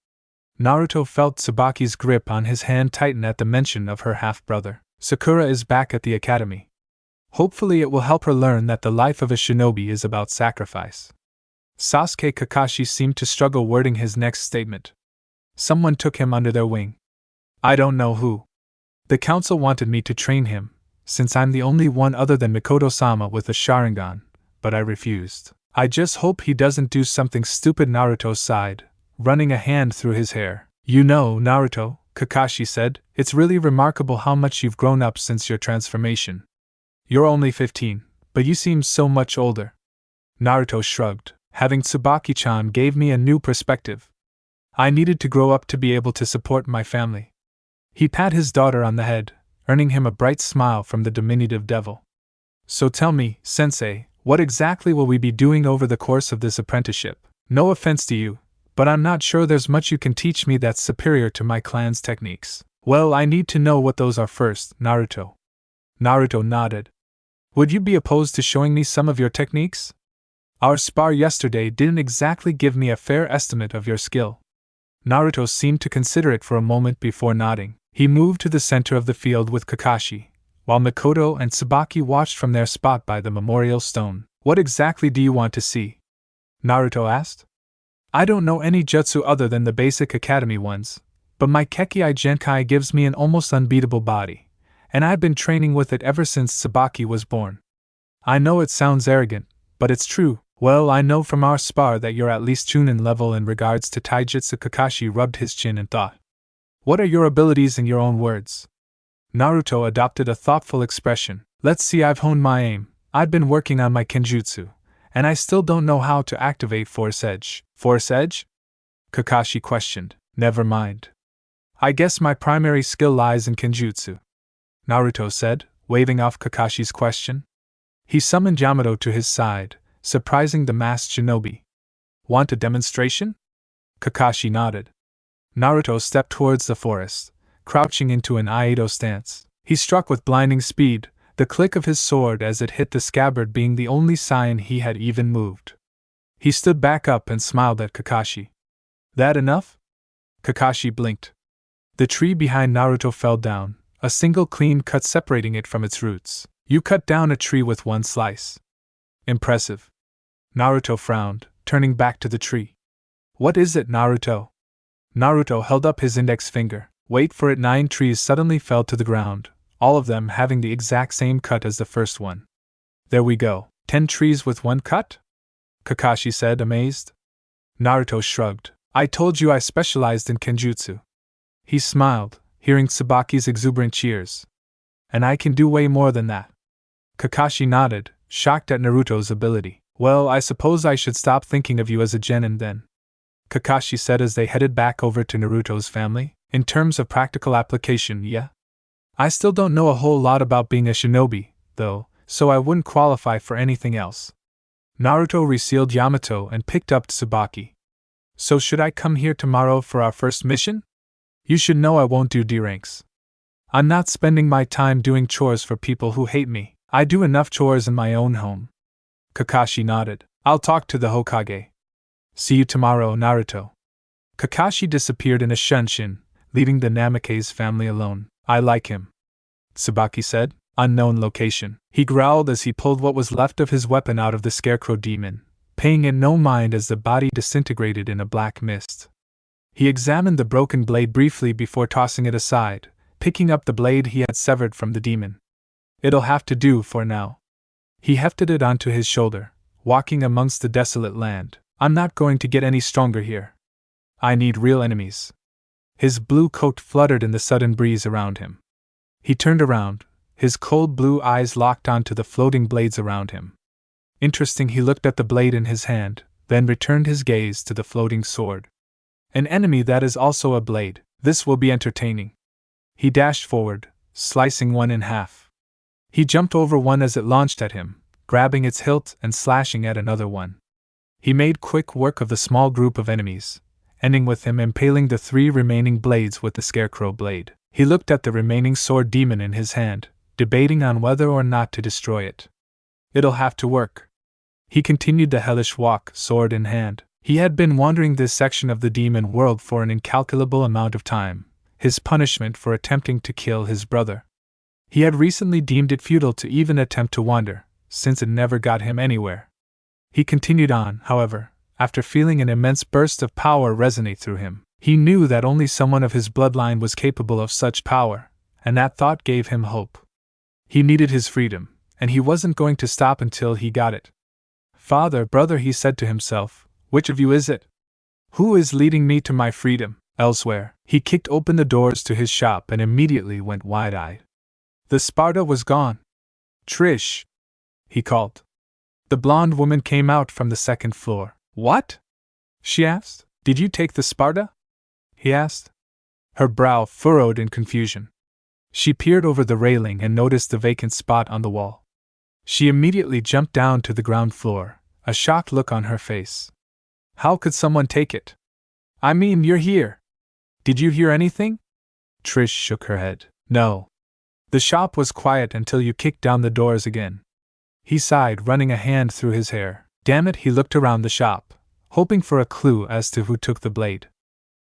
Naruto felt Tsubaki's grip on his hand tighten at the mention of her half-brother. Sakura is back at the academy. Hopefully it will help her learn that the life of a shinobi is about sacrifice. Sasuke. Kakashi seemed to struggle wording his next statement. Someone took him under their wing. I don't know who. The council wanted me to train him, since I'm the only one other than Mikoto-sama with a Sharingan, but I refused. I just hope he doesn't do something stupid. Naruto sighed, running a hand through his hair. You know, Naruto, Kakashi said, it's really remarkable how much you've grown up since your transformation. You're only 15, but you seem so much older. Naruto shrugged. Having Tsubaki-chan gave me a new perspective. I needed to grow up to be able to support my family. He pat his daughter on the head, earning him a bright smile from the diminutive devil. So tell me, sensei, what exactly will we be doing over the course of this apprenticeship? No offense to you, but I'm not sure there's much you can teach me that's superior to my clan's techniques. Well, I need to know what those are first, Naruto. Naruto nodded. Would you be opposed to showing me some of your techniques? Our spar yesterday didn't exactly give me a fair estimate of your skill. Naruto seemed to consider it for a moment before nodding. He moved to the center of the field with Kakashi, while Mikoto and Tsubaki watched from their spot by the memorial stone. What exactly do you want to see? Naruto asked. I don't know any jutsu other than the basic academy ones, but my Kekkei Genkai gives me an almost unbeatable body, and I've been training with it ever since Tsubaki was born. I know it sounds arrogant, but it's true. Well, I know from our spar that you're at least Chunin level in regards to taijutsu. Kakashi rubbed his chin and thought. What are your abilities in your own words? Naruto adopted a thoughtful expression. Let's see, I've honed my aim, I've been working on my kenjutsu, and I still don't know how to activate Force Edge. Force Edge? Kakashi questioned. Never mind. I guess my primary skill lies in kenjutsu, Naruto said, waving off Kakashi's question. He summoned Yamato to his side, surprising the masked shinobi. Want a demonstration? Kakashi nodded. Naruto stepped towards the forest, crouching into an Aido stance. He struck with blinding speed, the click of his sword as it hit the scabbard being the only sign he had even moved. He stood back up and smiled at Kakashi. That enough? Kakashi blinked. The tree behind Naruto fell down, a single clean cut separating it from its roots. You cut down a tree with one slice. Impressive. Naruto frowned, turning back to the tree. What is it, Naruto? Naruto held up his index finger. Wait for it. 9 trees suddenly fell to the ground, all of them having the exact same cut as the first one. There we go. 10 trees with one cut? Kakashi said, amazed. Naruto shrugged. I told you I specialized in kenjutsu. He smiled, hearing Tsubaki's exuberant cheers. And I can do way more than that. Kakashi nodded, shocked at Naruto's ability. Well, I suppose I should stop thinking of you as a genin then, Kakashi said as they headed back over to Naruto's family. In terms of practical application, yeah. I still don't know a whole lot about being a shinobi, though, so I wouldn't qualify for anything else. Naruto resealed Yamato and picked up Tsubaki. So should I come here tomorrow for our first mission? You should know I won't do D ranks. I'm not spending my time doing chores for people who hate me. I do enough chores in my own home. Kakashi nodded. I'll talk to the Hokage. See you tomorrow, Naruto. Kakashi disappeared in a shunshin, leaving the Namikaze family alone. I like him, Tsubaki said. Unknown location. He growled as he pulled what was left of his weapon out of the scarecrow demon, paying it no mind as the body disintegrated in a black mist. He examined the broken blade briefly before tossing it aside, picking up the blade he had severed from the demon. It'll have to do for now. He hefted it onto his shoulder, walking amongst the desolate land. I'm not going to get any stronger here. I need real enemies. His blue coat fluttered in the sudden breeze around him. He turned around, his cold blue eyes locked onto the floating blades around him. Interesting, he looked at the blade in his hand, then returned his gaze to the floating sword. An enemy that is also a blade. This will be entertaining. He dashed forward, slicing one in half. He jumped over one as it launched at him, grabbing its hilt and slashing at another one. He made quick work of the small group of enemies, ending with him impaling the 3 remaining blades with the scarecrow blade. He looked at the remaining sword demon in his hand, debating on whether or not to destroy it. It'll have to work. He continued the hellish walk, sword in hand. He had been wandering this section of the demon world for an incalculable amount of time, his punishment for attempting to kill his brother. He had recently deemed it futile to even attempt to wander, since it never got him anywhere. He continued on, however, after feeling an immense burst of power resonate through him. He knew that only someone of his bloodline was capable of such power, and that thought gave him hope. He needed his freedom, and he wasn't going to stop until he got it. Father, brother, he said to himself, which of you is it? Who is leading me to my freedom? Elsewhere, he kicked open the doors to his shop and immediately went wide-eyed. The sparda was gone. Trish, he called. The blonde woman came out from the second floor. What? She asked. Did you take the sparda? He asked. Her brow furrowed in confusion. She peered over the railing and noticed the vacant spot on the wall. She immediately jumped down to the ground floor, a shocked look on her face. How could someone take it? I mean, you're here. Did you hear anything? Trish shook her head. No. The shop was quiet until you kicked down the doors again. He sighed, running a hand through his hair. Damn it, he looked around the shop, hoping for a clue as to who took the blade.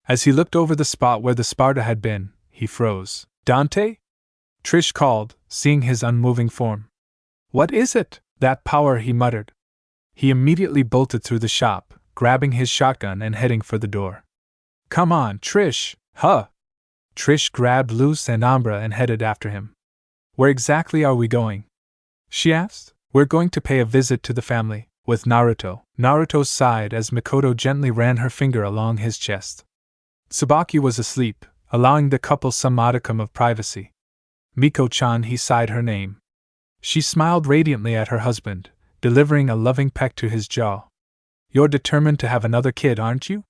As he looked over the spot where the sparda had been, he froze. Dante? Trish called, seeing his unmoving form. What is it? That power, he muttered. He immediately bolted through the shop, grabbing his shotgun and heading for the door. Come on, Trish, huh? Trish grabbed Luz and Ambra and headed after him. Where exactly are we going? She asked. We're going to pay a visit to the family, with Naruto. Naruto sighed as Mikoto gently ran her finger along his chest. Tsubaki was asleep, allowing the couple some modicum of privacy. Miko-chan, he sighed her name. She smiled radiantly at her husband, delivering a loving peck to his jaw. You're determined to have another kid, aren't you?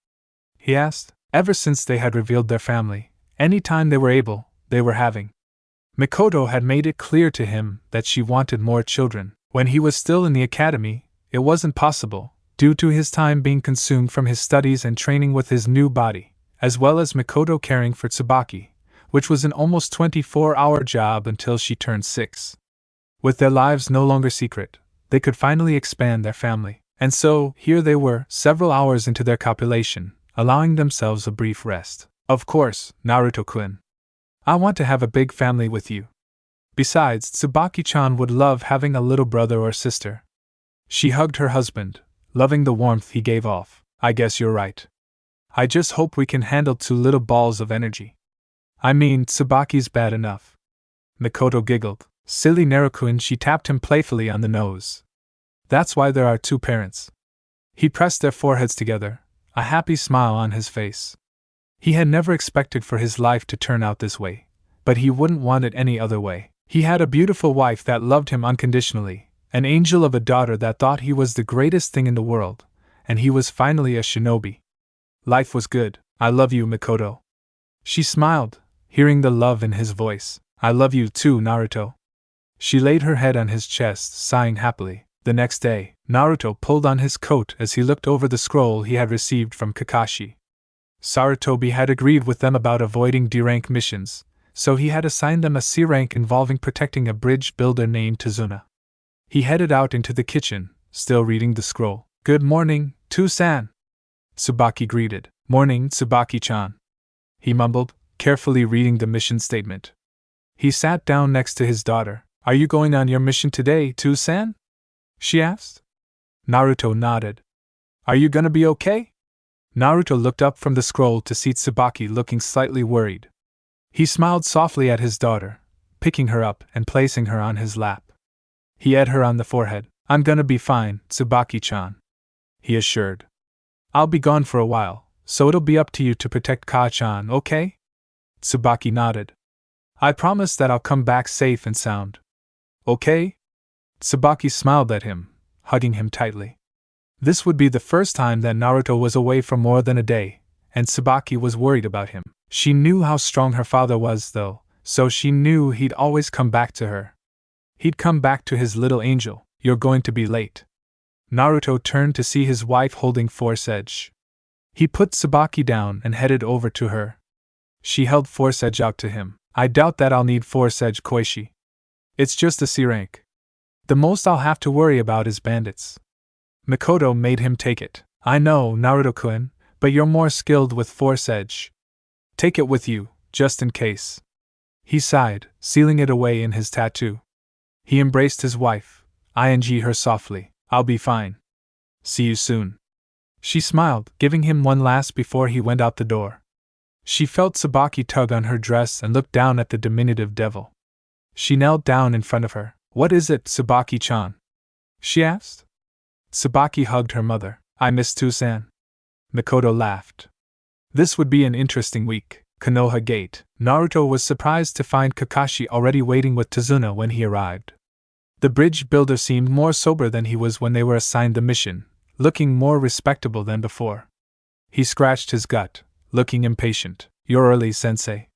He asked. Ever since they had revealed their family, any time they were able, they were having. Mikoto had made it clear to him that she wanted more children. When he was still in the academy, it wasn't possible, due to his time being consumed from his studies and training with his new body, as well as Mikoto caring for Tsubaki, which was an almost 24-hour job until she turned 6. With their lives no longer secret, they could finally expand their family. And so, here they were, several hours into their copulation, allowing themselves a brief rest. Of course, Naruto-kun. I want to have a big family with you. Besides, Tsubaki-chan would love having a little brother or sister. She hugged her husband, loving the warmth he gave off. I guess you're right. I just hope we can handle 2 little balls of energy. I mean, Tsubaki's bad enough. Mikoto giggled. Silly Naruto-kun, she tapped him playfully on the nose. That's why there are 2 parents. He pressed their foreheads together, a happy smile on his face. He had never expected for his life to turn out this way, but he wouldn't want it any other way. He had a beautiful wife that loved him unconditionally, an angel of a daughter that thought he was the greatest thing in the world, and he was finally a shinobi. Life was good. I love you, Mikoto. She smiled, hearing the love in his voice. I love you too, Naruto. She laid her head on his chest, sighing happily. The next day, Naruto pulled on his coat as he looked over the scroll he had received from Kakashi. Sarutobi had agreed with them about avoiding D-rank missions, so he had assigned them a C rank involving protecting a bridge builder named Tazuna. He headed out into the kitchen, still reading the scroll. "Good morning, Tu-san," Tsubaki greeted. "Morning, Tsubaki-chan," he mumbled, carefully reading the mission statement. He sat down next to his daughter. "Are you going on your mission today, Tu-san?" she asked. Naruto nodded. "Are you gonna be okay?" Naruto looked up from the scroll to see Tsubaki looking slightly worried. He smiled softly at his daughter, picking her up and placing her on his lap. He had her on the forehead. "I'm gonna be fine, Tsubaki-chan," he assured. "I'll be gone for a while, so it'll be up to you to protect Ka-chan, okay?" Tsubaki nodded. "I promise that I'll come back safe and sound." "Okay?" Tsubaki smiled at him, hugging him tightly. This would be the first time that Naruto was away for more than a day, and Tsubaki was worried about him. She knew how strong her father was, though, so she knew he'd always come back to her. He'd come back to his little angel. "You're going to be late." Naruto turned to see his wife holding Force Edge. He put Tsubaki down and headed over to her. She held Force Edge out to him. "I doubt that I'll need Force Edge, Koishi. It's just a C rank. The most I'll have to worry about is bandits." Mikoto made him take it. "I know, Naruto-kun, but you're more skilled with Force Edge. Take it with you, just in case." He sighed, sealing it away in his tattoo. He embraced his wife, ing her softly. "I'll be fine. See you soon." She smiled, giving him one last before he went out the door. She felt Tsubaki tug on her dress and looked down at the diminutive devil. She knelt down in front of her. "What is it, Tsubaki-chan?" she asked. Tsubaki hugged her mother. "I miss Tu-san." Mikoto laughed. This would be an interesting week. Konoha Gate. Naruto was surprised to find Kakashi already waiting with Tazuna when he arrived. The bridge builder seemed more sober than he was when they were assigned the mission, looking more respectable than before. He scratched his gut, looking impatient. "You're early, sensei."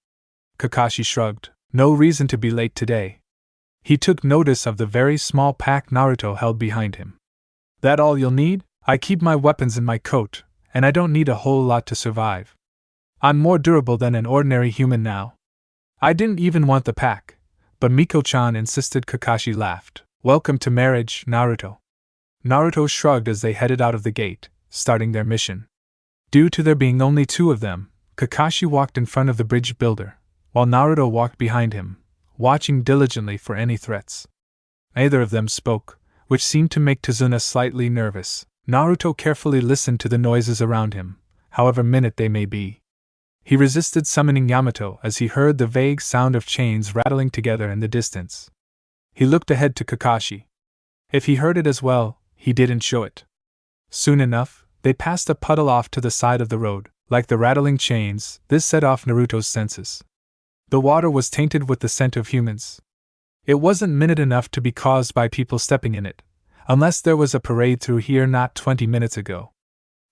Kakashi shrugged. "No reason to be late today." He took notice of the very small pack Naruto held behind him. "That all you'll need? I keep my weapons in my coat, and I don't need a whole lot to survive. I'm more durable than an ordinary human now." "I didn't even want the pack, but Miko-chan insisted." Kakashi laughed. "Welcome to marriage, Naruto." Naruto shrugged as they headed out of the gate, starting their mission. Due to there being only two of them, Kakashi walked in front of the bridge builder, while Naruto walked behind him, watching diligently for any threats. Neither of them spoke, which seemed to make Tazuna slightly nervous. Naruto carefully listened to the noises around him, however minute they may be. He resisted summoning Yamato as he heard the vague sound of chains rattling together in the distance. He looked ahead to Kakashi. If he heard it as well, he didn't show it. Soon enough, they passed a puddle off to the side of the road. Like the rattling chains, this set off Naruto's senses. The water was tainted with the scent of humans. It wasn't minute enough to be caused by people stepping in it, unless there was a parade through here not 20 minutes ago.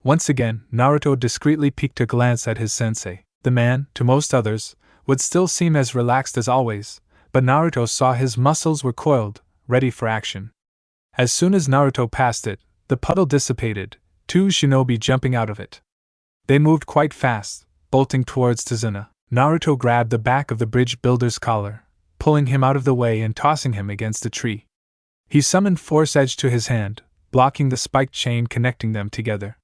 Once again, Naruto discreetly peeked a glance at his sensei. The man, to most others, would still seem as relaxed as always, but Naruto saw his muscles were coiled, ready for action. As soon as Naruto passed it, the puddle dissipated, two shinobi jumping out of it. They moved quite fast, bolting towards Tazuna. Naruto grabbed the back of the bridge builder's collar, pulling him out of the way and tossing him against a tree. He summoned Force Edge to his hand, blocking the spiked chain connecting them together.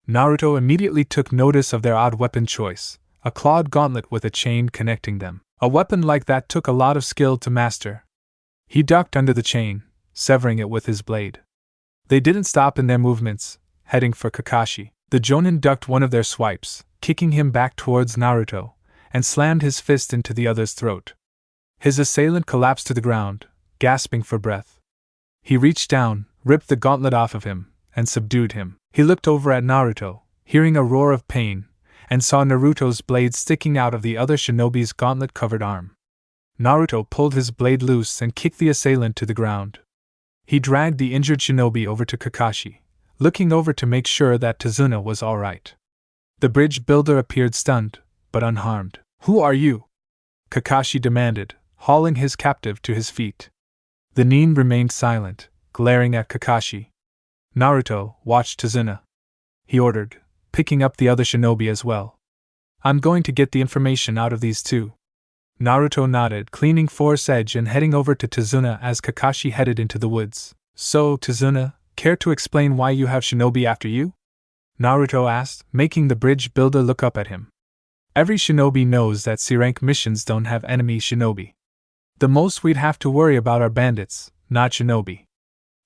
Naruto immediately took notice of their odd weapon choice, a clawed gauntlet with a chain connecting them. A weapon like that took a lot of skill to master. He ducked under the chain, severing it with his blade. They didn't stop in their movements, heading for Kakashi. The Jonin ducked one of their swipes, kicking him back towards Naruto, and slammed his fist into the other's throat. His assailant collapsed to the ground, gasping for breath. He reached down, ripped the gauntlet off of him, and subdued him. He looked over at Naruto, hearing a roar of pain, and saw Naruto's blade sticking out of the other shinobi's gauntlet-covered arm. Naruto pulled his blade loose and kicked the assailant to the ground. He dragged the injured shinobi over to Kakashi, looking over to make sure that Tazuna was all right. The bridge builder appeared stunned, but unharmed. "Who are you?" Kakashi demanded, hauling his captive to his feet. The nin remained silent, glaring at Kakashi. Naruto watched Tazuna. He ordered, picking up the other shinobi as well. I'm going to get the information out of these two. Naruto nodded, cleaning Force Edge and heading over to Tazuna as Kakashi headed into the woods. So, Tazuna, care to explain why you have shinobi after you? Naruto asked, making the bridge builder look up at him. Every shinobi knows that C-rank missions don't have enemy shinobi. The most we'd have to worry about are bandits, not shinobi.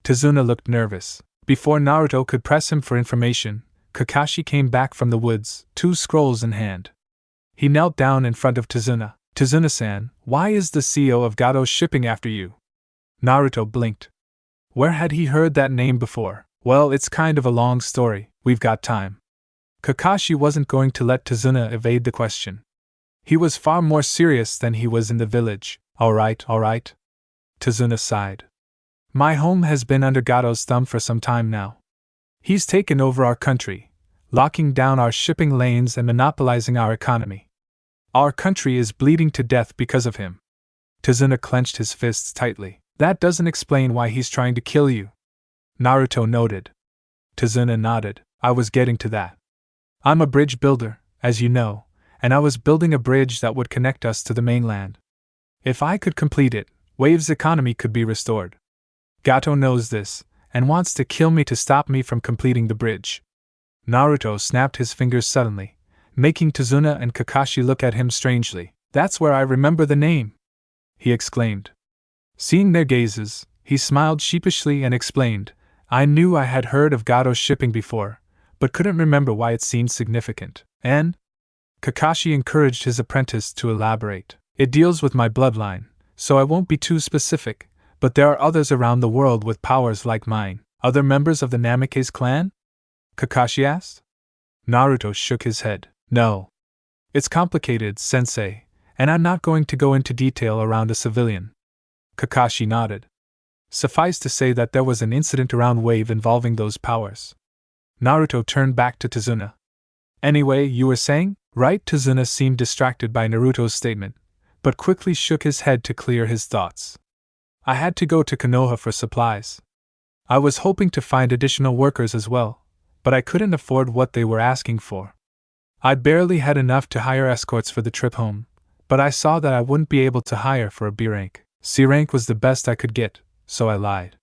Tazuna looked nervous. Before Naruto could press him for information, Kakashi came back from the woods, 2 scrolls in hand. He knelt down in front of Tazuna. Tazuna-san, why is the CEO of Gato shipping after you? Naruto blinked. Where had he heard that name before? Well, it's kind of a long story, we've got time. Kakashi wasn't going to let Tazuna evade the question. He was far more serious than he was in the village. Alright. Tazuna sighed. My home has been under Gato's thumb for some time now. He's taken over our country, locking down our shipping lanes and monopolizing our economy. Our country is bleeding to death because of him. Tazuna clenched his fists tightly. That doesn't explain why he's trying to kill you. Naruto noted. Tazuna nodded. I was getting to that. I'm a bridge builder, as you know, and I was building a bridge that would connect us to the mainland. If I could complete it, Wave's economy could be restored. Gato knows this, and wants to kill me to stop me from completing the bridge. Naruto snapped his fingers suddenly, making Tazuna and Kakashi look at him strangely. That's where I remember the name! He exclaimed. Seeing their gazes, he smiled sheepishly and explained, I knew I had heard of Gato's shipping before, but couldn't remember why it seemed significant. And? Kakashi encouraged his apprentice to elaborate. It deals with my bloodline, so I won't be too specific, but there are others around the world with powers like mine. Other members of the Namikaze clan? Kakashi asked. Naruto shook his head. No. It's complicated, sensei, and I'm not going to go into detail around a civilian. Kakashi nodded. Suffice to say that there was an incident around Wave involving those powers. Naruto turned back to Tazuna. Anyway, you were saying? Right? Tazuna seemed distracted by Naruto's statement, but quickly shook his head to clear his thoughts. I had to go to Konoha for supplies. I was hoping to find additional workers as well, but I couldn't afford what they were asking for. I'd barely had enough to hire escorts for the trip home, but I saw that I wouldn't be able to hire for a B rank. C rank was the best I could get, so I lied.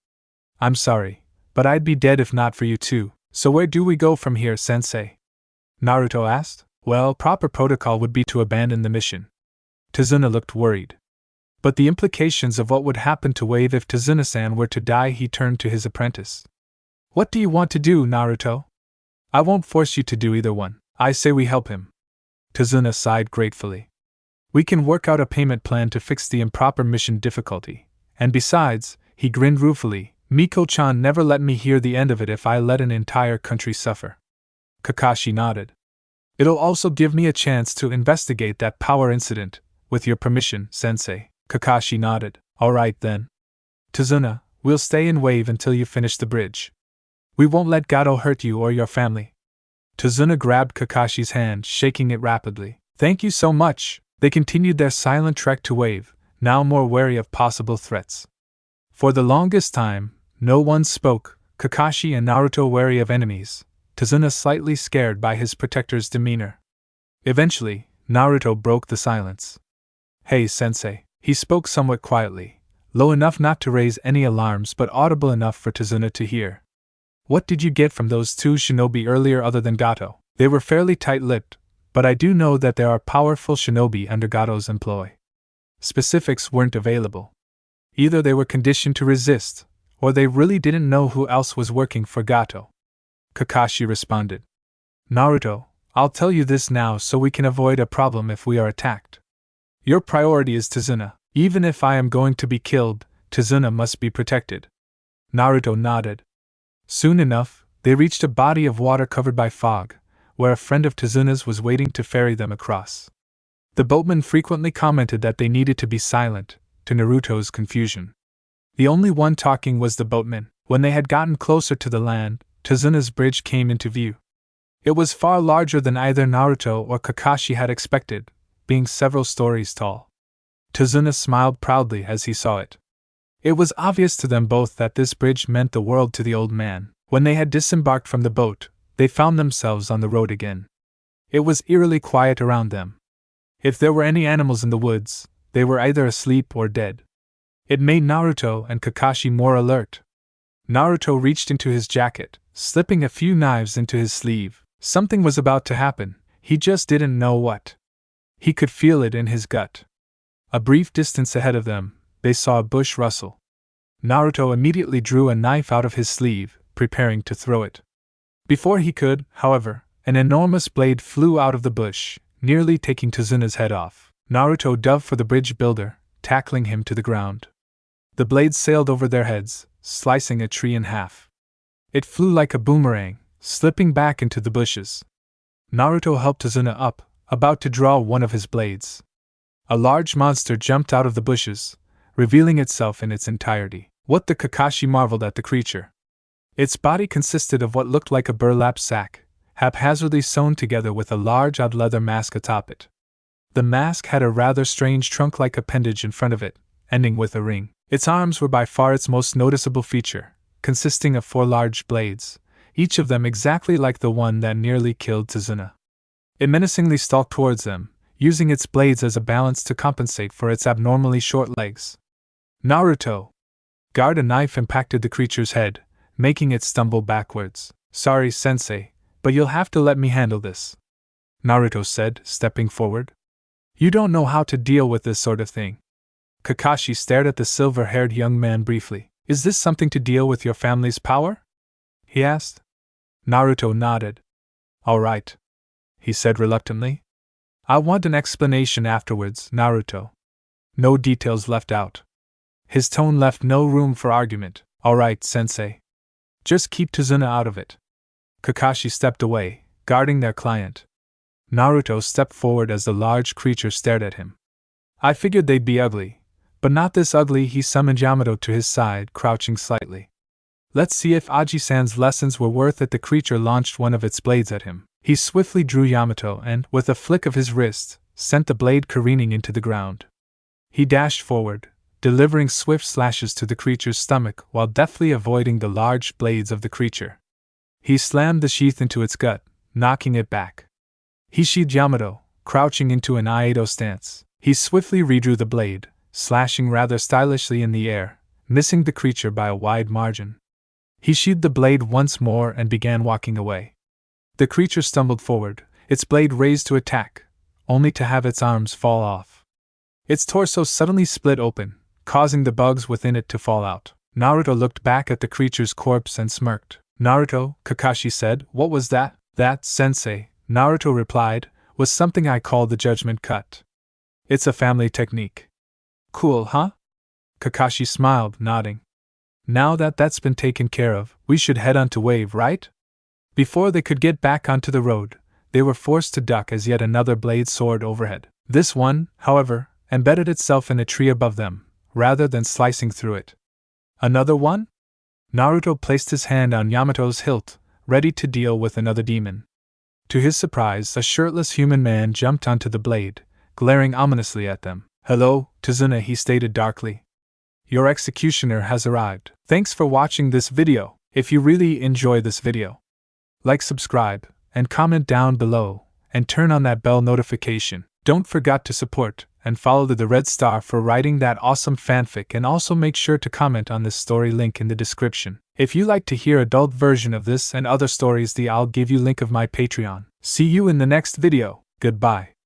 I'm sorry, but I'd be dead if not for you too. So where do we go from here, sensei? Naruto asked. Well, proper protocol would be to abandon the mission. Tazuna looked worried. But the implications of what would happen to Wave if Tazuna-san were to die, he turned to his apprentice. What do you want to do, Naruto? I won't force you to do either one. I say we help him. Tazuna sighed gratefully. We can work out a payment plan to fix the improper mission difficulty. And besides, he grinned ruefully, Miko-chan never let me hear the end of it if I let an entire country suffer. Kakashi nodded. It'll also give me a chance to investigate that power incident, with your permission, sensei. Kakashi nodded. Alright then. Tazuna, we'll stay in Wave until you finish the bridge. We won't let Gato hurt you or your family. Tazuna grabbed Kakashi's hand, shaking it rapidly. Thank you so much. They continued their silent trek to Wave, now more wary of possible threats. For the longest time, no one spoke, Kakashi and Naruto wary of enemies, Tazuna slightly scared by his protector's demeanor. Eventually, Naruto broke the silence. Hey, sensei. He spoke somewhat quietly, low enough not to raise any alarms but audible enough for Tazuna to hear. What did you get from those 2 shinobi earlier other than Gato? They were fairly tight-lipped, but I do know that there are powerful shinobi under Gato's employ. Specifics weren't available. Either they were conditioned to resist, or they really didn't know who else was working for Gato. Kakashi responded. Naruto, I'll tell you this now so we can avoid a problem if we are attacked. Your priority is Tazuna. Even if I am going to be killed, Tazuna must be protected. Naruto nodded. Soon enough, they reached a body of water covered by fog, where a friend of Tazuna's was waiting to ferry them across. The boatman frequently commented that they needed to be silent, to Naruto's confusion. The only one talking was the boatman. When they had gotten closer to the land, Tazuna's bridge came into view. It was far larger than either Naruto or Kakashi had expected, being several stories tall. Tazuna smiled proudly as he saw it. It was obvious to them both that this bridge meant the world to the old man. When they had disembarked from the boat, they found themselves on the road again. It was eerily quiet around them. If there were any animals in the woods, they were either asleep or dead. It made Naruto and Kakashi more alert. Naruto reached into his jacket, slipping a few knives into his sleeve. Something was about to happen, he just didn't know what. He could feel it in his gut. A brief distance ahead of them, they saw a bush rustle. Naruto immediately drew a knife out of his sleeve, preparing to throw it. Before he could, however, an enormous blade flew out of the bush, nearly taking Tazuna's head off. Naruto dove for the bridge builder, tackling him to the ground. The blade sailed over their heads, slicing a tree in half. It flew like a boomerang, slipping back into the bushes. Naruto helped Tazuna up, about to draw one of his blades. A large monster jumped out of the bushes, revealing itself in its entirety. What the Kakashi marveled at the creature. Its body consisted of what looked like a burlap sack, haphazardly sewn together with a large odd leather mask atop it. The mask had a rather strange trunk-like appendage in front of it, ending with a ring. Its arms were by far its most noticeable feature, consisting of 4 large blades, each of them exactly like the one that nearly killed Tazuna. It menacingly stalked towards them, using its blades as a balance to compensate for its abnormally short legs. Naruto! Guard! A knife impacted the creature's head, making it stumble backwards. Sorry, sensei, but you'll have to let me handle this, Naruto said, stepping forward. You don't know how to deal with this sort of thing. Kakashi stared at the silver-haired young man briefly. Is this something to deal with your family's power? He asked. Naruto nodded. All right, he said reluctantly. I want an explanation afterwards, Naruto. No details left out. His tone left no room for argument. All right, sensei. Just keep Tazuna out of it. Kakashi stepped away, guarding their client. Naruto stepped forward as the large creature stared at him. I figured they'd be ugly, but not this ugly. He summoned Yamato to his side, crouching slightly. Let's see if Aji-san's lessons were worth it. The creature launched one of its blades at him. He swiftly drew Yamato and, with a flick of his wrist, sent the blade careening into the ground. He dashed forward, delivering swift slashes to the creature's stomach while deftly avoiding the large blades of the creature. He slammed the sheath into its gut, knocking it back. He sheathed Yamato, crouching into an Aido stance. He swiftly redrew the blade, slashing rather stylishly in the air, missing the creature by a wide margin. He sheathed the blade once more and began walking away. The creature stumbled forward, its blade raised to attack, only to have its arms fall off. Its torso suddenly split open, causing the bugs within it to fall out. Naruto looked back at the creature's corpse and smirked. Naruto, Kakashi said, what was that? That, sensei, Naruto replied, was something I call the judgment cut. It's a family technique. Cool, huh? Kakashi smiled, nodding. Now that that's been taken care of, we should head on to Wave, right? Before they could get back onto the road, they were forced to duck as yet another blade soared overhead. This one, however, embedded itself in a tree above them, rather than slicing through it. Another one? Naruto placed his hand on Yamato's hilt, ready to deal with another demon. To his surprise, a shirtless human man jumped onto the blade, glaring ominously at them. Hello, Tazuna, he stated darkly. Your executioner has arrived. Thanks for watching this video. If you really enjoy this video, like, subscribe, and comment down below, and turn on that bell notification. Don't forget to support and follow the red star for writing that awesome fanfic, and also make sure to comment on this story, link in the description. If you like to hear adult version of this and other stories, I'll give you link of my Patreon. See you in the next video. Goodbye.